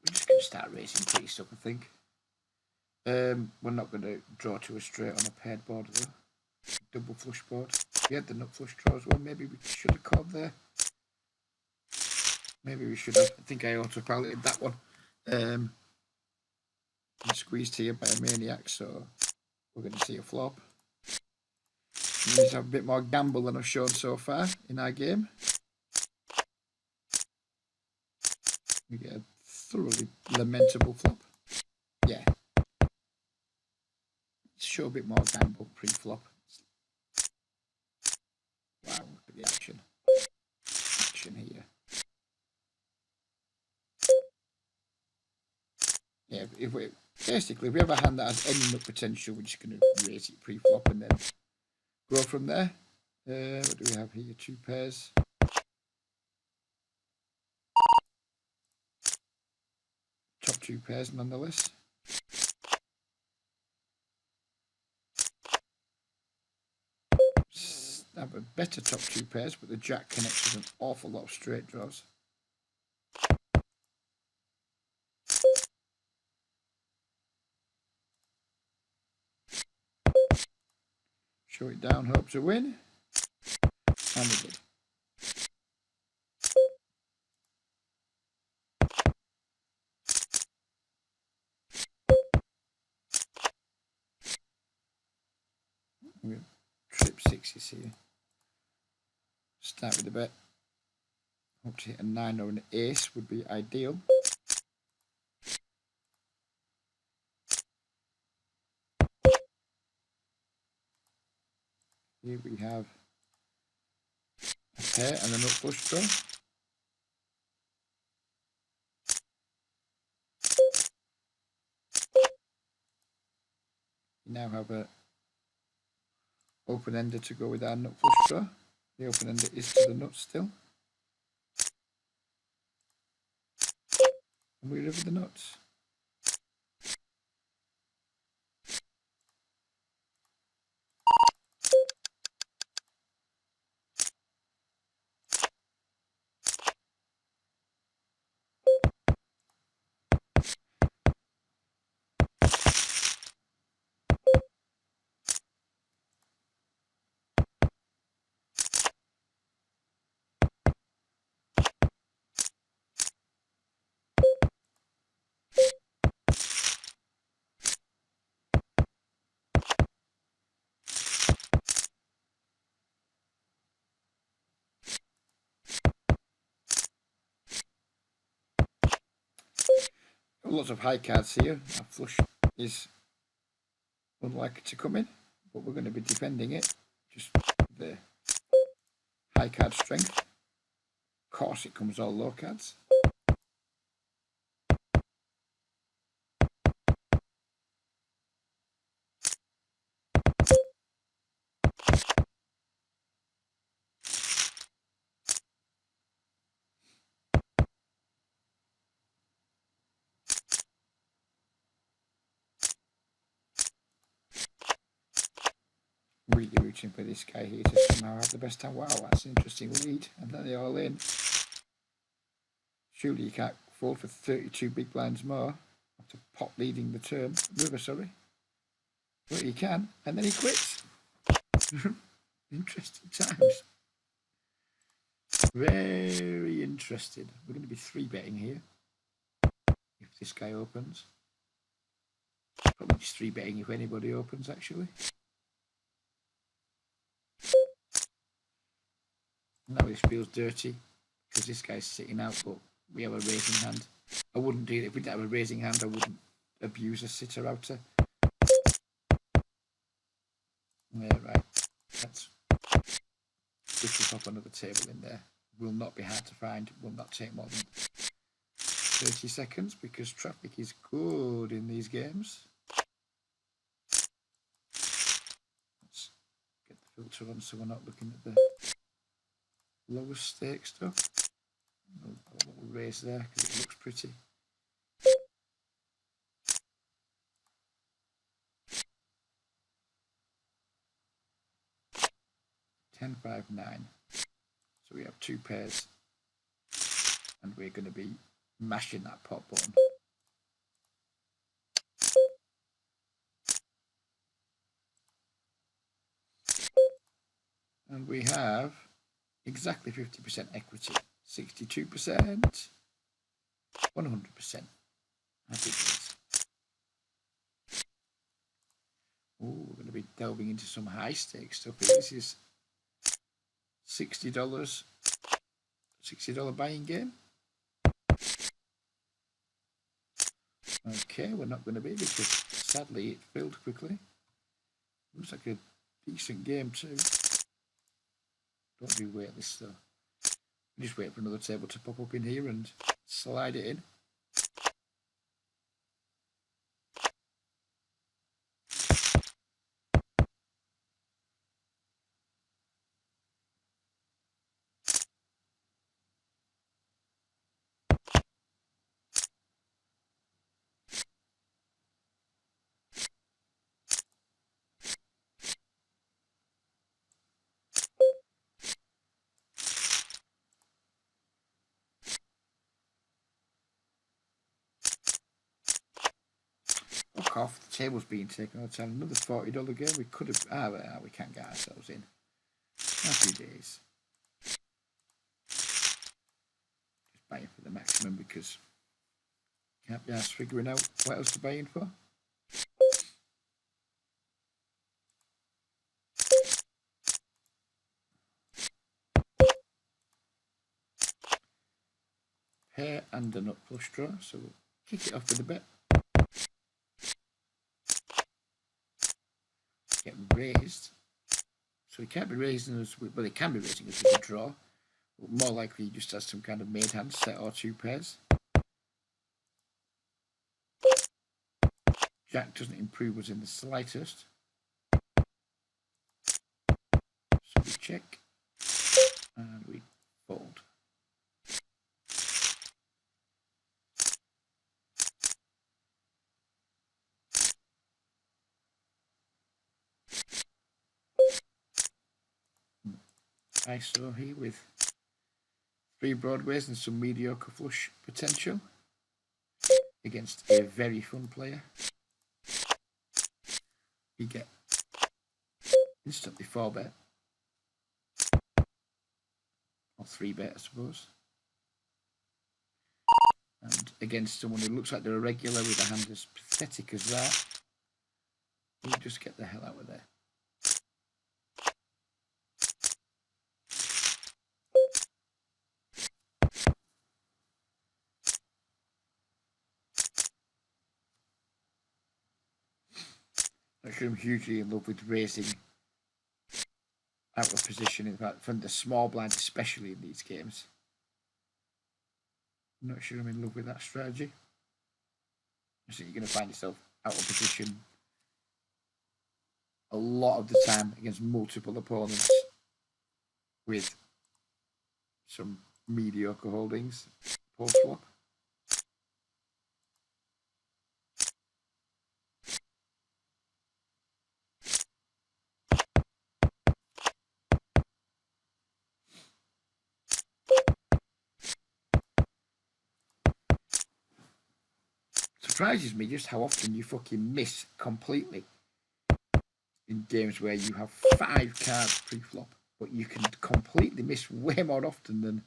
We're just going to start racing pretty stuff, I think. We're not going to draw to a straight on a paired board though. Double flush board. We had the nut flush draw as well. Maybe we should have called there. Maybe we should have. I think I auto-piloted that one. I'm squeezed here by a maniac, so we're going to see a flop. We need to have a bit more gamble than I've shown so far in our game. We get a thoroughly lamentable flop. Yeah. Let's show a bit more gamble pre-flop. Wow, look at the action. Action here. if we have a hand that has any nut potential, we're just going to raise it pre-flop and then go from there. What do we have here? 2 pairs. Top 2 pairs nonetheless. Have a better top 2 pairs, but the jack connects with an awful lot of straight draws. Show it down, hope to win. And we did. We have trip 6s here. Start with the bet. Hope to hit a 9 or an ace would be ideal. Here we have a pair and a nut flush draw. We now have a open ender to go with our nut flush draw. The open ender is to the nut still. And we river the nuts. Lots of high cards here. Our flush is unlikely to come in, but we're going to be defending it. Just the high card strength. Of course, it comes all low cards. Really rooting for this guy here to somehow have the best time. Wow, that's an interesting lead. And then they're all in. Surely you can't fold for 32 big blinds more after pot leading the turn. River, sorry. But he can, and then he quits. Interesting times. Very interested. We're going to be 3-betting here. If this guy opens. Probably just 3-betting if anybody opens, actually. Now this feels dirty because this guy's sitting out, but we have a raising hand. I wouldn't do it if we didn't have a raising hand. I wouldn't abuse a sitter outer. Yeah, right. That's just to pop another table in there. Will not be hard to find. Will not take more than 30 seconds because traffic is good in these games. Let's get the filter on so we're not looking at the lower stake stuff. A little raise there because it looks pretty. Ten, 5, 9. So we have 2 pairs, and we're going to be mashing that pot button. And we have exactly 50% equity, 62%, 100%. Happy days. Oh, we're going to be delving into some high stake stuff. This is $60 buying game. Okay, we're not going to be because sadly it filled quickly. Looks like a decent game too. Don't do waitlist though. Just wait for another table to pop up in here and slide it in. fuck off. The table's being taken all the time. Another $40 game. We could have... we can't get ourselves in. Happy days. Just buying for the maximum because can't be asked figuring out what else to buy in for. Pair and a nut flush draw, so we'll kick it off with a bet. Get raised. So he can't be raising us with, well, he can be raising us with a draw. But more likely he just has some kind of made hand set or two pairs. Jack doesn't improve us in the slightest. So we check. And we fold. ISO here with 3 broadways and some mediocre flush potential against a very fun player. We get instantly 4-bet or 3-bet, I suppose, and against someone who looks like they're a regular with a hand as pathetic as that, we just get the hell out of there. Actually, I'm hugely in love with raising out of position, in fact, from the small blind, especially in these games. I'm not sure I'm in love with that strategy. So you're going to find yourself out of position a lot of the time against multiple opponents with some mediocre holdings post flop. Surprises me just how often you fucking miss completely in games where you have 5 cards pre-flop, but you can completely miss way more often than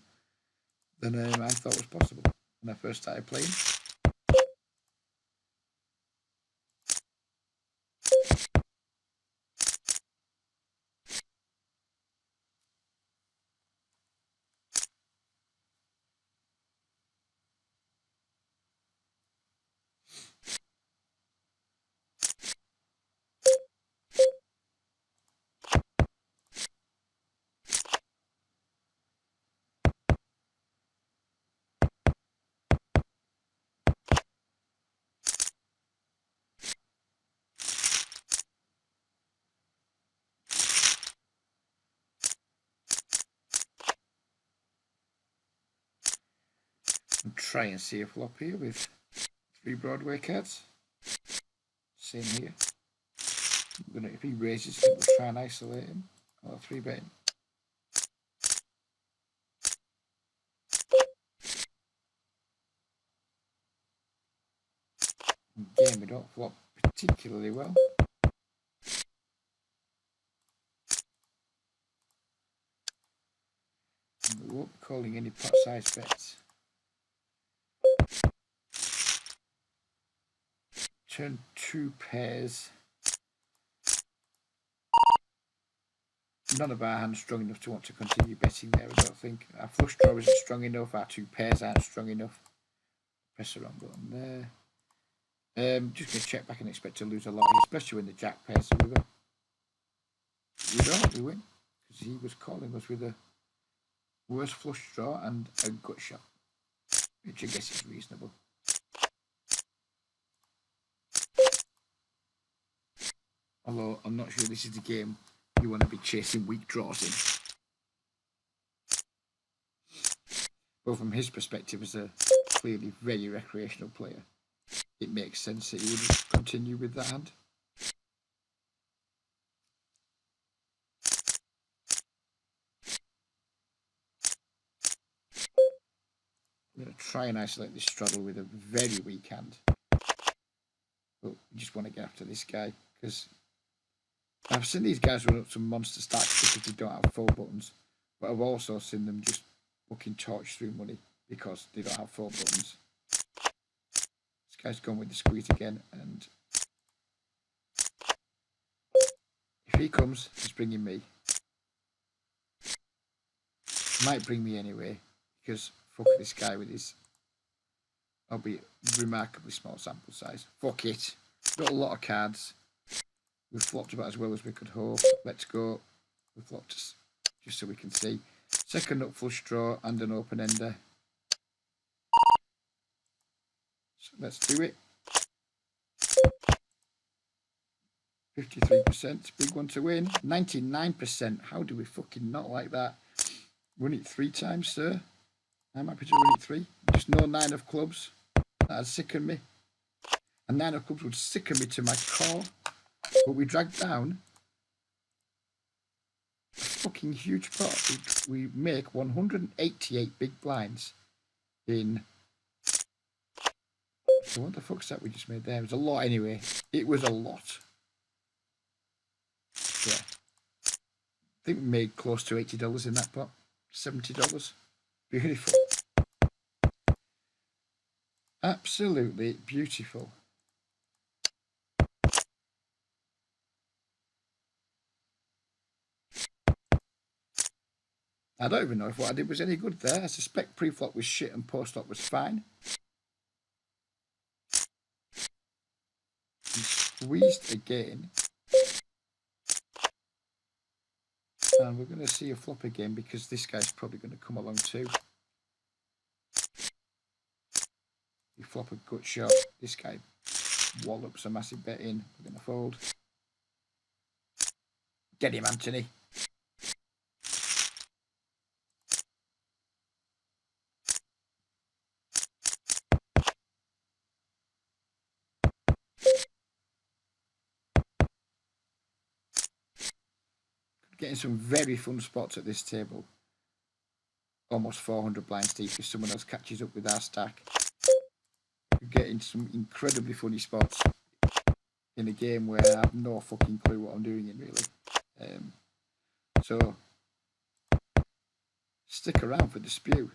I thought was possible when I first started playing. And try and see a flop here with 3 Broadway cards. Same here. If he raises, we'll try and isolate him. Or 3-bet him. Again, we don't flop particularly well. And we won't be calling any pot size bets. Turn 2 pairs. None of our hands strong enough to want to continue betting there, I don't think. Our flush draw isn't strong enough, our 2 pairs aren't strong enough. Press the wrong button there. Just going to check back and expect to lose a lot, especially when the jack pairs the river. We don't, we win, because he was calling us with a worse flush draw and a gut shot, which I guess is reasonable. Although I'm not sure this is the game you want to be chasing weak draws in. But from his perspective as a clearly very recreational player, it makes sense that he would continue with that hand. I'm going to try and isolate this straddle with a very weak hand. But we just want to get after this guy because I've seen these guys run up some monster stacks because they don't have full buttons, but I've also seen them just fucking torch through money because they don't have full buttons. This guy's gone with the squeeze again, and if he comes, he's bringing me. Might bring me anyway because fuck this guy with his, albeit remarkably small sample size. Fuck it. Got a lot of cards. We've flopped about as well as we could hope. Let's go. We've flopped just so we can see. Second nut flush draw and an open ender. So let's do it. 53%, big one to win. 99%. How do we fucking not like that? Run it 3 times, sir. I'm happy to run it 3. Just no 9 of clubs. That'd sicken me. A 9 of clubs would sicken me to my core. But we dragged down a fucking huge pot. We make 188 big blinds in... So what the fuck's that we just made there? It was a lot anyway. It was a lot. Yeah. I think we made close to $80 in that pot. $70. Beautiful. Absolutely beautiful. I don't even know if what I did was any good there. I suspect pre-flop was shit and post-flop was fine. And squeezed again. And we're going to see a flop again because this guy's probably going to come along too. You flop a gut shot. This guy wallops a massive bet in. We're going to fold. Get him, Anthony. Getting some very fun spots at this table. Almost 400 blinds deep if someone else catches up with our stack. We're getting some incredibly funny spots in a game where I have no fucking clue what I'm doing in, really. So stick around for the spew.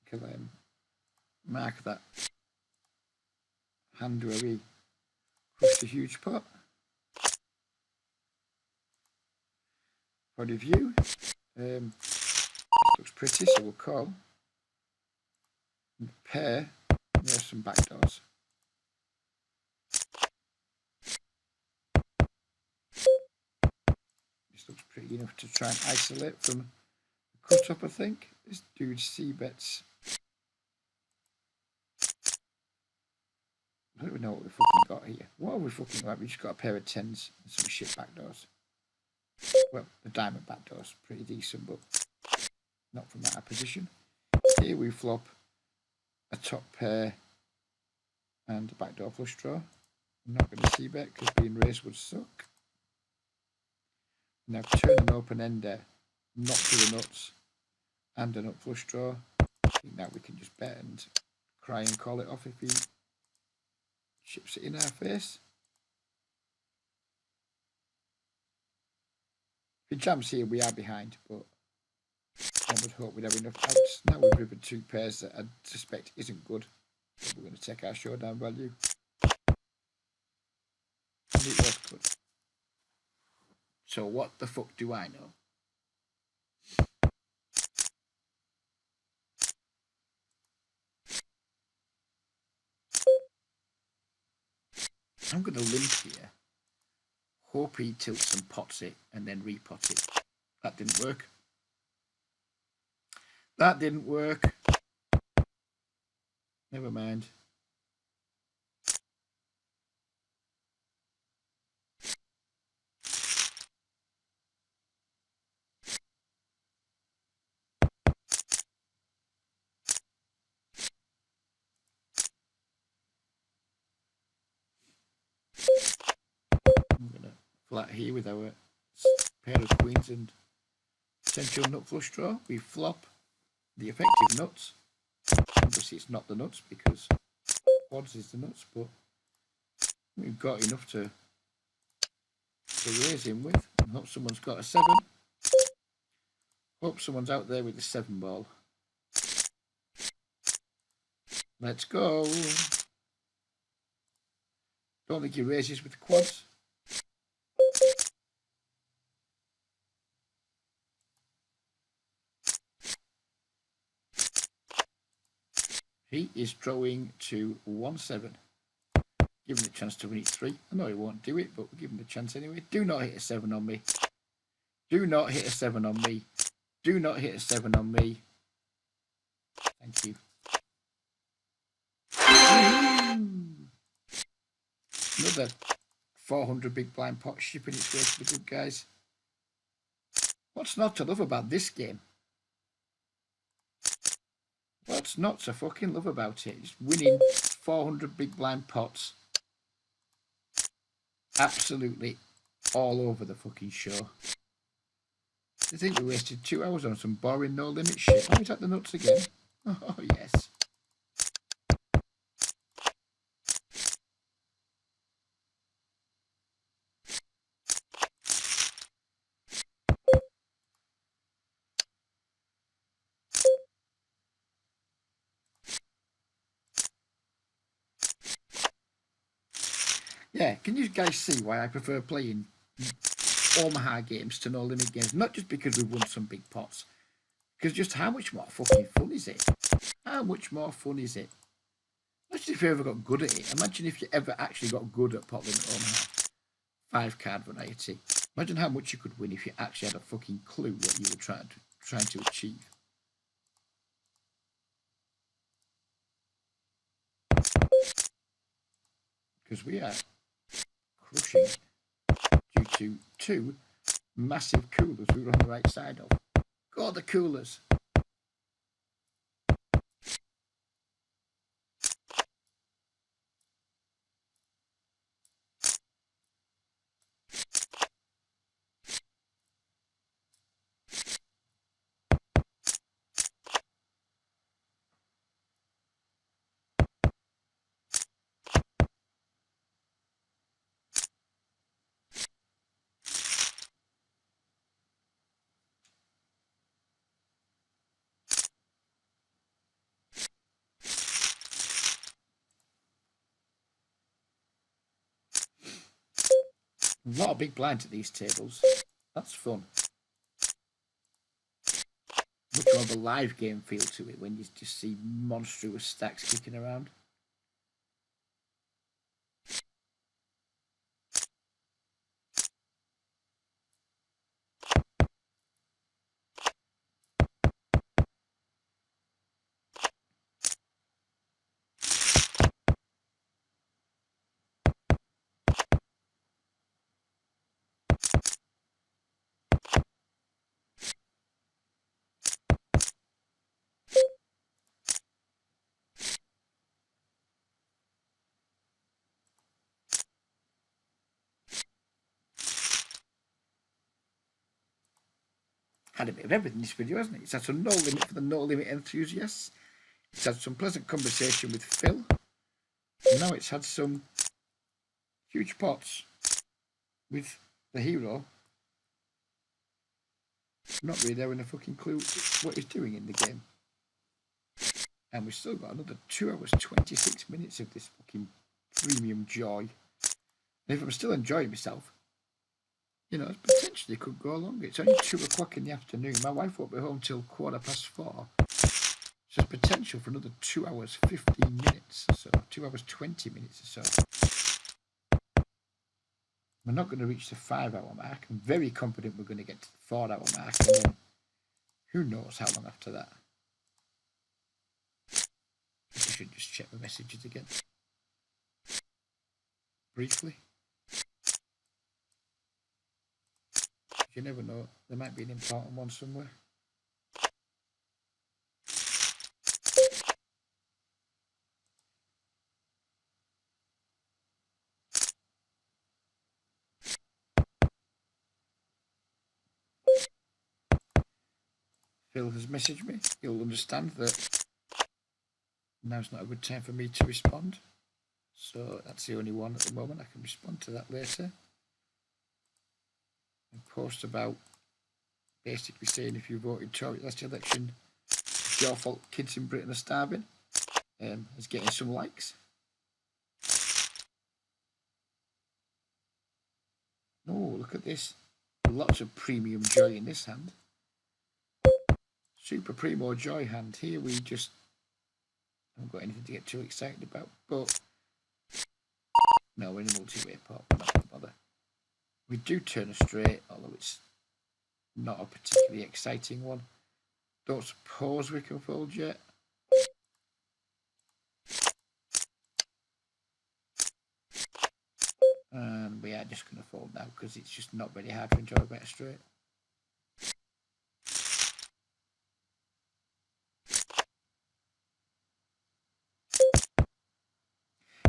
Can mark that hand where we crushed a huge pot. Point of view. Looks pretty, so we'll call. And pair. There's some backdoors. This looks pretty enough to try and isolate from the cut up, I think. This dude c-bets. I don't even know what we fucking got here. What have we fucking got? We just got a pair of 10s and some shit backdoors. Well, the diamond backdoor's pretty decent, but not from our position. Here we flop a top pair and a backdoor flush draw. I'm not going to c-bet because being raised would suck. Now turn an open ender, not to the nuts, and a nut flush draw. I think now we can just bet and cry and call it off if he chips it in our face. If he jams here, we are behind, but I would hope we'd have enough outs. Now we've rivered 2 pairs that I suspect isn't good. So we're going to take our showdown value. And it was good. So what the fuck do I know? I'm going to limp here. Hope he tilts and pots it and then repot it. That didn't work. That didn't work. Never mind. I'm going to flat here with our pair of queens and potential nut flush draw. We flop the effective nuts. Obviously, it's not the nuts because quads is the nuts, but we've got enough to raise him with. And hope someone's got a 7. Hope someone's out there with the 7 ball. Let's go. Don't think he raises with the quads. He is drawing to 1-7. Give him a chance to win it 3. I know he won't do it, but we'll give him a chance anyway. Do not hit a 7 on me. Do not hit a 7 on me. Do not hit a 7 on me. Thank you. Another 400 big blind pot shipping its way to the good guys. What's not to love about this game? What's not to fucking love about it? Just winning 400 big blind pots. Absolutely all over the fucking show. I think we wasted 2 hours on some boring no limit shit. Oh, is that the nuts again? Oh, yes. Yeah, can you guys see why I prefer playing Omaha games to no limit games? Not just because we've won some big pots, because just how much more fucking fun is it? How much more fun is it? Imagine if you ever got good at it. Imagine if you ever actually got good at pot limit Omaha. 5 card variety. Imagine how much you could win if you actually had a fucking clue what you were trying to achieve. Because we are crushing due to 2 massive coolers we were on the right side of. Go the coolers! A lot of big blinds at these tables. That's fun. Much more of a live game feel to it when you just see monstrous stacks kicking around. Had a bit of everything in this video, hasn't it? It's had some no limit for the no limit enthusiasts. It's had some pleasant conversation with Phil. And now it's had some huge pots with the hero. Not really having a fucking clue what he's doing in the game. And we've still got another 2 hours 26 minutes of this fucking premium joy. And if I'm still enjoying myself, you know, it potentially could go longer. It's only 2 o'clock in the afternoon. My wife won't be home till 4:15. So there's potential for another 2 hours 15 minutes or so. 2 hours 20 minutes or so. We're not going to reach the 5 hour mark. I'm very confident we're going to get to the 4 hour mark. And then who knows how long after that. I should just check my messages again. Briefly. You never know, there might be an important one somewhere. Phil has messaged me. He'll understand that now's not a good time for me to respond. So that's the only one at the moment. I can respond to that later. And post about basically saying if you voted Tory last election, it's your fault kids in Britain are starving. Is getting some likes. Oh, look at this. Lots of premium joy in this hand. Super Primo Joy hand. Here we just haven't got anything to get too excited about, but no, we're in a multi-way pot. We're not going to bother. We do turn a straight, although it's not a particularly exciting one. Don't suppose we can fold yet. And we are just going to fold now because it's just not very hard to enjoy a better straight.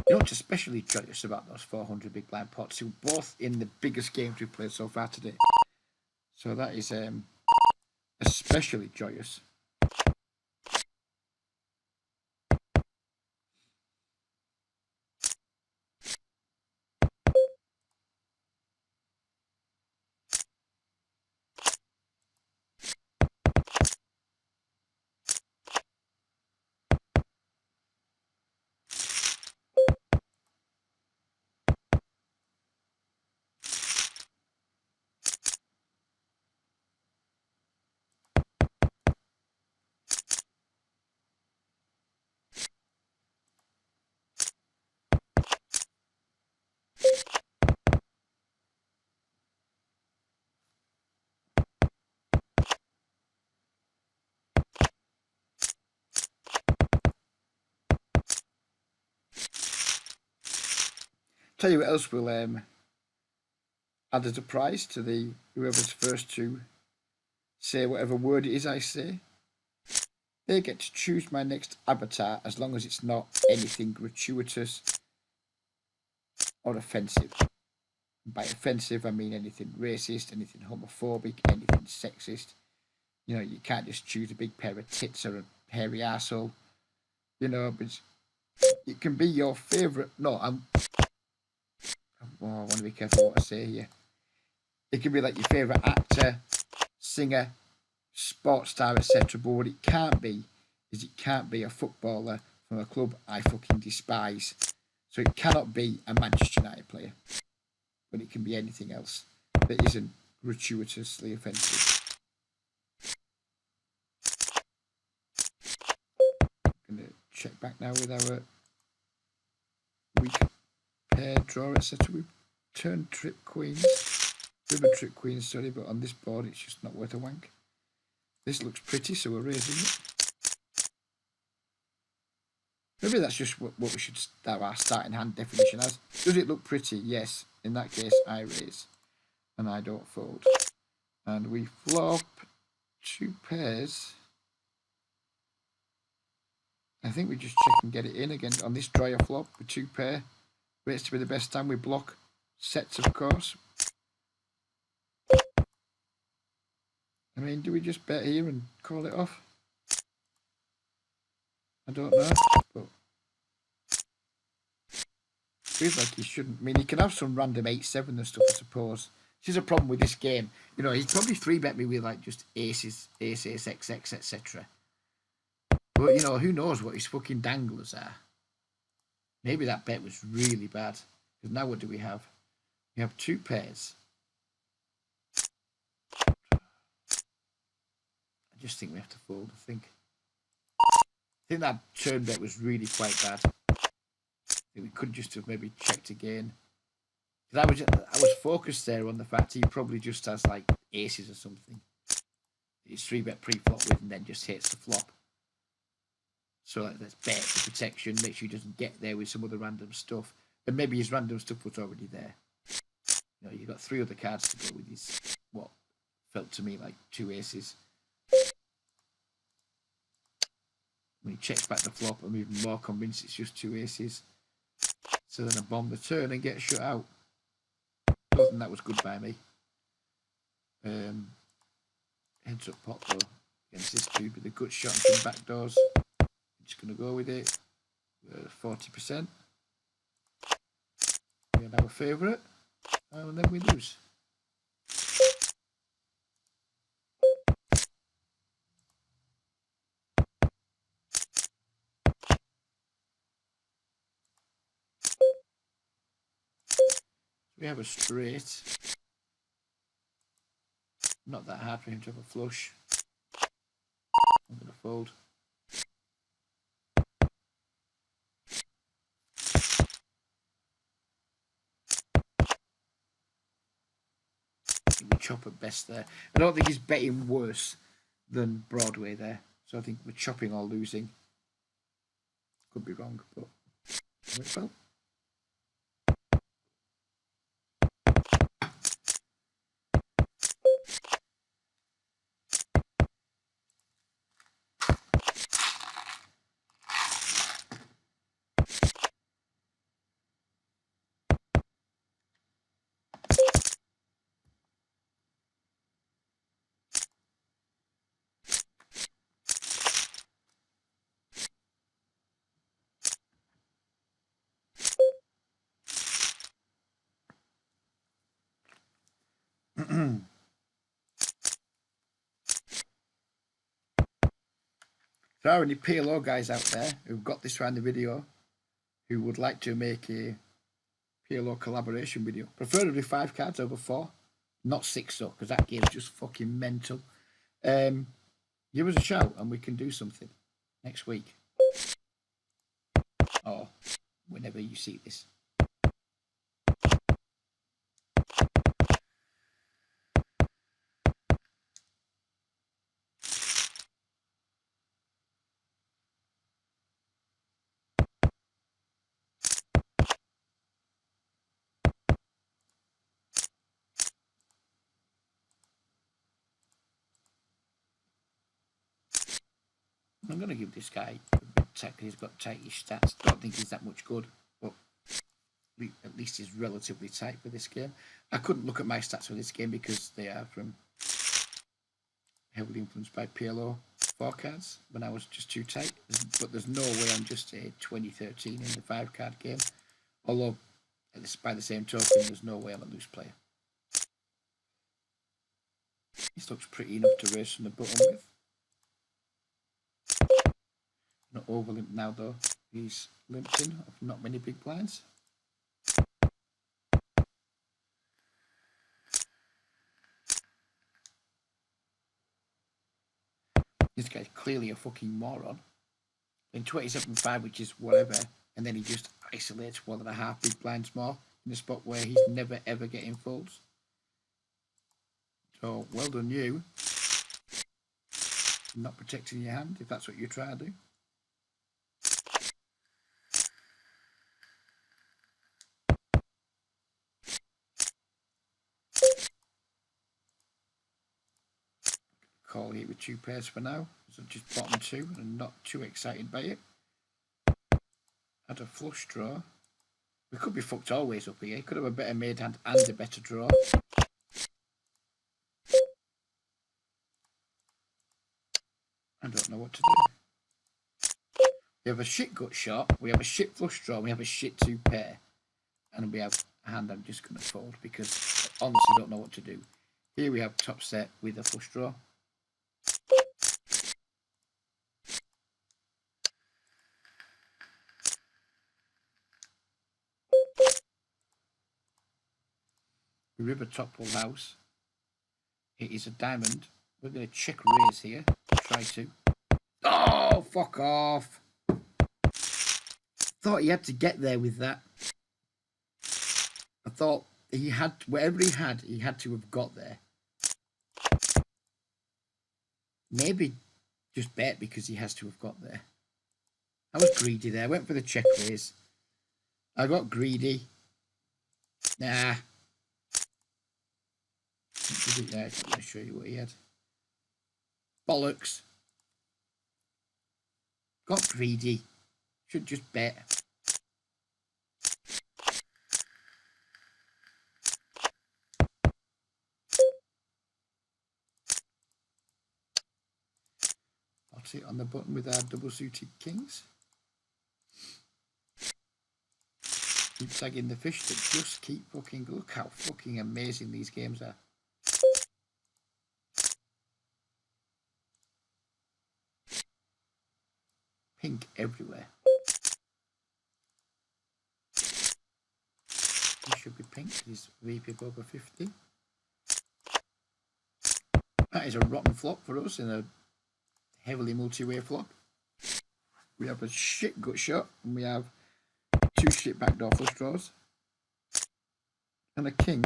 You know what's especially joyous about those 400 big blind pots, who were both in the biggest games we've played so far today. So that is especially joyous. Tell you what else will add as a prize to the whoever's first to say whatever word it is I say. They get to choose my next avatar as long as it's not anything gratuitous or offensive. By offensive, I mean anything racist, anything homophobic, anything sexist. You know, you can't just choose a big pair of tits or a hairy arsehole. You know, but it can be your favourite. No, I want to be careful what I say here. It can be like your favourite actor, singer, sports star, etc. But what it can't be is it can't be a footballer from a club I fucking despise. So it cannot be a Manchester United player. But it can be anything else that isn't gratuitously offensive. I'm going to check back now with our weak pair draw, etc. We've turned trip queens. River trip queens, sorry, but on this board it's just not worth a wank. This looks pretty, so we're raising it. Maybe that's just what we should start our starting hand definition as. Does it look pretty? Yes. In that case, I raise. And I don't fold. And we flop 2 pairs. I think we just check and get it in again on this dryer flop with 2 pair. Rates to be the best time. We block sets, of course. I mean, do we just bet here and call it off? I don't know, but feels like he shouldn't. I mean, he can have some random 8-7 and stuff, I suppose. This is a problem with this game. You know, he's probably 3-bet me with like just aces, ace, ace, XX, etc. But, you know, who knows what his fucking danglers are. Maybe that bet was really bad. Because now what do we have? We have 2 pairs. I just think we have to fold, I think that turn bet was really quite bad. I think we could just have maybe checked again. Because I was focused there on the fact he probably just has like aces or something. He's 3-bet pre-flop with and then just hits the flop. So like, let's bet for protection, make sure he doesn't get there with some other random stuff. And maybe his random stuff was already there. You know, you've got 3 other cards to go with his, what felt to me like 2 aces. When he checks back the flop, I'm even more convinced it's just 2 aces. So then I bomb the turn and get shut out. Don't think that was good by me. Heads up pot though. Against this dude with a good shot and some back doors. I'm just going to go with it. 40%. We have our favourite. And then we lose. We have a straight. Not that hard for him to have a flush. I'm going to fold. We chop at best there. I don't think he's betting worse than Broadway there. So I think we're chopping or losing. Could be wrong, but well. There are any PLO guys out there who've got this around the video who would like to make a PLO collaboration video. Preferably 5 cards over 4. Not 6 though, because that game's just fucking mental. Give us a shout and we can do something next week. Or whenever you see this. I'm going to give this guy a big tech. He's got tightish stats. Don't think he's that much good, but at least he's relatively tight for this game. I couldn't look at my stats for this game because they are from heavily influenced by PLO 4 cards when I was just too tight. But there's no way I'm just a 2013 in the 5 card game. Although, by the same token, there's no way I'm a loose player. This looks pretty enough to race from the bottom with. Not over limp now though. He's limped in of not many big blinds. This guy's clearly a fucking moron. In 27.5, which is whatever, and then he just isolates 1.5 big blinds more in a spot where he's never ever getting folds. So well done you. Not protecting your hand if that's what you're trying to do. Call here with 2 pairs for now, so just bottom 2 and not too excited by it. Had a flush draw. We could be fucked always up here. Could have a better made hand and a better draw. I don't know what to do. We have a shit gut shot, we have a shit flush draw, we have a shit 2 pair. And we have a hand I'm just going to fold because I honestly don't know what to do. Here we have top set with a flush draw. We river top full house. It is a diamond. We're going to check raise here. Try to. Oh, fuck off. Thought he had to get there with that. I thought he had, whatever he had to have got there. Maybe just bet because he has to have got there. I was greedy there. I went for the check raise. I got greedy. Nah. I'm going to show you what he had. Bollocks. Got greedy. Should just bet. sit on the button with our double suited kings. Keep tagging the fish that just keep fucking... Look how fucking amazing these games are. Pink everywhere. He should be pink. He's VP over 50. That is a rotten flop for us in a heavily multi-way flop. We have a shit gut shot and we have 2 shit backdoor flush draws. And a king.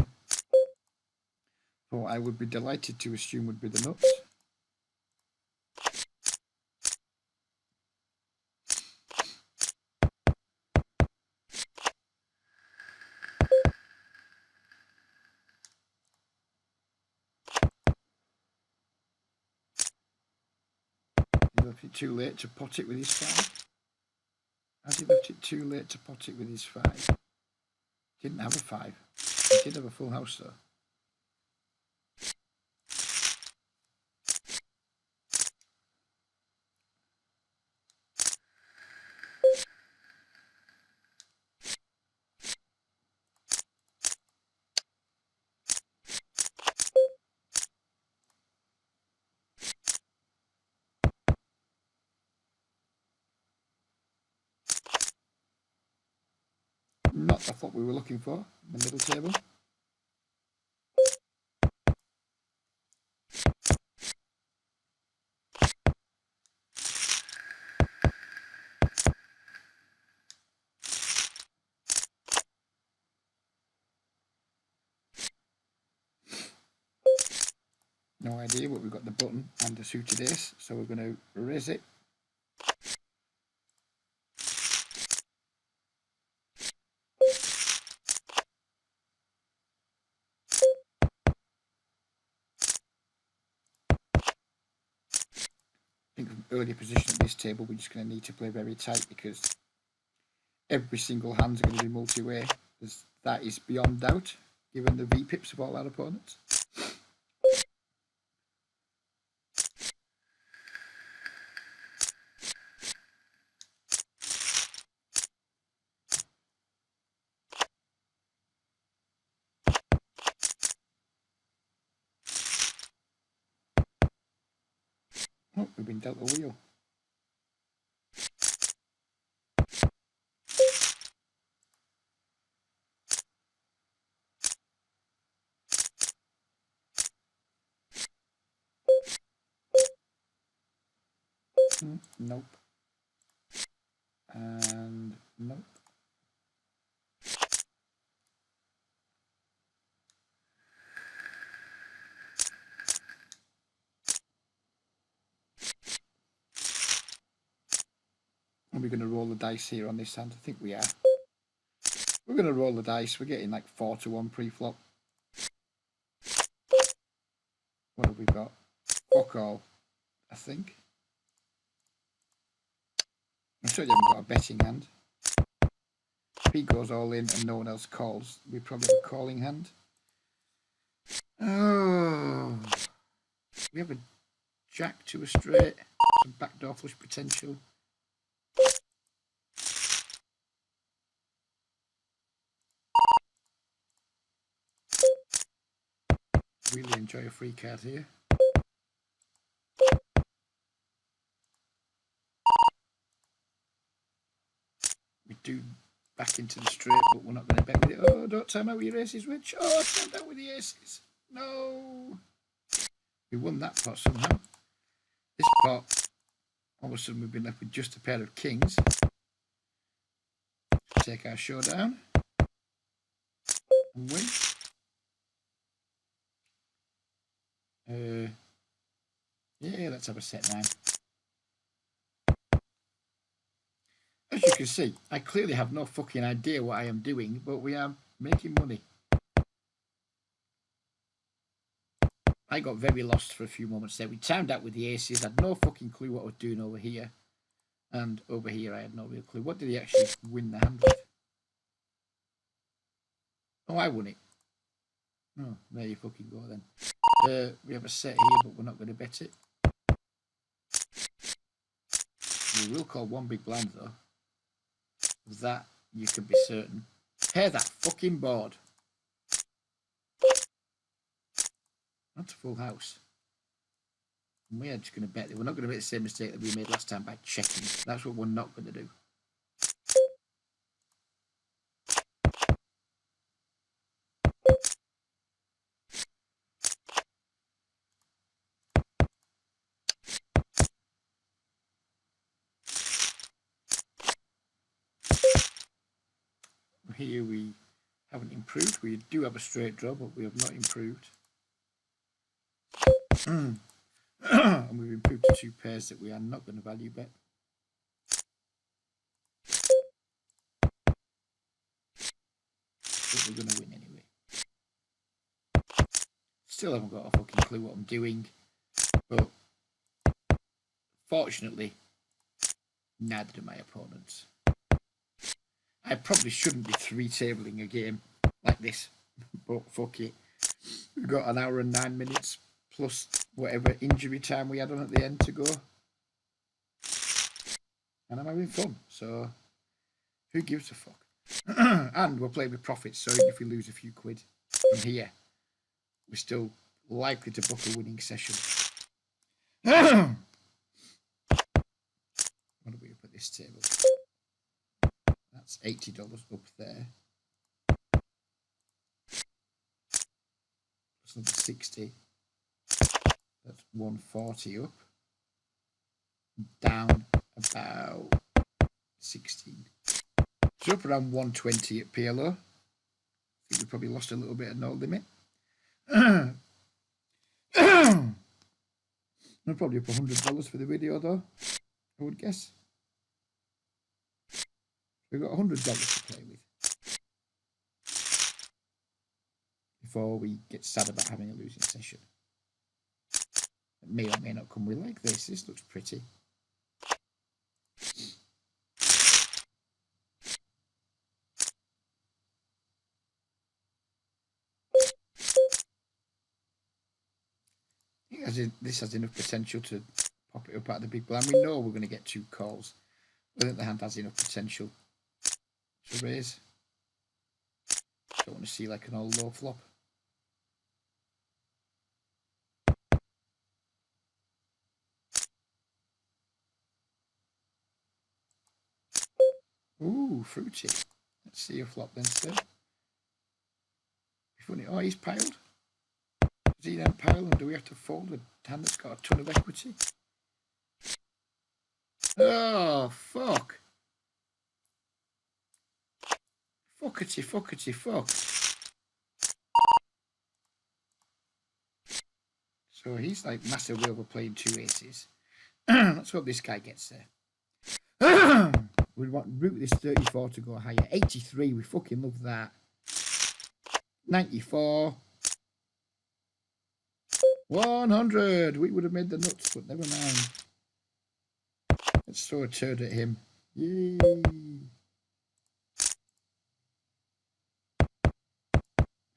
So I would be delighted to assume would be the nuts. He left it too late to pot it with his 5. Has he left it too late to pot it with his 5? Didn't have a 5. He did have a full house though. Not the flop we were looking for, the middle table. No idea, but we've got the button and a suited ace, so we're going to raise it. I think from early position at this table, we're just going to need to play very tight because every single hand's going to be multi-way. That is beyond doubt, given the V-pips of all our opponents. Oh, we've been dealt a wheel. Nope. And nope. Are we going to roll the dice here on this hand? I think we are. We're going to roll the dice. We're getting like 4-1 pre-flop. What have we got? Fuck all, I think. I'm sure you haven't got a betting hand. If he goes all in and no one else calls, we probably have a calling hand. Oh, we have a jack to a straight, some backdoor flush potential. Really enjoy a free card here. We do back into the straight, but we're not going to bet with it. Oh, don't time out with your aces, Rich. Oh, time out with the aces. No. We won that pot somehow. This pot, all of a sudden we've been left with just a pair of kings. Take our showdown and win. Yeah, let's have a set 9. As you can see, I clearly have no fucking idea what I am doing, but we are making money. I got very lost for a few moments there. We timed out with the aces. I had no fucking clue what I was doing over here. And over here I had no real clue. What did he actually win the hand with? Oh, I won it. Oh, there you fucking go then. We have a set here, but we're not going to bet it. We will call one big blind though. Of that you can be certain. Pair that fucking board. That's a full house. And we are just going to bet that we're not going to make the same mistake that we made last time by checking. That's what we're not going to do. Here we haven't improved. We do have a straight draw, but we have not improved. And we've improved to two pairs that we are not going to value bet. But we're going to win anyway. Still haven't got a fucking clue what I'm doing. But fortunately, neither do my opponents. I probably shouldn't be three-tabling a game like this, but fuck it. We've got an hour and 9 minutes plus whatever injury time we had on at the end to go. And I'm having fun, so who gives a fuck? And we're playing with profits, so even if we lose a few quid from here, we're still likely to book a winning session. What do we up at this table? That's $80 up there. Plus another 60. That's 140 up. Down about 16. So up around 120 at PLO. I think we probably lost a little bit at no limit. We're probably up $100 for the video though, I would guess. We've got $100 to play with before we get sad about having a losing session. It may or may not come with like this. This looks pretty. I think this has enough potential to pop it up out of the big blind. We know we're going to get two calls. I think the hand has enough potential to raise. Don't want to see like an all low flop. Ooh, fruity. Let's see a flop then, sir. Funny. Oh, he's piled. Does he then pile, and do we have to fold a hand that's got a ton of equity? Oh, fuck. Fuckety, fuckety, fuck. So he's like massively overplaying two aces. Let's hope this guy gets there. We want root this 34 to go higher. 83, we fucking love that. 94. 100. We would have made the nuts, but never mind. Let's throw a turd at him. Yay.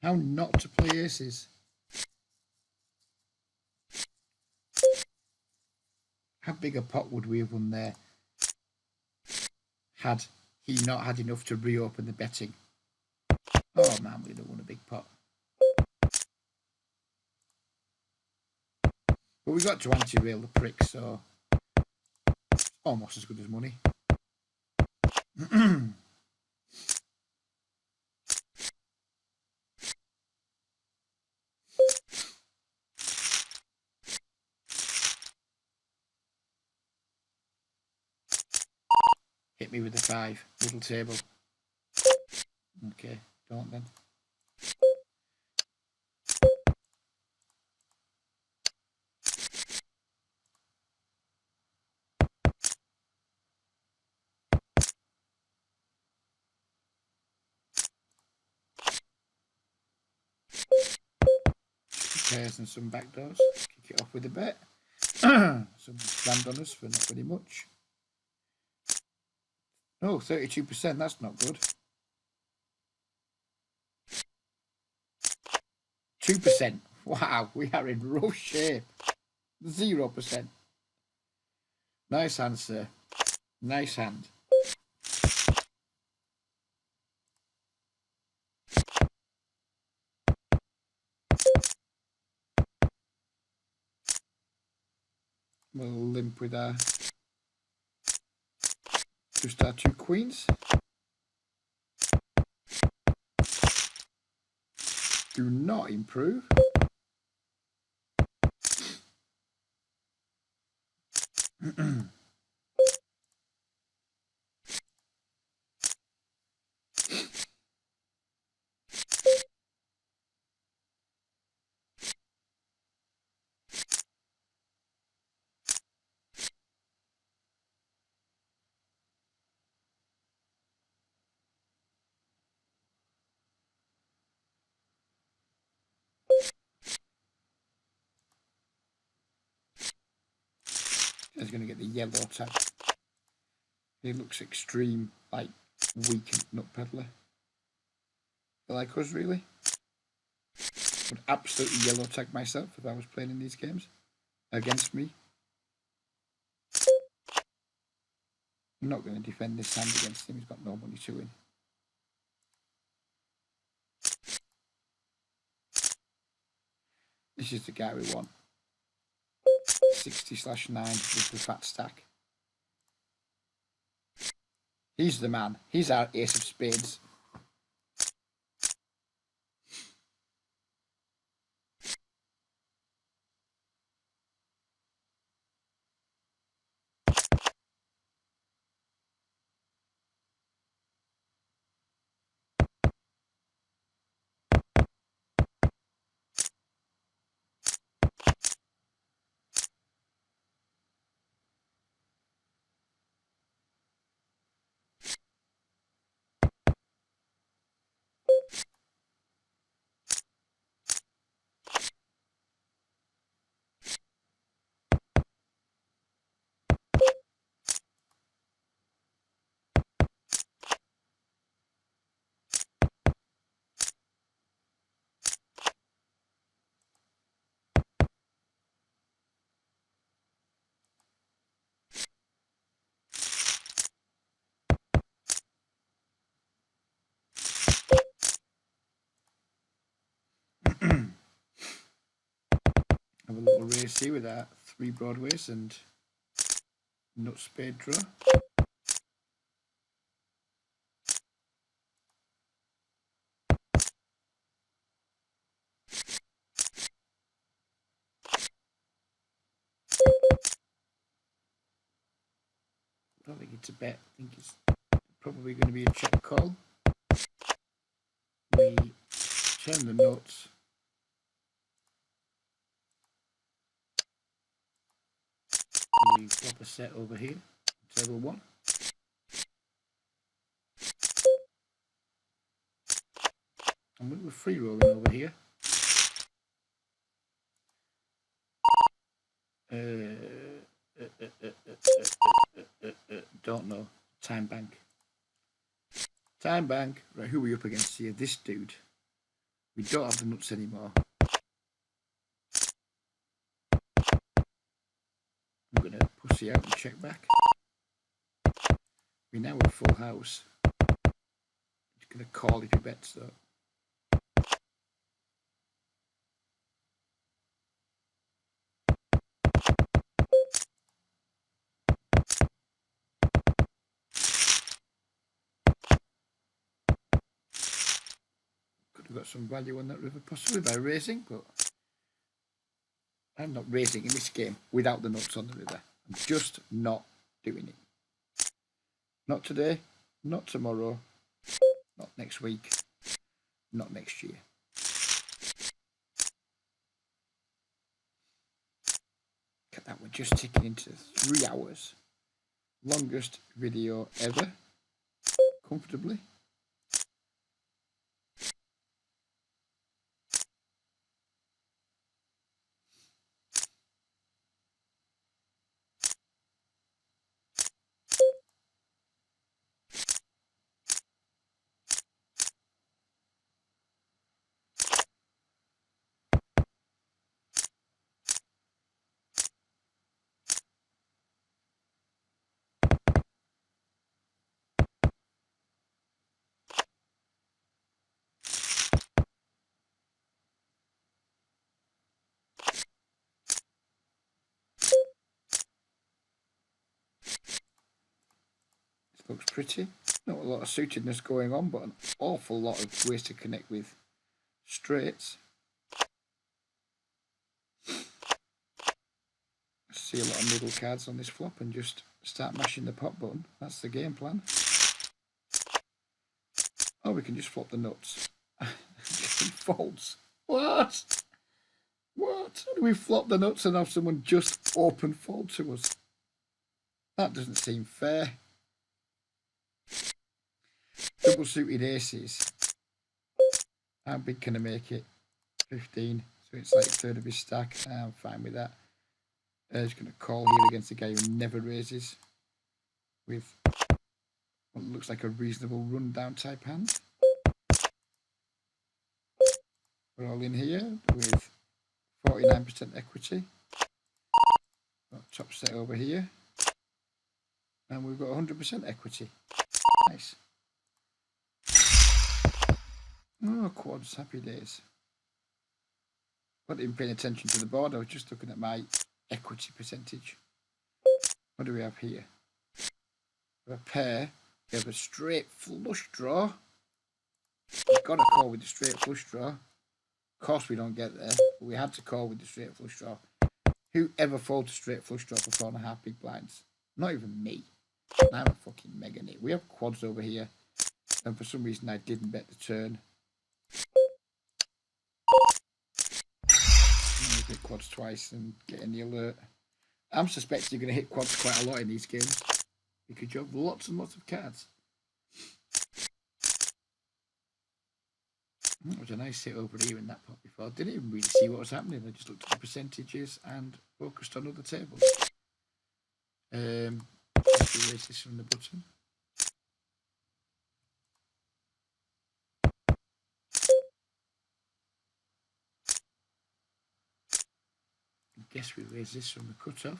How not to play aces. How big a pot would we have won there had he not had enough to reopen the betting? Oh man, we'd have won a big pot. But we got to anti-rail the prick, so almost as good as money. Hit me with the 5, little table. Okay, don't then. Pairs and some backdoors. Kick it off with a bet. Some land on us for not very much. Oh, 32%, that's not good. 2%. Wow, we are in rough shape. 0%. Nice answer. Nice hand. We'll limp with our just our 2 queens. Do not improve. He's going to get the yellow tag. He looks extreme, like weak nut peddler. Like us, really. Would absolutely yellow tag myself if I was playing in these games against me. I'm not going to defend this hand against him. He's got no money to win. This is the guy we want. 60/9 with the fat stack. He's the man. He's our ace of spades. Have a little race here with our 3 broadways and nut spade draw. I don't think it's a bet. I think it's probably going to be a check call. We turn the nuts. We flop a set over here, table 1. And we're free rolling over here. Don't know. Time bank. Time bank. Right, who are we up against here? This dude. We don't have the nuts anymore. I'm going to pussy out and check back. We now have full house. He's going to call if he bets though. Could have got some value on that river, possibly by raising, but I'm not raising in this game without the nuts on the river. I'm just not doing it. Not today, not tomorrow, not next week, not next year. Look at that, we're just ticking into 3 hours. Longest video ever, comfortably. Looks pretty. Not a lot of suitedness going on, but an awful lot of ways to connect with straights. See a lot of middle cards on this flop and just start mashing the pot button. That's the game plan. Oh, we can just flop the nuts. Folds. What? What? How do we flop the nuts and have someone just open fold to us? That doesn't seem fair. Double suited aces. How big can I make it? 15. So it's like a third of his stack. I'm fine with that. He's going to call here against a guy who never raises with what looks like a reasonable rundown type hand. We're all in here with 49% equity. Got top set over here. And we've got 100% equity. Nice. Oh, quads, happy days. Not even paying attention to the board, I was just looking at my equity percentage. What do we have here? We have a pair. We have a straight flush draw. We've got to call with the straight flush draw. Of course we don't get there, but we had to call with the straight flush draw. Who ever folds a straight flush draw for 4.5 big blinds? Not even me. I'm a fucking mega nit. We have quads over here, and for some reason I didn't bet the turn. Hit quads twice and getting the alert. I'm suspecting you're going to hit quads quite a lot in these games because you have lots and lots of cards. That was a nice hit over here in that pot before. I didn't even really see what was happening. I just looked at the percentages and focused on other tables. Let's erase this from the button. I guess we raise this from the cutoff.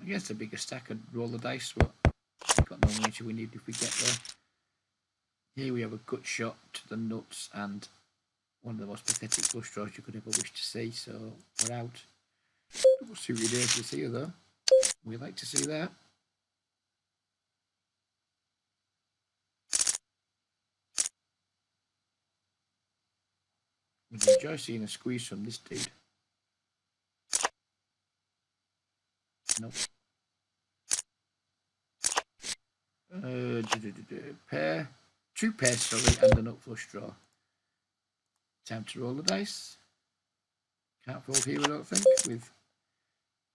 Against a bigger stack, I'd roll the dice, but we've got no nature we need if we get there. Here we have a gut shot to the nuts and one of the most pathetic flush draws you could ever wish to see, so we're out. Double suited aces here though. We like to see that. We'd enjoy seeing a squeeze from this dude. Nope. Pair. 2 pairs, sorry, and a nut flush draw. Time to roll the dice. Can't fold here, I don't think. With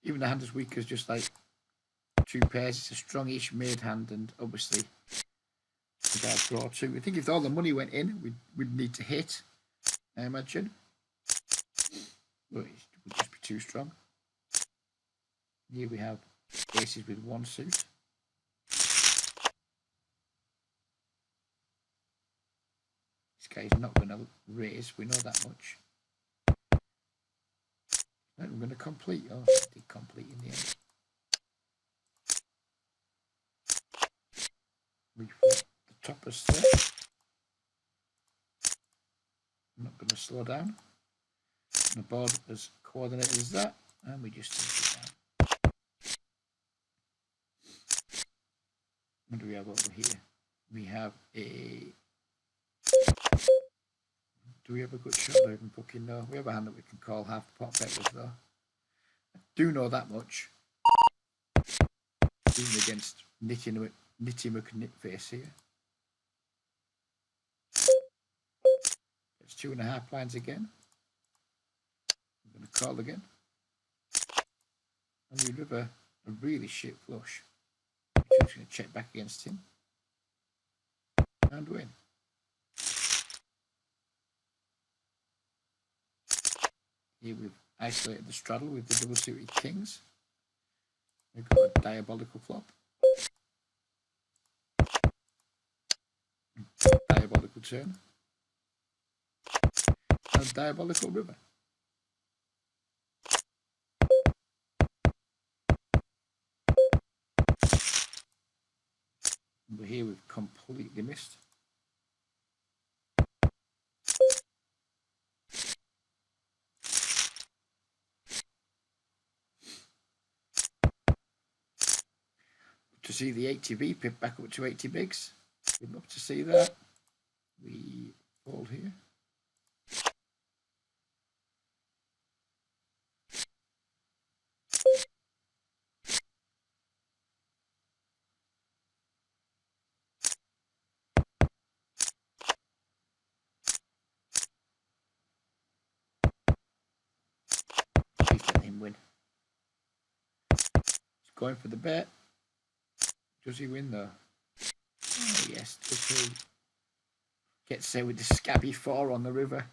even a hand as weak as just like 2 pairs, it's a strongish made hand, and obviously without draw 2. I think if all the money went in, we'd need to hit, I imagine. But it would just be too strong. Here we have aces with 1 suit. This guy's not going to raise, we know that much. Then we're going to complete. Oh, I did complete in the end. We flip the top as set. I'm not going to slow down. The board as coordinated as that, and we just take it down. What do we have over here? We have a... Do we have a good shot? I don't even fucking know. We have a hand that we can call half pot bet with though. I do know that much. Even against Nitty McNitface here. It's 2.5 blinds again. I'm going to call again. And we river a really shit flush. I'm just going to check back against him. And win. Here we've isolated the straddle with the double suited kings. We've got a diabolical flop. Diabolical turn. And diabolical river. But here we've completely missed. see the 80B pip back up to 80 bigs. We'd love to see that. We fold here. Please let him win. He's going for the bet. Does he win though? Oh yes, does he? Gets there with the scabby 4 on the river.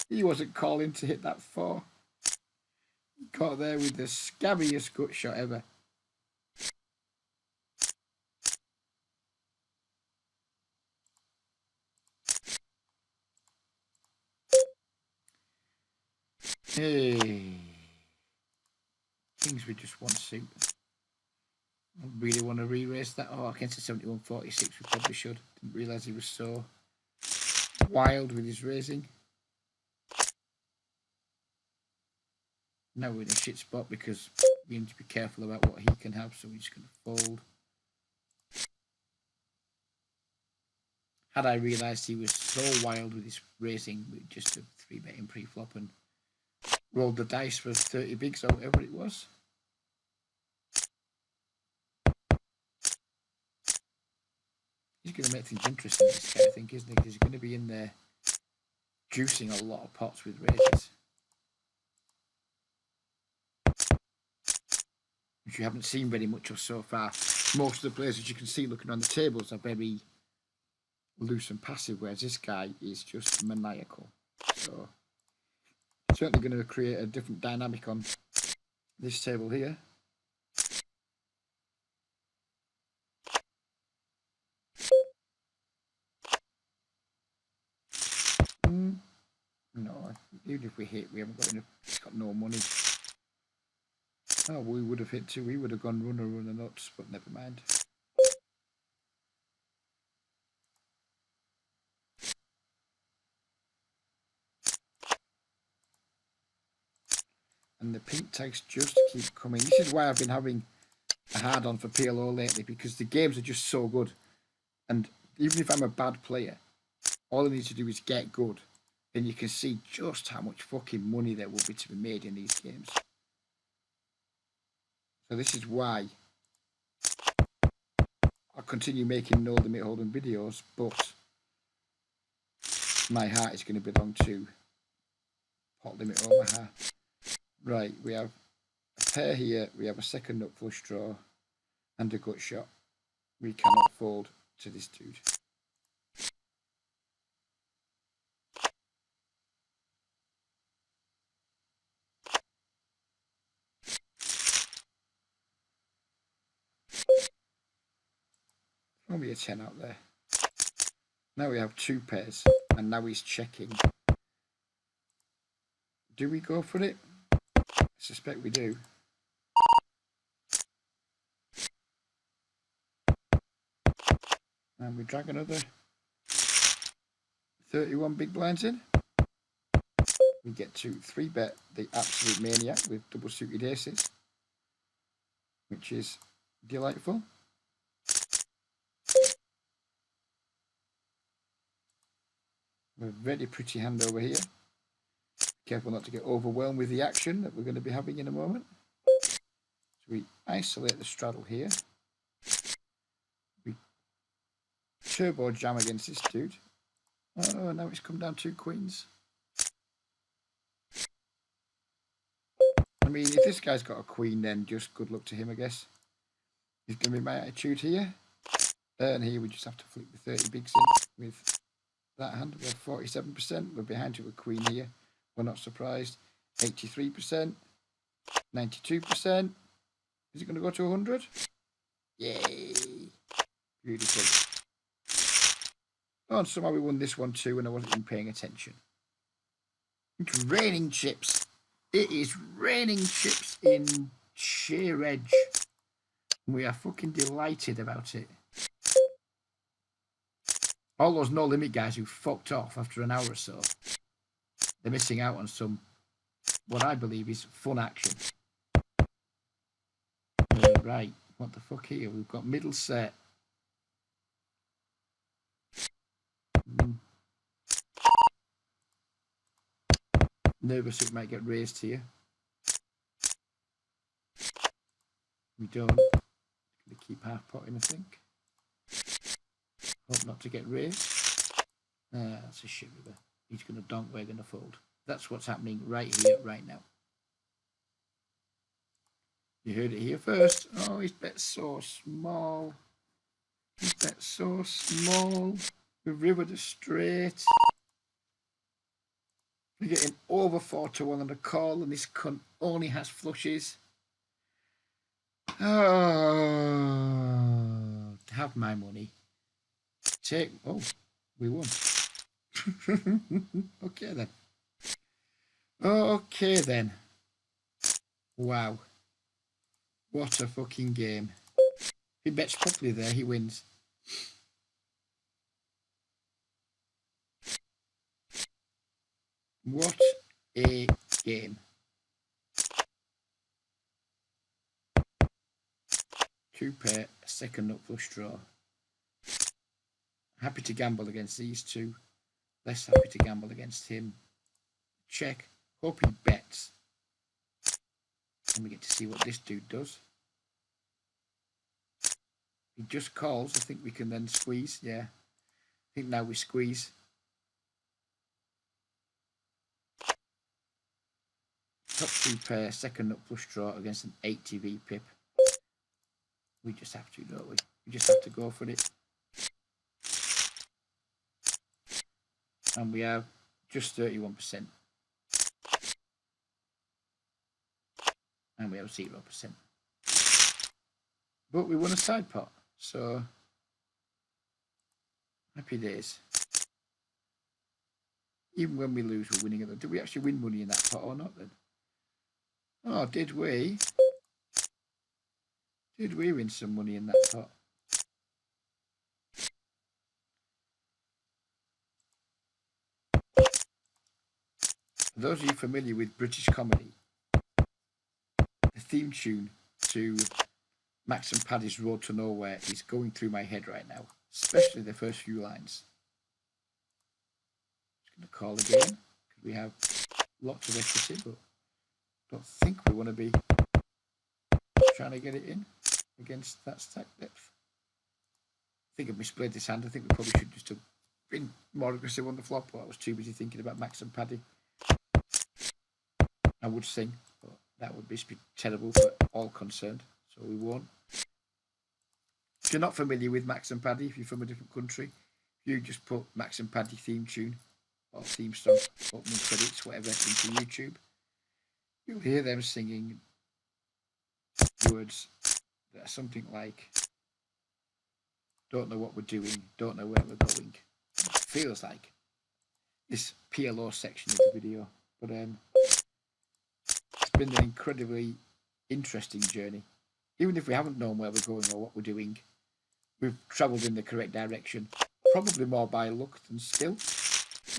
He wasn't calling to hit that 4. He caught there with the scabbiest gut shot ever. Hey. Kings with just one suit. I really want to re-race that. Oh, against the 71.46 we probably should. Didn't realise he was so wild with his racing. Now we're in a shit spot because we need to be careful about what he can have, so we're just going to fold. Had I realised he was so wild with his racing, we'd just have 3-bet him pre-flop and rolled the dice for 30 bigs or whatever it was. He's going to make things interesting, this guy, I think, isn't he? Because he's going to be in there juicing a lot of pots with raises. Which you haven't seen very much of so far. Most of the players, as you can see looking around the tables, are very loose and passive, whereas this guy is just maniacal. So, certainly going to create a different dynamic on this table here. No, even if we hit, we haven't got enough. It's got no money. Oh, we would have hit 2. We would have gone runner nuts, but never mind. And the pink tags just keep coming. This is why I've been having a hard on for PLO lately, because the games are just so good. And even if I'm a bad player, all I need to do is get good. Then you can see just how much fucking money there will be to be made in these games. So this is why I'll continue making no limit hold'em videos, but my heart is going to belong to pot limit Omaha. Right, we have a pair here, we have a second nut flush draw and a gut shot. We cannot fold to this dude. Probably a 10 out there. Now we have 2 pairs, and now he's checking. Do we go for it? I suspect we do. And we drag another 31 big blinds in. We get to 3-bet the absolute maniac with double suited aces, which is delightful. A very pretty hand over here. Careful not to get overwhelmed with the action that we're going to be having in a moment. So we isolate the straddle here. We turbo jam against this dude. Oh, now it's come down 2 queens. I mean, if this guy's got a queen, then just good luck to him, I guess. Is going to be my attitude here. And here we just have to flip the 30 bigs in with that hand. We're 47%. We're behind to a queen here. We're not surprised. 83%. 92%. Is it going to go to 100? Yay! Beautiful. Oh, and somehow we won this one too, and I wasn't even paying attention. It's raining chips. It is raining chips in Sheer Edge. We are fucking delighted about it. All those no limit guys who fucked off after an hour or so, they're missing out on some, what I believe is fun action. Right, What the fuck here? We've got middle set. Nervous it might get raised here. We don't. Gonna keep half potting, I think. Hope not to get raised. That's a shit river. He's gonna donk, we're gonna fold. That's what's happening right here, right now. You heard it here first. Oh, his bet's so small. His bet's so small. We've rivered a straight. We're getting over 4-1 on the call, and this cunt only has flushes. Oh, have my money. Take. Oh, we won. Okay then. Okay then. Wow. What a fucking game. If he bets properly there, he wins. What a game. 2 pair, a second nut flush draw. Happy to gamble against these two. Less happy to gamble against him. Check. Hope he bets. And we get to see what this dude does. He just calls. I think we can then squeeze. Yeah. I think now we squeeze. Top 2 pair, second nut flush draw against an 80v pip. We just have to, don't we? We just have to go for it. And we have just 31%. And we have 0%. But we won a side pot, so happy days. Even when we lose, we're winning it. Did we actually win money in that pot or not then? Oh, did we? Did we win some money in that pot? For those of you familiar with British comedy, the theme tune to Max and Paddy's Road to Nowhere is going through my head right now, especially the first few lines. Just going to call again, because we have lots of equity, but don't think we want to be trying to get it in against that stack depth. I think I've misplayed this hand. I think we probably should just have been more aggressive on the flop, but I was too busy thinking about Max and Paddy. I would sing, but that would be terrible for all concerned, so we won't. If you're not familiar with Max and Paddy, if you're from a different country, you just put Max and Paddy theme tune or theme song, opening credits, whatever, into YouTube. You'll hear them singing words that are something like, don't know what we're doing, don't know where we're going. It feels like this PLO section of the video, but it's been an incredibly interesting journey. Even if we haven't known where we're going or what we're doing, we've travelled in the correct direction, probably more by luck than skill.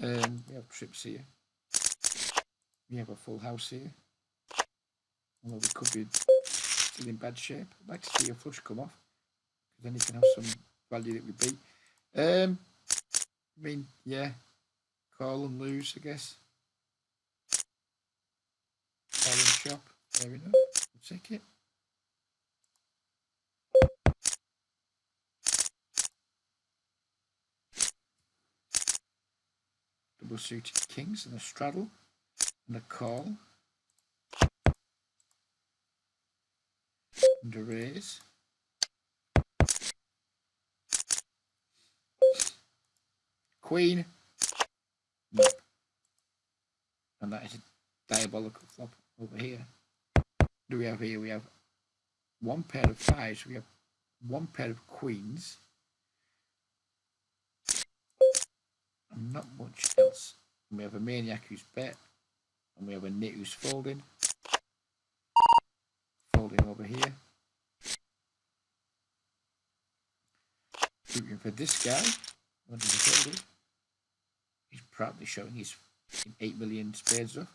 We have trips here. We have a full house here. Although we could be still in bad shape. I'd like to see a flush come off, because then you can have some value that we beat. I mean, yeah, call and lose, I guess. Call and shop. There we go. We'll take it. Double suited kings and a straddle and a call and a raise. Queen. No. And that is a diabolical flop over here. What do we have here? We have one pair of fives. We have one pair of queens. And not much else. And we have a maniac who's bet. And we have a nit who's folding. Folding over here. Looking for this guy. What is he folding? He's proudly showing his 8 million spades off.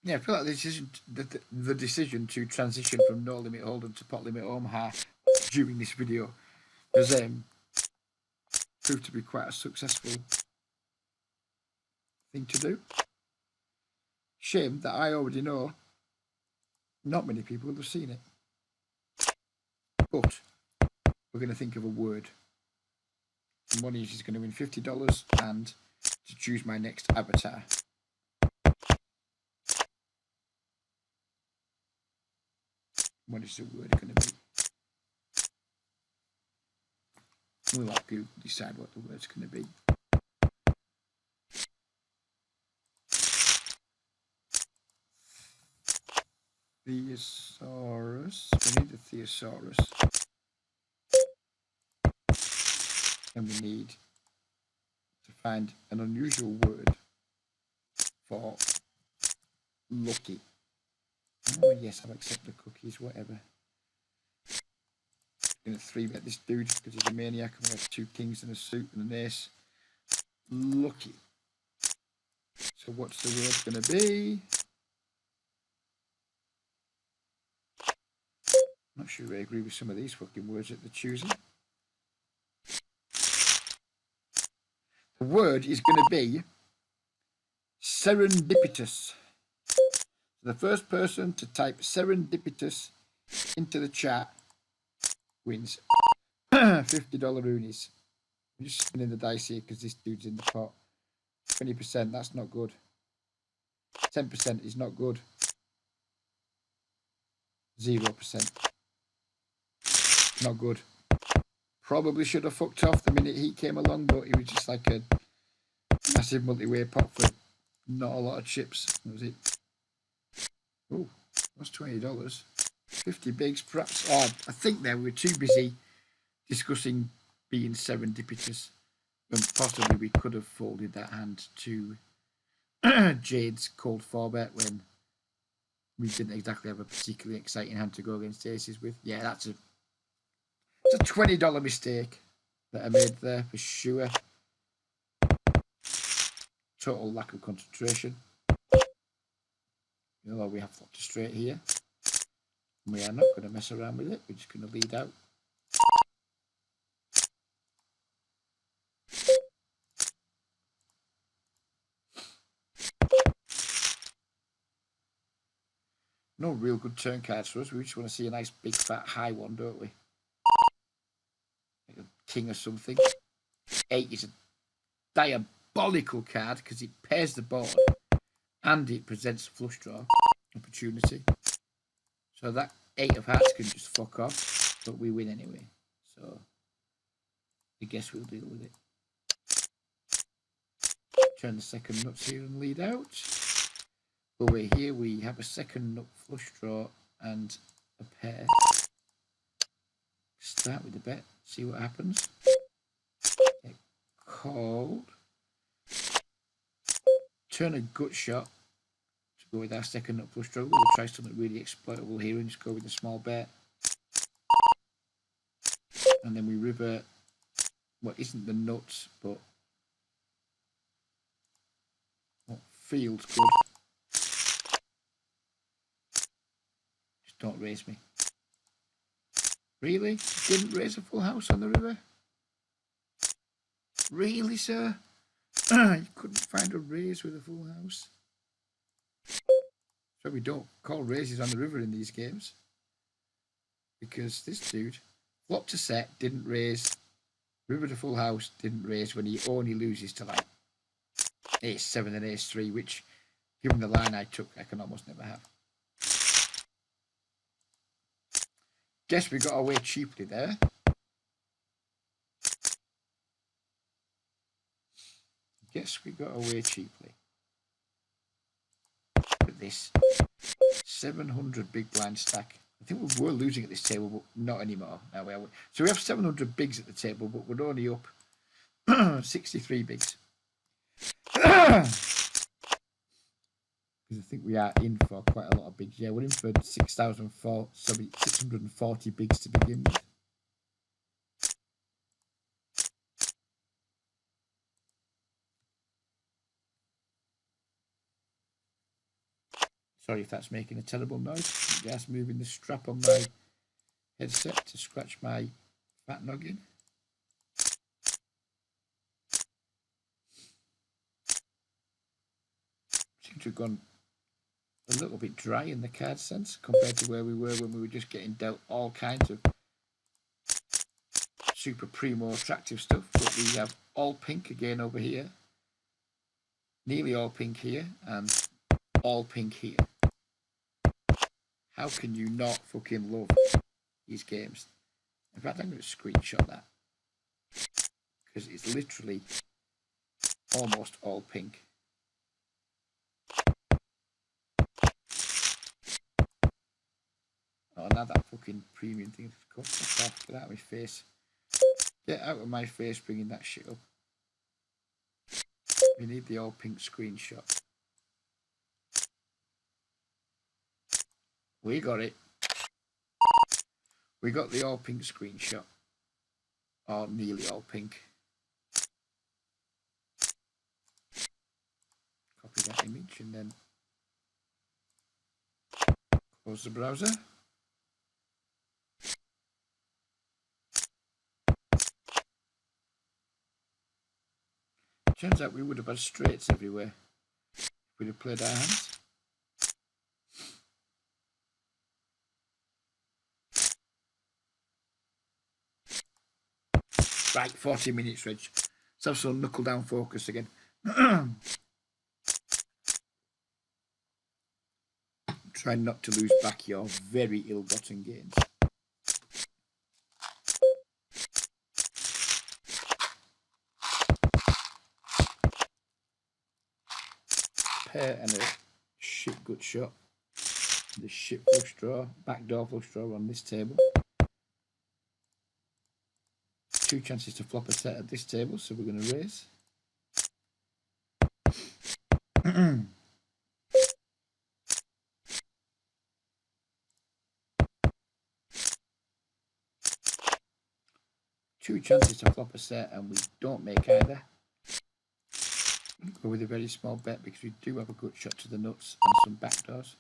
Yeah, I feel like the decision to transition from no limit hold'em to pot limit Omaha during this video has proved to be quite a successful thing to do. Shame that I already know not many people have seen it. But we're going to think of a word. And one is going to win $50 and to choose my next avatar. What is the word going to be? We'll have to decide what the word's going to be. Thesaurus. We need a thesaurus. And we need to find an unusual word for lucky. Oh yes, I'll accept the cookies, whatever. I'm going to 3-bet this dude because he's a maniac and we have 2 kings and a suit and an ace. Lucky. So what's the word going to be? I'm not sure I agree with some of these fucking words that they're choosing. The word is going to be serendipitous. The first person to type serendipitous into the chat wins $50 Roonies. I'm just spinning the dice here because this dude's in the pot. 20%, that's not good. 10% is not good. 0%. Not good. Probably should have fucked off the minute he came along, but he was just like a massive multi-way pot for not a lot of chips. That was it. Oh, that's $20. 50 bigs, perhaps. Oh, I think we were too busy discussing being serendipitous when possibly we could have folded that hand to Jade's cold 4-bet when we didn't exactly have a particularly exciting hand to go against aces with. Yeah, it's a $20 mistake that I made there for sure. Total lack of concentration. Although we have flop to straight here. We are not going to mess around with it. We're just going to lead out. No real good turn cards for us. We just want to see a nice big fat high one, don't we? Like a king or something. 8 is a diabolical card because it pairs the board and it presents a flush draw opportunity. So that 8 of hearts can just fuck off, but we win anyway. So I guess we'll deal with it. Turn the second nuts here and lead out. Over here we have a second nut flush draw and a pair. Start with the bet, see what happens. Get called. Turn a gut shot to go with our second nut flush draw. We'll try something really exploitable here and just go with a small bet. And then we river what isn't the nuts, but what feels good. Just don't raise me. Really? Didn't raise a full house on the river? Really, sir? You couldn't find a raise with a full house? So we don't call raises on the river in these games. Because this dude flopped a set, didn't raise. River to full house, didn't raise when he only loses to like ace 7 and ace 3, which, given the line I took, I can almost never have. Guess we got away cheaply there. Guess we got away cheaply. With this 700 big blind stack. I think we were losing at this table, but not anymore. Now we are. So we have 700 bigs at the table, but we're only up 63 bigs. Because I think we are in for quite a lot of bigs. Yeah, we're in for 640 bigs to begin with. Sorry if that's making a terrible noise. Just moving the strap on my headset to scratch my fat noggin. Seem to have gone a little bit dry in the card sense compared to where we were when we were just getting dealt all kinds of super primo attractive stuff. But we have all pink again over here, nearly all pink here, and all pink here. How can you not fucking love these games? In fact, I'm going to screenshot that because it's literally almost all pink. Oh, now that fucking premium thing has come off. Get out of my face. Get out of my face bringing that shit up. We need the all pink screenshot. We got it. We got the all pink screenshot. Or nearly all pink. Copy that image and then close the browser. Turns out we would have had straights everywhere if we'd have played our hands. Right, 40 minutes, Reg. Let's have some knuckle down focus again. Try not to lose back your very ill-gotten gains. Pair and a shit gut shot. The shit flush draw, backdoor flush draw on this table. 2 chances to flop a set at this table, so we're going to raise. Two chances to flop a set, and we don't make either. Go with a very small bet because we do have a good shot to the nuts and some backdoors.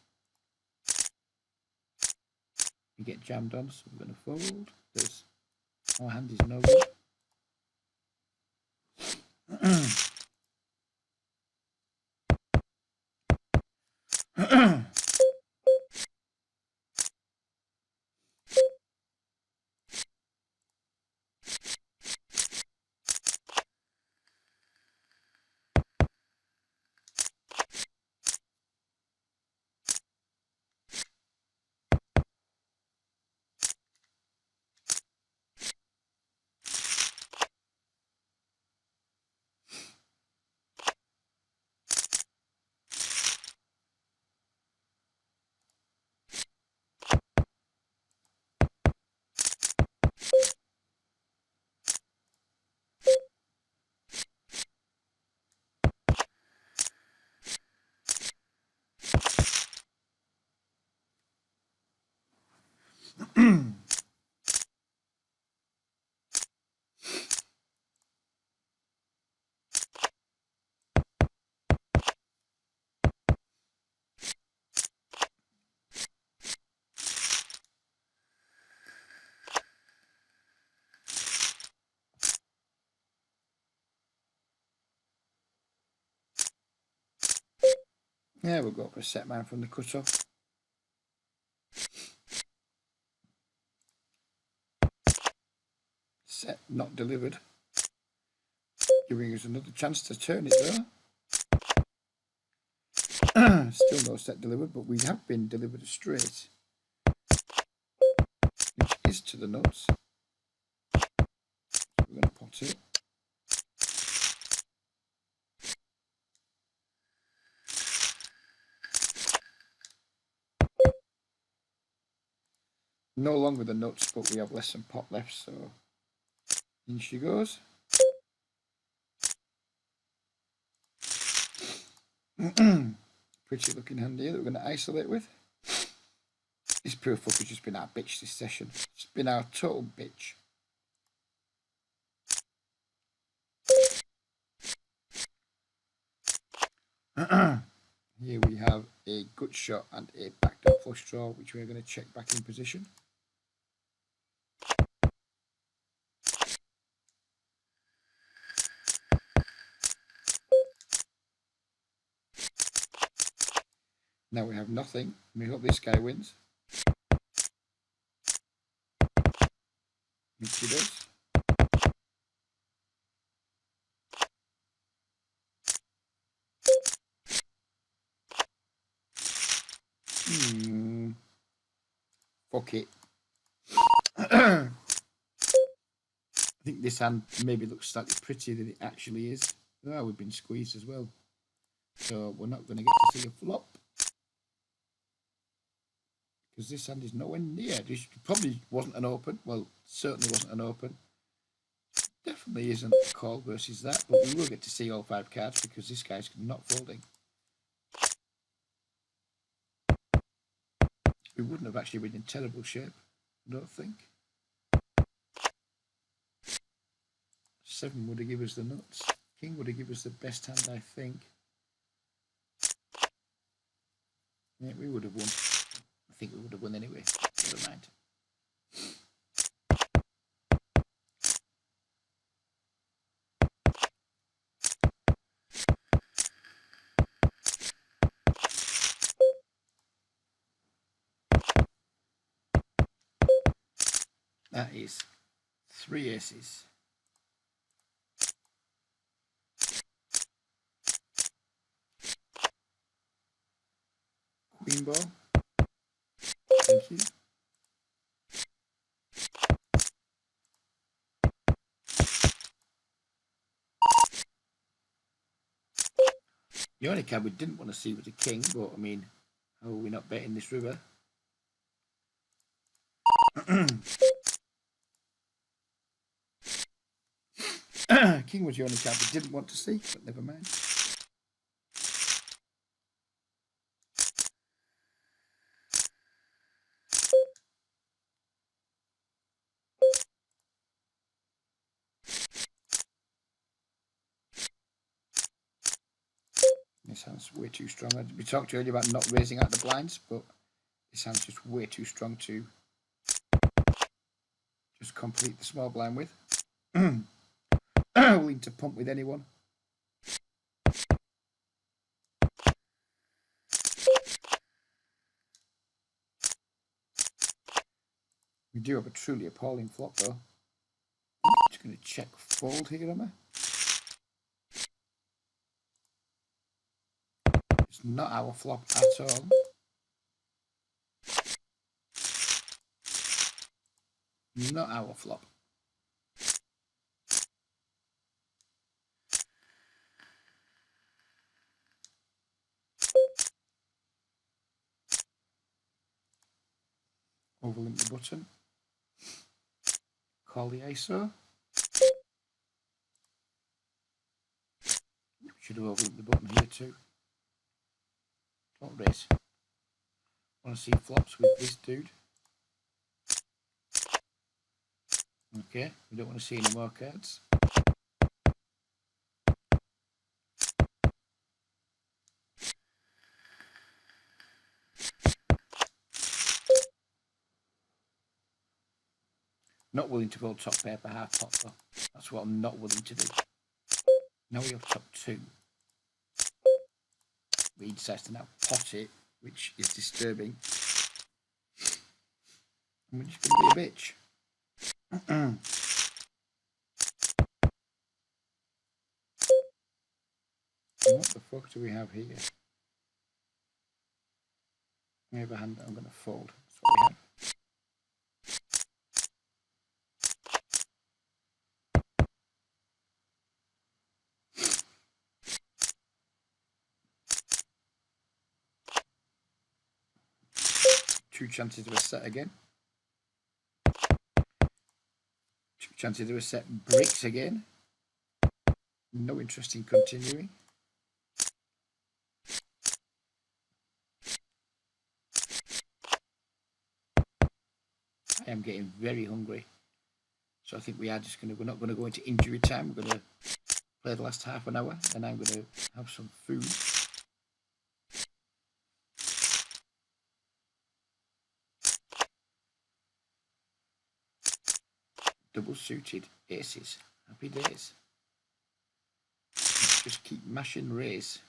We get jammed on, so we're going to fold. There's our hand is no good. Yeah, we'll go for a set man from the cutoff. Set not delivered. Giving us another chance to turn it though. Still no set delivered, but we have been delivered a straight, which is to the nuts. So we're going to pot it. No longer the nuts, but we have less than pot left, so in she goes. Pretty looking hand here that we're going to isolate with. This poor fucker's just been our bitch this session. It's been our total bitch. Here we have a gut shot and a backdoor flush draw, which we're going to check back in position. Now we have nothing. We hope this guy wins. Which he does. Fuck it. I think this hand maybe looks slightly prettier than it actually is. Oh, we've been squeezed as well. So we're not going to get to see a flop. Because this hand is nowhere near. This probably wasn't an open. Well, certainly wasn't an open. Definitely isn't a call versus that. But we will get to see all 5 cards because this guy's not folding. We wouldn't have actually been in terrible shape, I don't think. 7 would have given us the nuts. King would have given us the best hand, I think. Yeah, we would have won. I think we would have won anyway. Never mind. That is 3 aces. Queen ball. Thank you. The only card we didn't want to see was a king, but I mean, how are we not betting this river? King was the only card we didn't want to see, but never mind. This hand's way too strong. We talked earlier about not raising out the blinds, but this hand's just way too strong to just complete the small blind with. Willing to pump with anyone. We do have a truly appalling flop though. Just going to check fold here, am I? It's not our flop at all. Not our flop. Overlink the button. Call the ISO. Should have overlinked the button here too. Don't raise. Want to see flops with this dude. Okay, we don't want to see any more cards. Not willing to go top pair for half pot though. That's what I'm not willing to do. Now we have top 2. We decides to now pot it, which is disturbing. And we're just going to be a bitch. What the fuck do we have here? We have a hand that I'm going to fold. That's what we have. Two chances of a set again. 2 chances of a set breaks again. No interest in continuing. I am getting very hungry. So I think we are just we're not going to go into injury time. We're going to play the last half an hour and I'm going to have some food. double suited aces. Happy days. Let's just keep mashing raise.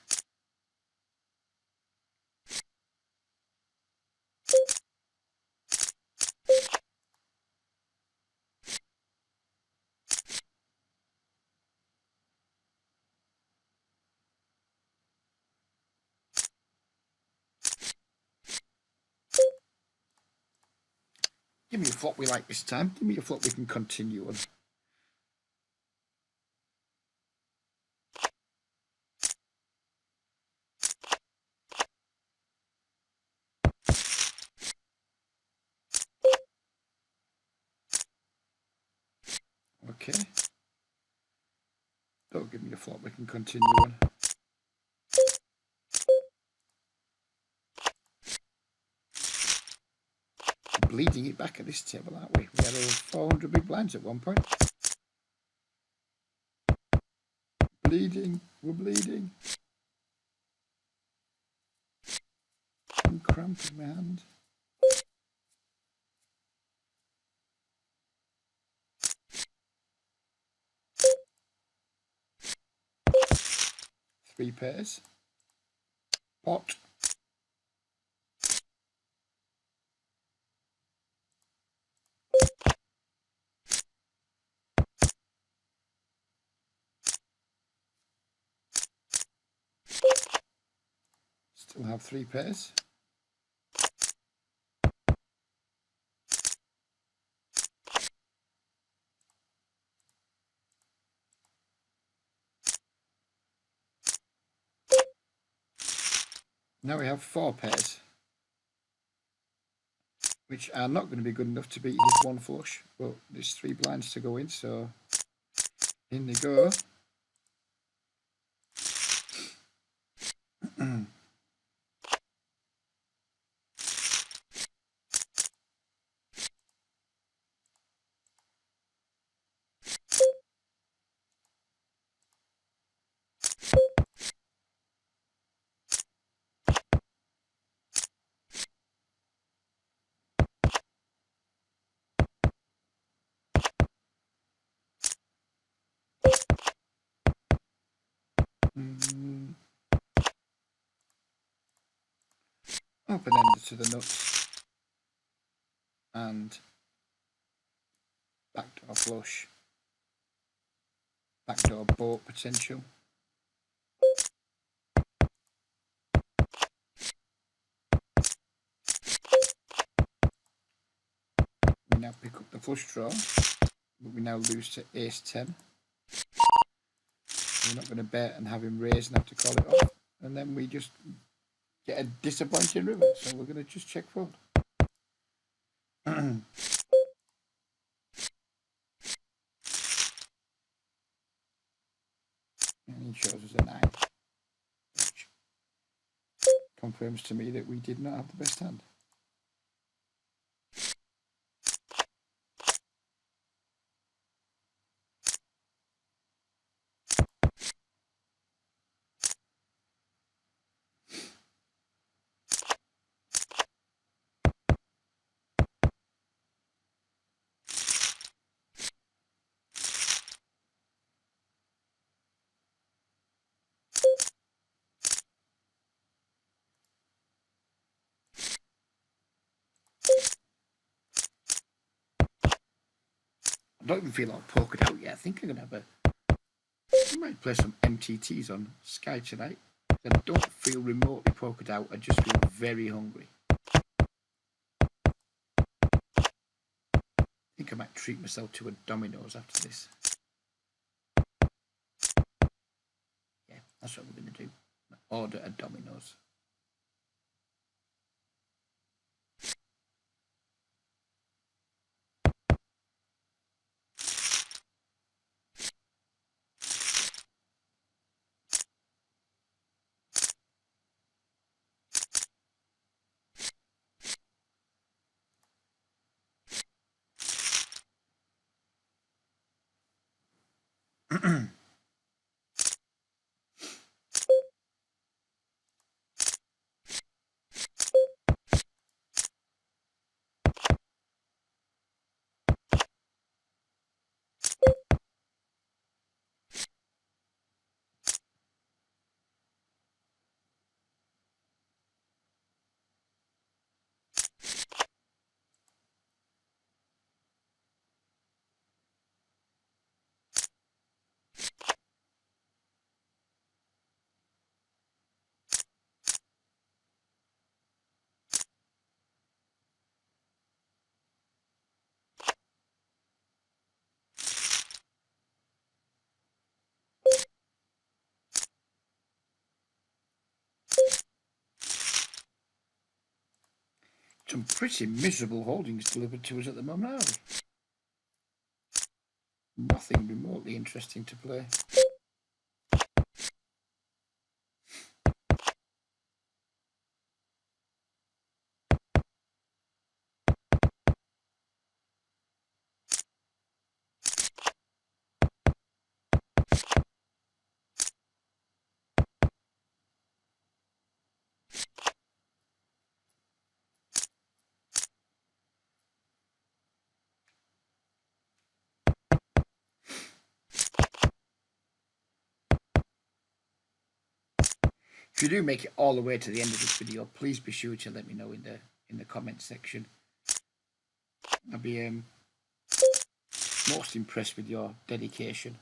Give me a flop we like this time. Give me a flop we can continue on. Okay. Don't give me a flop we can continue on. Bleeding it back at this table, aren't we? We had over 400 big blinds at one point. Bleeding, we're bleeding. I'm cramping my hand. Three pairs. Pot. Still have three pairs. Now we have four pairs, which are not going to be good enough to beat his one flush. But there's three blinds to go in, so in they go. Open-ended to the nuts and backdoor flush, backdoor boat potential. We now pick up the flush draw, but we now lose to ace 10. We're not going to bet and have him raise and have to call it off, and then we just get a disappointing river, so we're going to just check fold. And he shows us a 9, which confirms to me that we did not have the best hand. I don't even feel like pokered out yet. I think I'm going to have I might play some MTTs on Sky tonight. I don't feel remotely pokered out. I just feel very hungry. I think I might treat myself to a Domino's after this. Yeah, that's what we're going to do. Order a Domino's. Some pretty miserable holdings delivered to us at the moment, aren't we? Nothing remotely interesting to play. If you do make it all the way to the end of this video, please be sure to let me know in the comment section. I'll be most impressed with your dedication.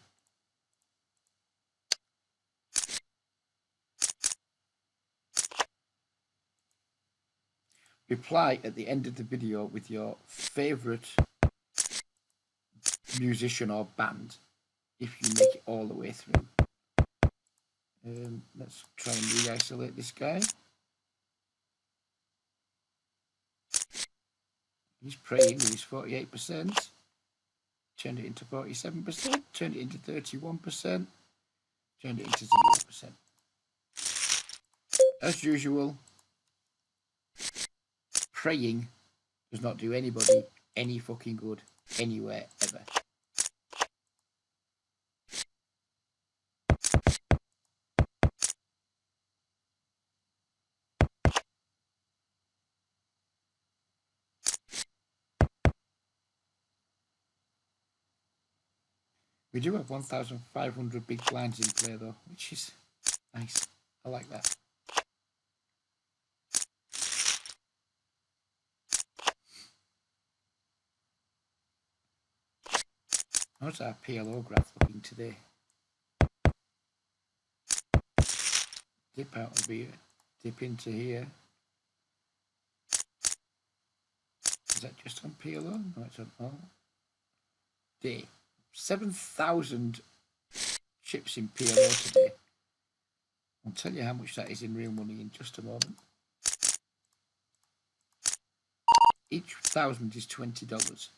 Reply at the end of the video with your favourite musician or band if you make it all the way through. Let's try and re-isolate this guy. He's praying with his 48%. Turned it into 47%. Turned it into 31%. Turned it into 0%. As usual, praying does not do anybody any fucking good anywhere ever. We do have 1,500 big blinds in play though, which is nice. I like that. How's our PLO graph looking today? Dip out of here, dip into here. Is that just on PLO? No, it's on all day. 7,000 chips in PLO today. I'll tell you how much that is in real money in just a moment. Each 1,000 is $20.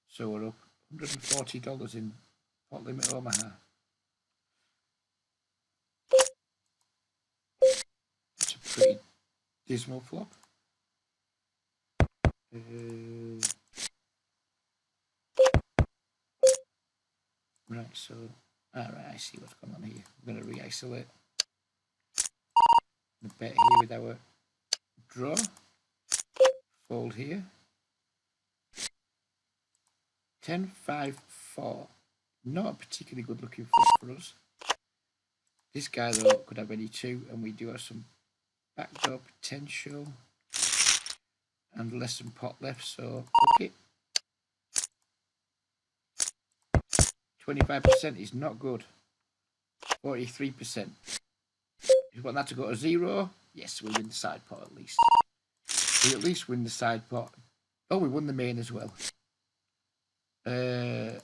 So we're up $140 in Pot Limit Omaha. It's a pretty dismal flop. Right, so, alright, I see what's going on here. I'm going to re-isolate. The bet here with our draw. Fold here. 10, 5, 4. Not a particularly good looking flop for us. This guy though could have any two, and we do have some backdoor potential. And less than pot left, so okay. 25% is not good. 43%. You want that to go to 0? Yes, we win the side pot at least. We at least win the side pot. Oh, we won the main as well. Oh,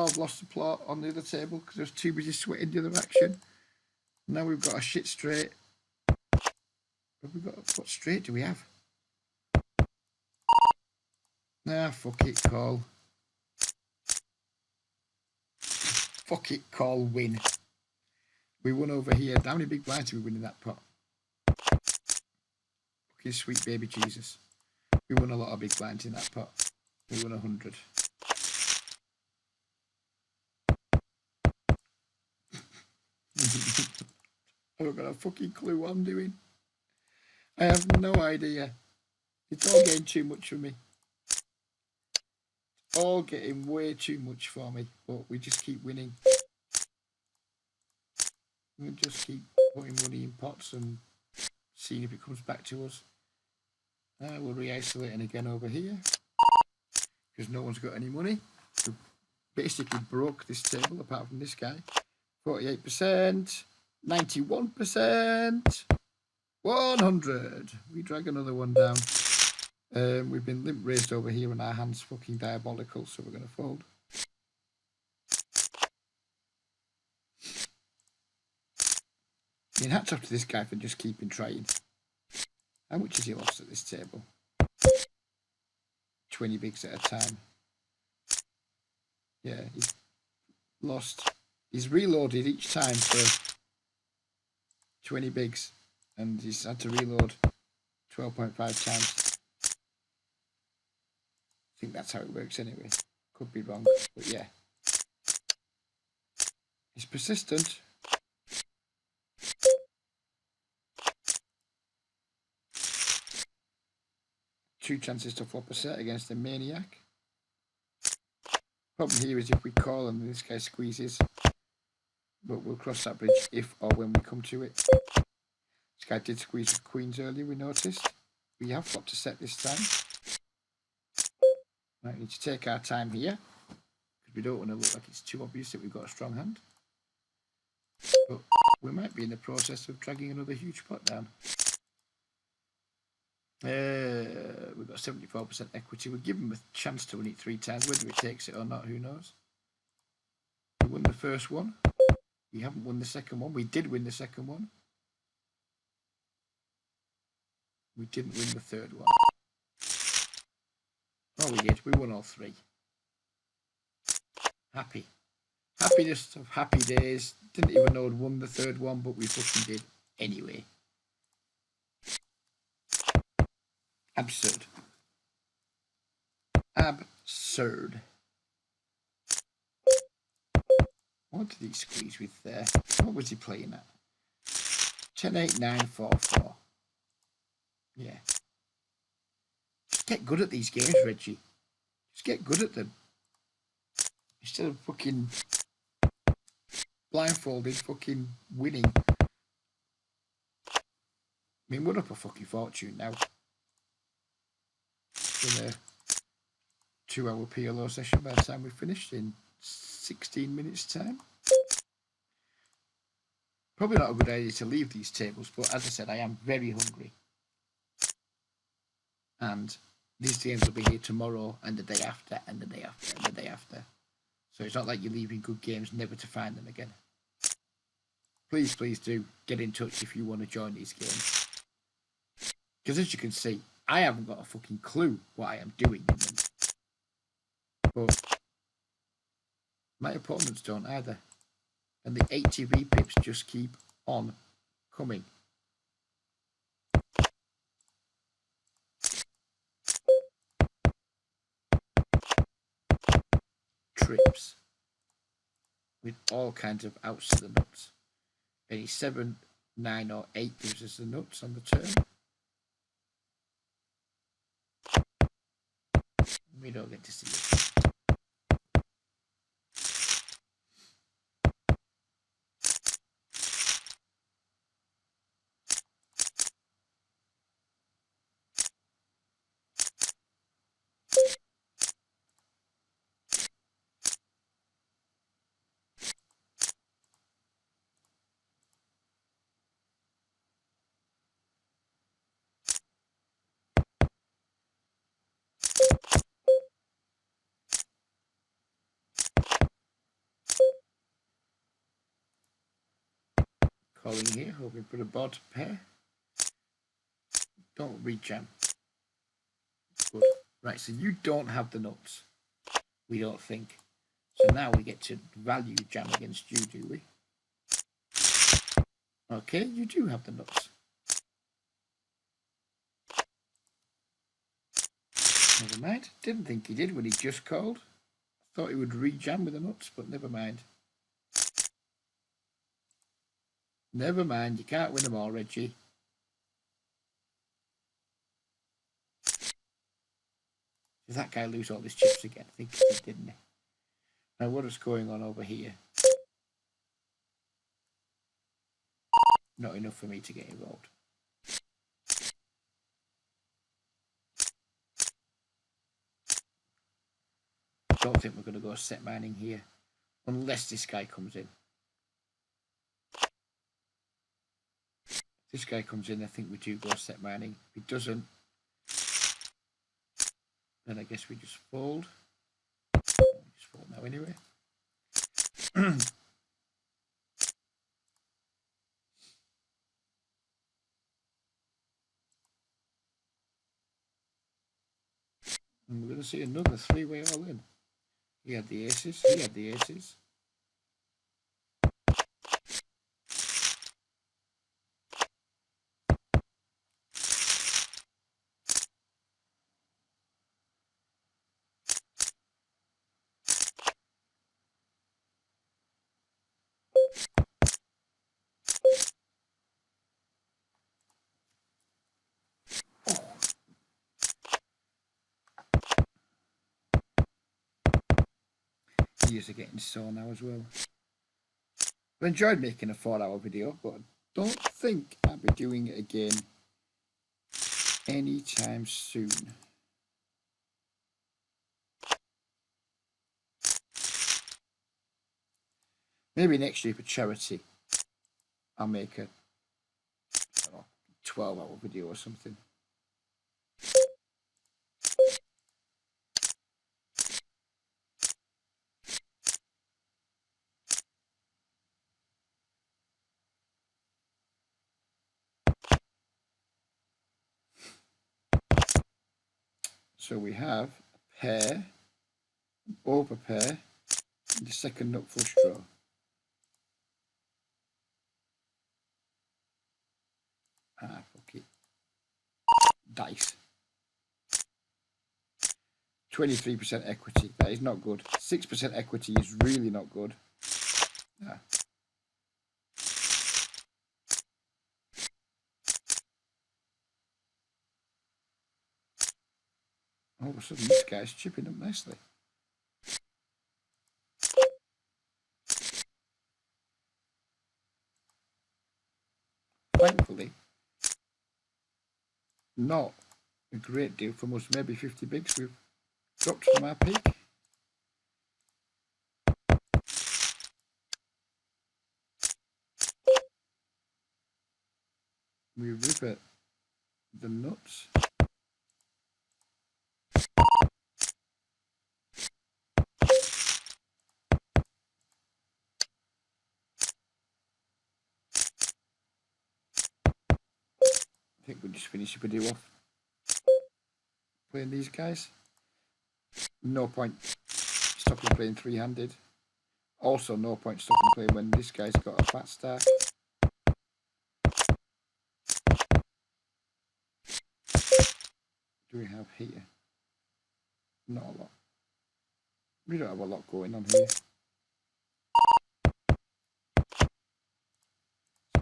I've lost the plot on the other table because I was too busy sweating the other action. Now we've got a shit straight. Have we got, what straight do we have? Nah, fuck it, call. Fuck it, call, win. We won over here. How many big blinds did we win in that pot? Fucking sweet baby Jesus. We won a lot of big blinds in that pot. We won 100. I haven't got a fucking clue what I'm doing. I have no idea. It's all getting too much for me. It's all getting way too much for me. But we just keep winning. We just keep putting money in pots and seeing if it comes back to us. We're re-isolating again over here. Because no one's got any money. We basically broke this table apart from this guy. 48%. 91%. 100. We drag another one down. We've been limp raised over here and our hand's fucking diabolical, so we're going to fold. I mean, hats off to this guy for just keeping trying. How much has he lost at this table? 20 bigs at a time. Yeah, he's lost. He's reloaded each time for 20 bigs, and he's had to reload 12.5 times. I think that's how it works anyway. Could be wrong, but yeah. He's persistent. Two chances to flop a set against the Maniac. Problem here is if we call and this guy squeezes, but we'll cross that bridge if or when we come to it. This guy did squeeze with queens earlier, we noticed. We have flopped a set this time. Might need to take our time here, because we don't want to look like it's too obvious that we've got a strong hand. But we might be in the process of dragging another huge pot down. We've got 74% equity. We'll give him a chance to win it 3 times. Whether it takes it or not, who knows? We won the first one. We haven't won the second one. We did win the second one. We didn't win the third one. Oh, we did. We won all 3. Happy. Happiness of happy days. Didn't even know I'd won the third one, but we fucking did anyway. Absurd. Absurd. What did he squeeze with there? What was he playing at? 10, 8, 9, 4, 4. Yeah. Just get good at these games, Reggie. Just get good at them. Instead of fucking blindfolded, fucking winning. I mean, we're up a fucking fortune now. In a 2-hour PLO session by the time we finished in 16 minutes time. Probably not a good idea to leave these tables, but as I said, I am very hungry. And these games will be here tomorrow and the day after and the day after and the day after. So it's not like you're leaving good games never to find them again. Please, please do get in touch if you want to join these games. Because as you can see, I haven't got a fucking clue what I am doing in them. But my opponents don't either. And the 80V pips just keep on coming. Trips. With all kinds of outs to the nuts. Any 7, 9 or 8 gives us the nuts on the turn. We don't get to see it. Calling here, hoping for a bod pair. Don't rejam. Good. Right, so you don't have the nuts. We don't think. So now we get to value jam against you, do we? Okay, you do have the nuts. Never mind. Didn't think he did when he just called. Thought he would rejam with the nuts, but never mind. Never mind, you can't win them all, Reggie. Did that guy lose all his chips again? I think he did, didn't he? Now what is going on over here? Not enough for me to get involved. Don't think we're going to go set mining here. Unless this guy comes in. If this guy comes in, I think we do go set mining. If he doesn't, then I guess we just fold. We just fold now anyway. And we're going to see another three-way all in. He had the aces. He had the aces. Ears are getting sore now as well. I enjoyed making a 4-hour video, but I don't think I'll be doing it again anytime soon. Maybe next year for charity, I'll make a 12-hour video or something. So we have a pair, over pair, and the second nut flush draw. Ah, fuck it. Dice. 23% equity. That is not good. 6% equity is really not good. Ah. All of a sudden, this guy's chipping up nicely. Thankfully, not a great deal from us. Maybe 50 bigs we've dropped from our peak. We rip at the nuts. I think we'll just finish the video off playing these guys. No point stopping playing three-handed. Also, no point stopping playing when this guy's got a fat stack. Do we have here? Not a lot. We don't have a lot going on here.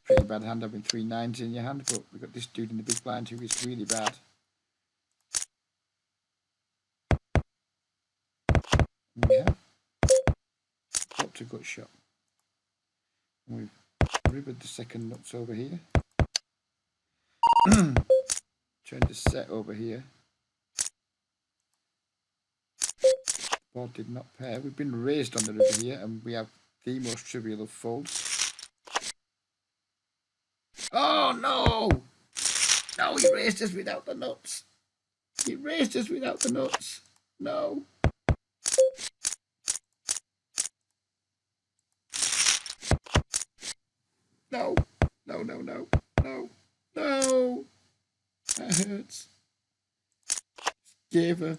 Pretty bad hand having 3 9s in your hand, but we've got this dude in the big blind who is really bad. And we have got a gut shot. And we've ribbed the second nuts over here. Trying to set over here. Ball did not pair. We've been raised on the river here, and we have the most trivial of folds. Oh no! No, he raised us without the nuts. He raised us without the nuts. No. No. No, no, no. No. No. That hurts. Gave her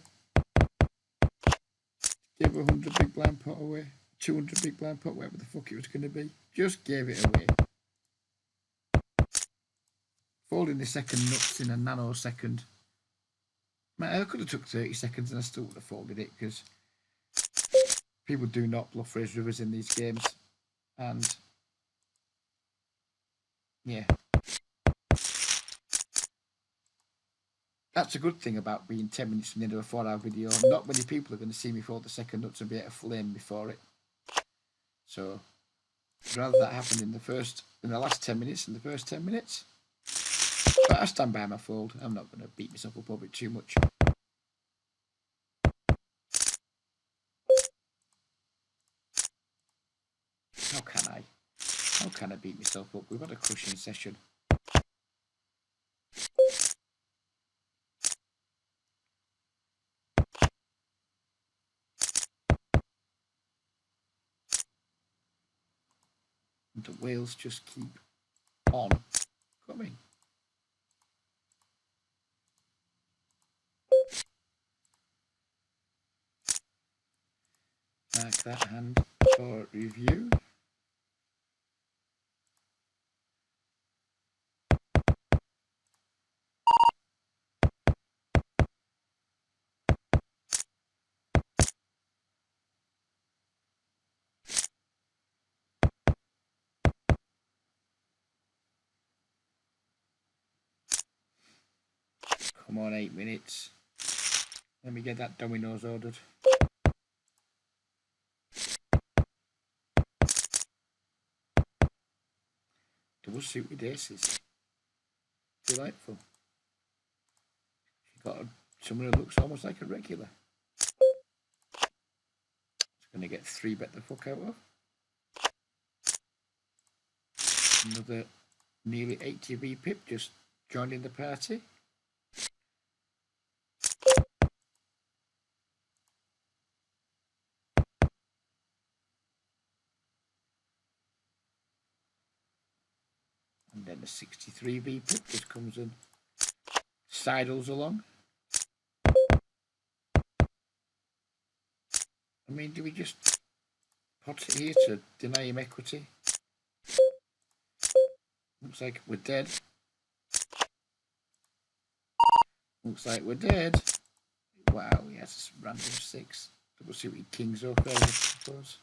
100 big blind pot away. 200 big blind pot, whatever the fuck it was going to be. Just gave it away. Folding the second nuts in a nanosecond. Man, I could have took 30 seconds and I still would have folded it, because people do not bluff raise rivers in these games. And yeah. That's a good thing about being 10 minutes from the end of a 4-hour video. Not many people are going to see me fold the second nuts and be able to flame before it. So rather that happen in the last 10 minutes, in the first 10 minutes. But I stand by my fold. I'm not going to beat myself up over it too much. How can I? How can I beat myself up? We've had a crushing session. And the whales just keep on coming. Mark that hand for review. Come on, 8 minutes. Let me get that Domino's ordered. Double suit with aces. Delightful. She got someone who looks almost like a regular. It's going to get 3-bet the fuck out of. Another nearly 80 V-pip just joining the party. And then the 63 V-pip just comes and sidles along. I mean, do we just pot it here to deny him equity? Looks like we're dead. Looks like we're dead. Wow, he has a random 6. Double suit with kings or fair enough, I suppose.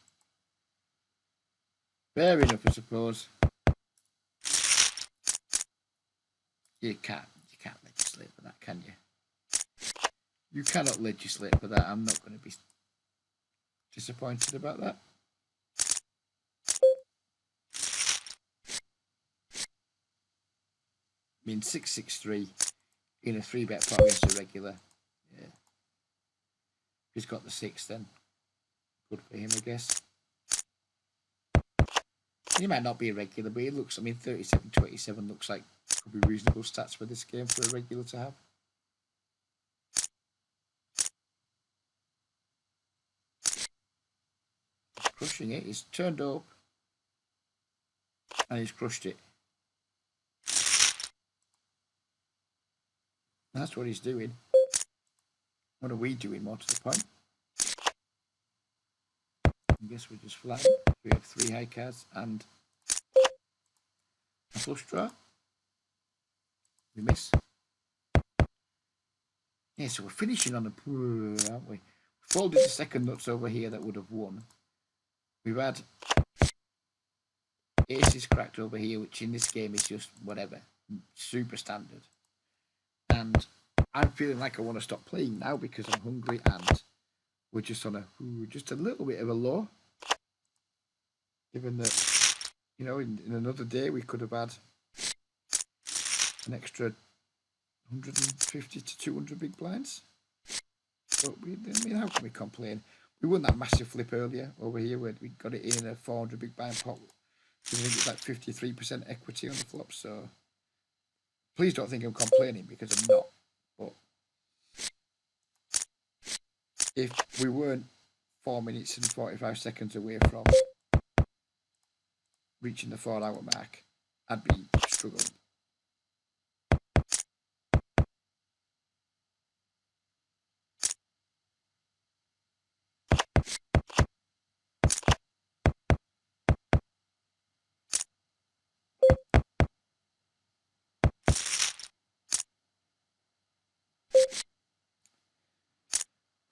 Fair enough, I suppose. You can't legislate for that, can you? You cannot legislate for that. I'm not going to be disappointed about that. I mean, 663 in a 3-bet pot against a regular. Yeah. If he's got the 6, then good for him, I guess. He might not be a regular, but he looks, I mean, 37-27 looks like could be reasonable stats for this game for a regular to have. He's crushing it. He's turned up and he's crushed it. That's what he's doing. What are we doing, more to the point? I guess we're just flat. We have 3 high cards and a flush draw. We miss. Yeah, so we're finishing on a poor, aren't we? Folded the second nuts over here that would have won. We've had aces cracked over here, which in this game is just whatever, super standard. And I'm feeling like I want to stop playing now because I'm hungry and we're just on just a little bit of a low. Given that, you know, in another day we could have had an extra 150 to 200 big blinds. But I mean, how can we complain? We won that massive flip earlier over here where we got it in a 400 big blind pot. I think it's like 53% equity on the flop. So please don't think I'm complaining because I'm not. But if we weren't 4 minutes and 45 seconds away from reaching the 4-hour mark, I'd be struggling.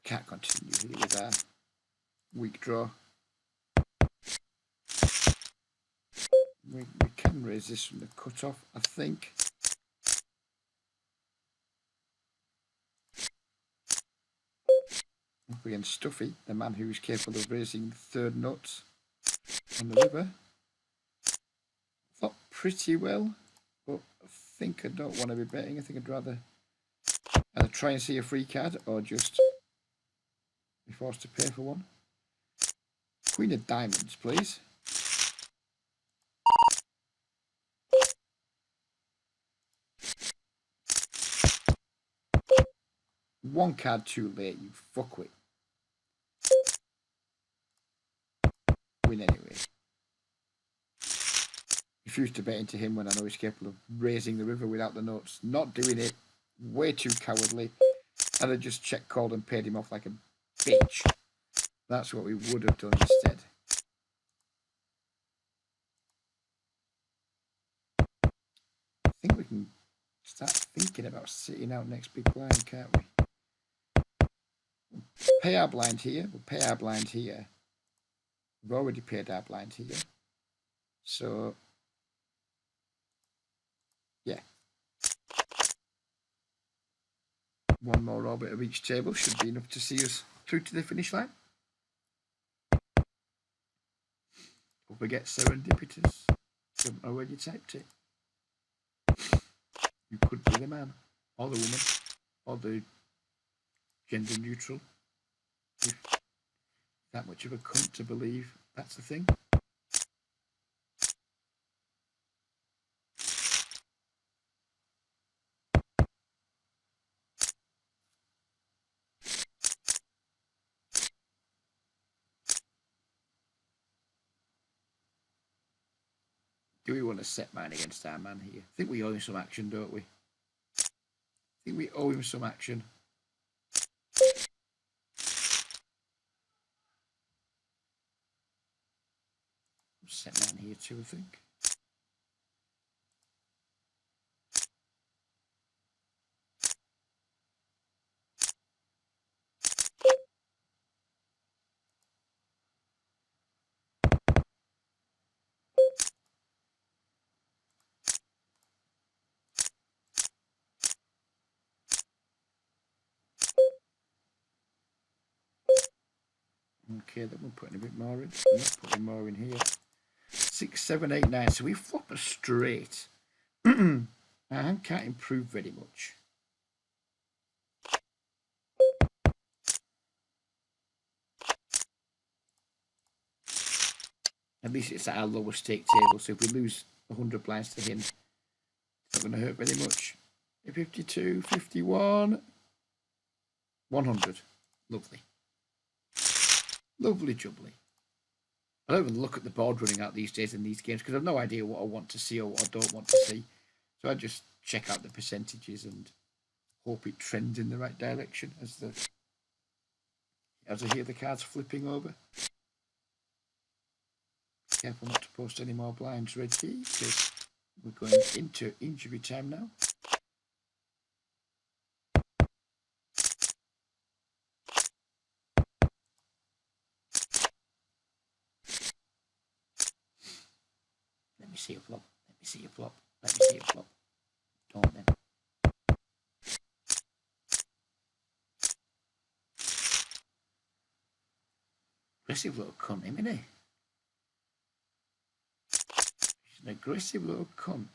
Can't continue here with our weak draw. We can raise this from the cutoff, I think. Up against Stuffy, the man who is capable of raising third nuts on the river. Thought pretty well, but I think I don't want to be betting. I think I'd rather either try and see a free card or just be forced to pay for one. Queen of diamonds, please. One card too late, you fuckwit. Win anyway. Refuse to bet into him when I know he's capable of raising the river without the nuts. Not doing it. Way too cowardly. And I just check called and paid him off like a bitch. That's what we would have done instead. I think we can start thinking about sitting out next big blind, can't we? Pay our blind here. We'll pay our blind here. We've already paid our blind here. So, yeah. One more orbit of each table should be enough to see us through to the finish line. Don't forget serendipitous. You haven't already typed it. You could be the man, or the woman, or the gender neutral. If that much of a cunt to believe that's the thing. Do we want to set mine against our man here? I think we owe him some action, don't we? I think we owe him some action. Set mine here too, I think. Okay, then we're putting a bit more in. We're not putting more in here. 6, 7, 8, 9. So we flop a straight. Our hand can't improve very much. At least it's at our lowest stake table. So if we lose 100 blinds to him, it's not going to hurt very much. 52, 51, 100. Lovely. Lovely jubbly. I don't even look at the board running out these days in these games because I've no idea what I want to see or what I don't want to see. So I just check out the percentages and hope it trends in the right direction as I hear the cards flipping over. Careful not to post any more blinds, Reggie, because we're going into injury time now. Let me see a flop. Let me see a flop. Let me see a flop. Don't then. Aggressive little cunt, isn't he? He's an aggressive little cunt.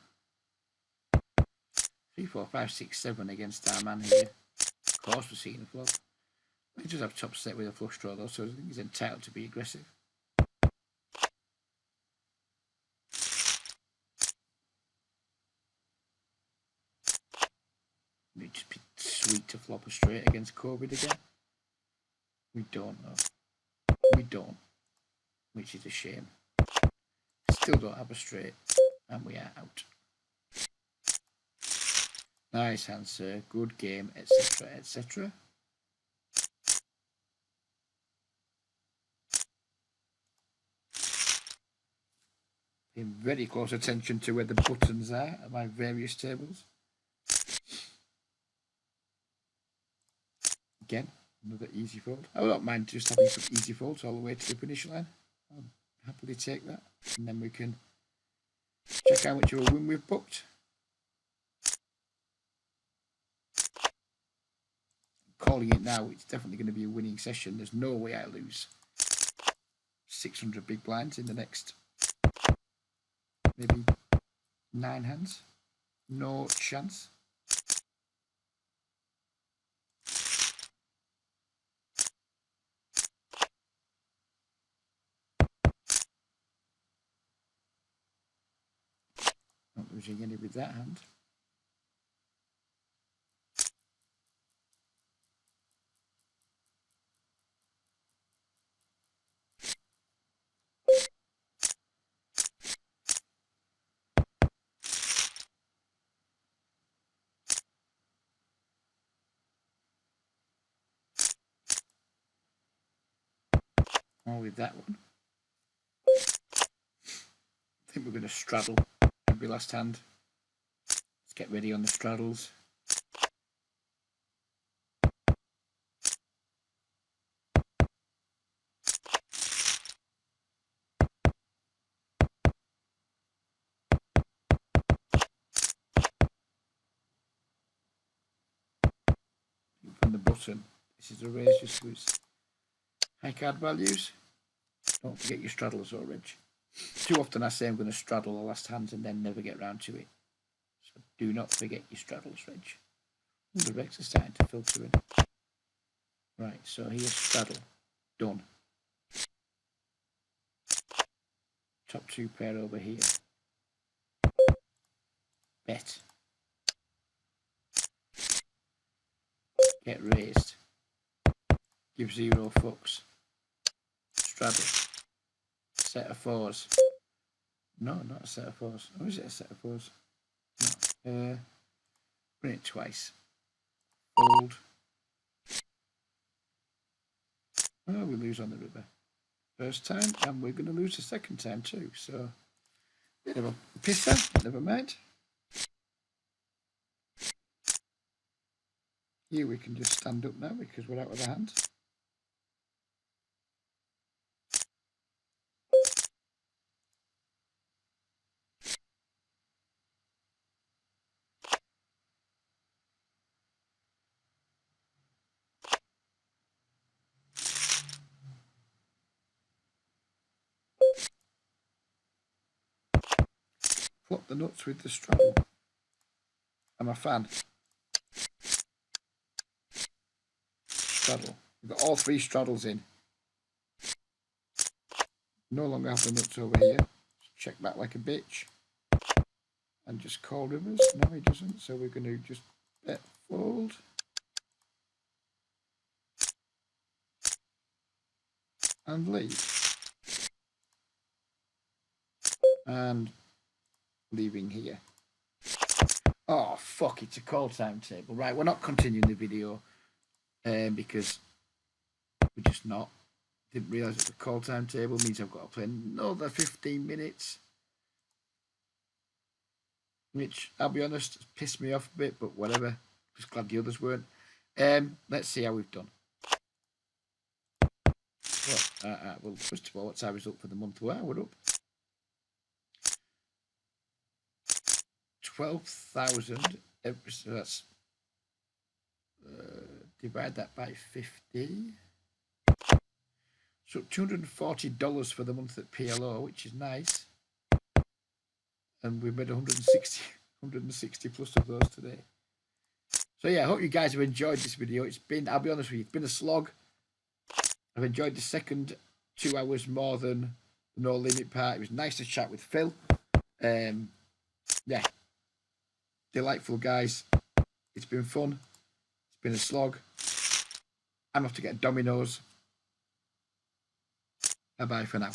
3, 4, 5, 6, 7 against our man here. Of course we're seeing a flop. He does have top set with a flush draw though, so I think he's entitled to be aggressive. It'd just be sweet to flop a straight against COVID again. We don't know. We don't. Which is a shame. Still don't have a straight. And we are out. Nice answer. Good game, etc. etc. Paying very close attention to where the buttons are at my various tables. Again, another easy fold. I don't mind just having some easy folds all the way to the finish line. I'll happily take that. And then we can check how much of a win we've booked. Calling it now, it's definitely going to be a winning session. There's no way I lose 600 big blinds in the next maybe 9 hands. No chance. Not losing any with that hand. Or with that one. I think we're going to straddle every last hand. Let's get ready on the straddles. From the button, this is a raise just to its high card values. Don't forget your straddles, or Reg. Too often I say I'm going to straddle the last hands and then never get round to it. So do not forget your straddles, Reg. Ooh, the Rex are starting to filter in. Right, so here's straddle. Done. Top two pair over here. Bet. Get raised. Give 0 fucks. Straddle. Set of fours. No, not a set of fours. Or is it a set of fours? No. Bring it twice. Fold. Oh, we lose on the river. First time, and we're going to lose the second time too. So, bit of a pisser. Never mind. Here we can just stand up now because we're out of the hand. Flop the nuts with the straddle. I'm a fan. Straddle. We've got all three straddles in. No longer have the nuts over here. Check back like a bitch. And just call rivers. No, he doesn't. So we're going to just bet fold. And leave. And leaving here. Oh, fuck, it's a call timetable. Right, we're not continuing the video because we're just not. Didn't realise it's a call timetable. Means I've got to play another 15 minutes. Which, I'll be honest, pissed me off a bit, but whatever. Just glad the others weren't. Let's see how we've done. Well, first of all, what's our result for the month? Well, we're up 12,000. So that's divide that by 50. So $240 for the month at PLO, which is nice. And we made 160 plus of those today. So yeah, I hope you guys have enjoyed this video. It's been, I'll be honest with you, it's been a slog. I've enjoyed the second 2 hours more than the No Limit part. It was nice to chat with Phil. Yeah, delightful guys. It's been fun. It's been a slog. I'm off to get Domino's. Bye-bye for now.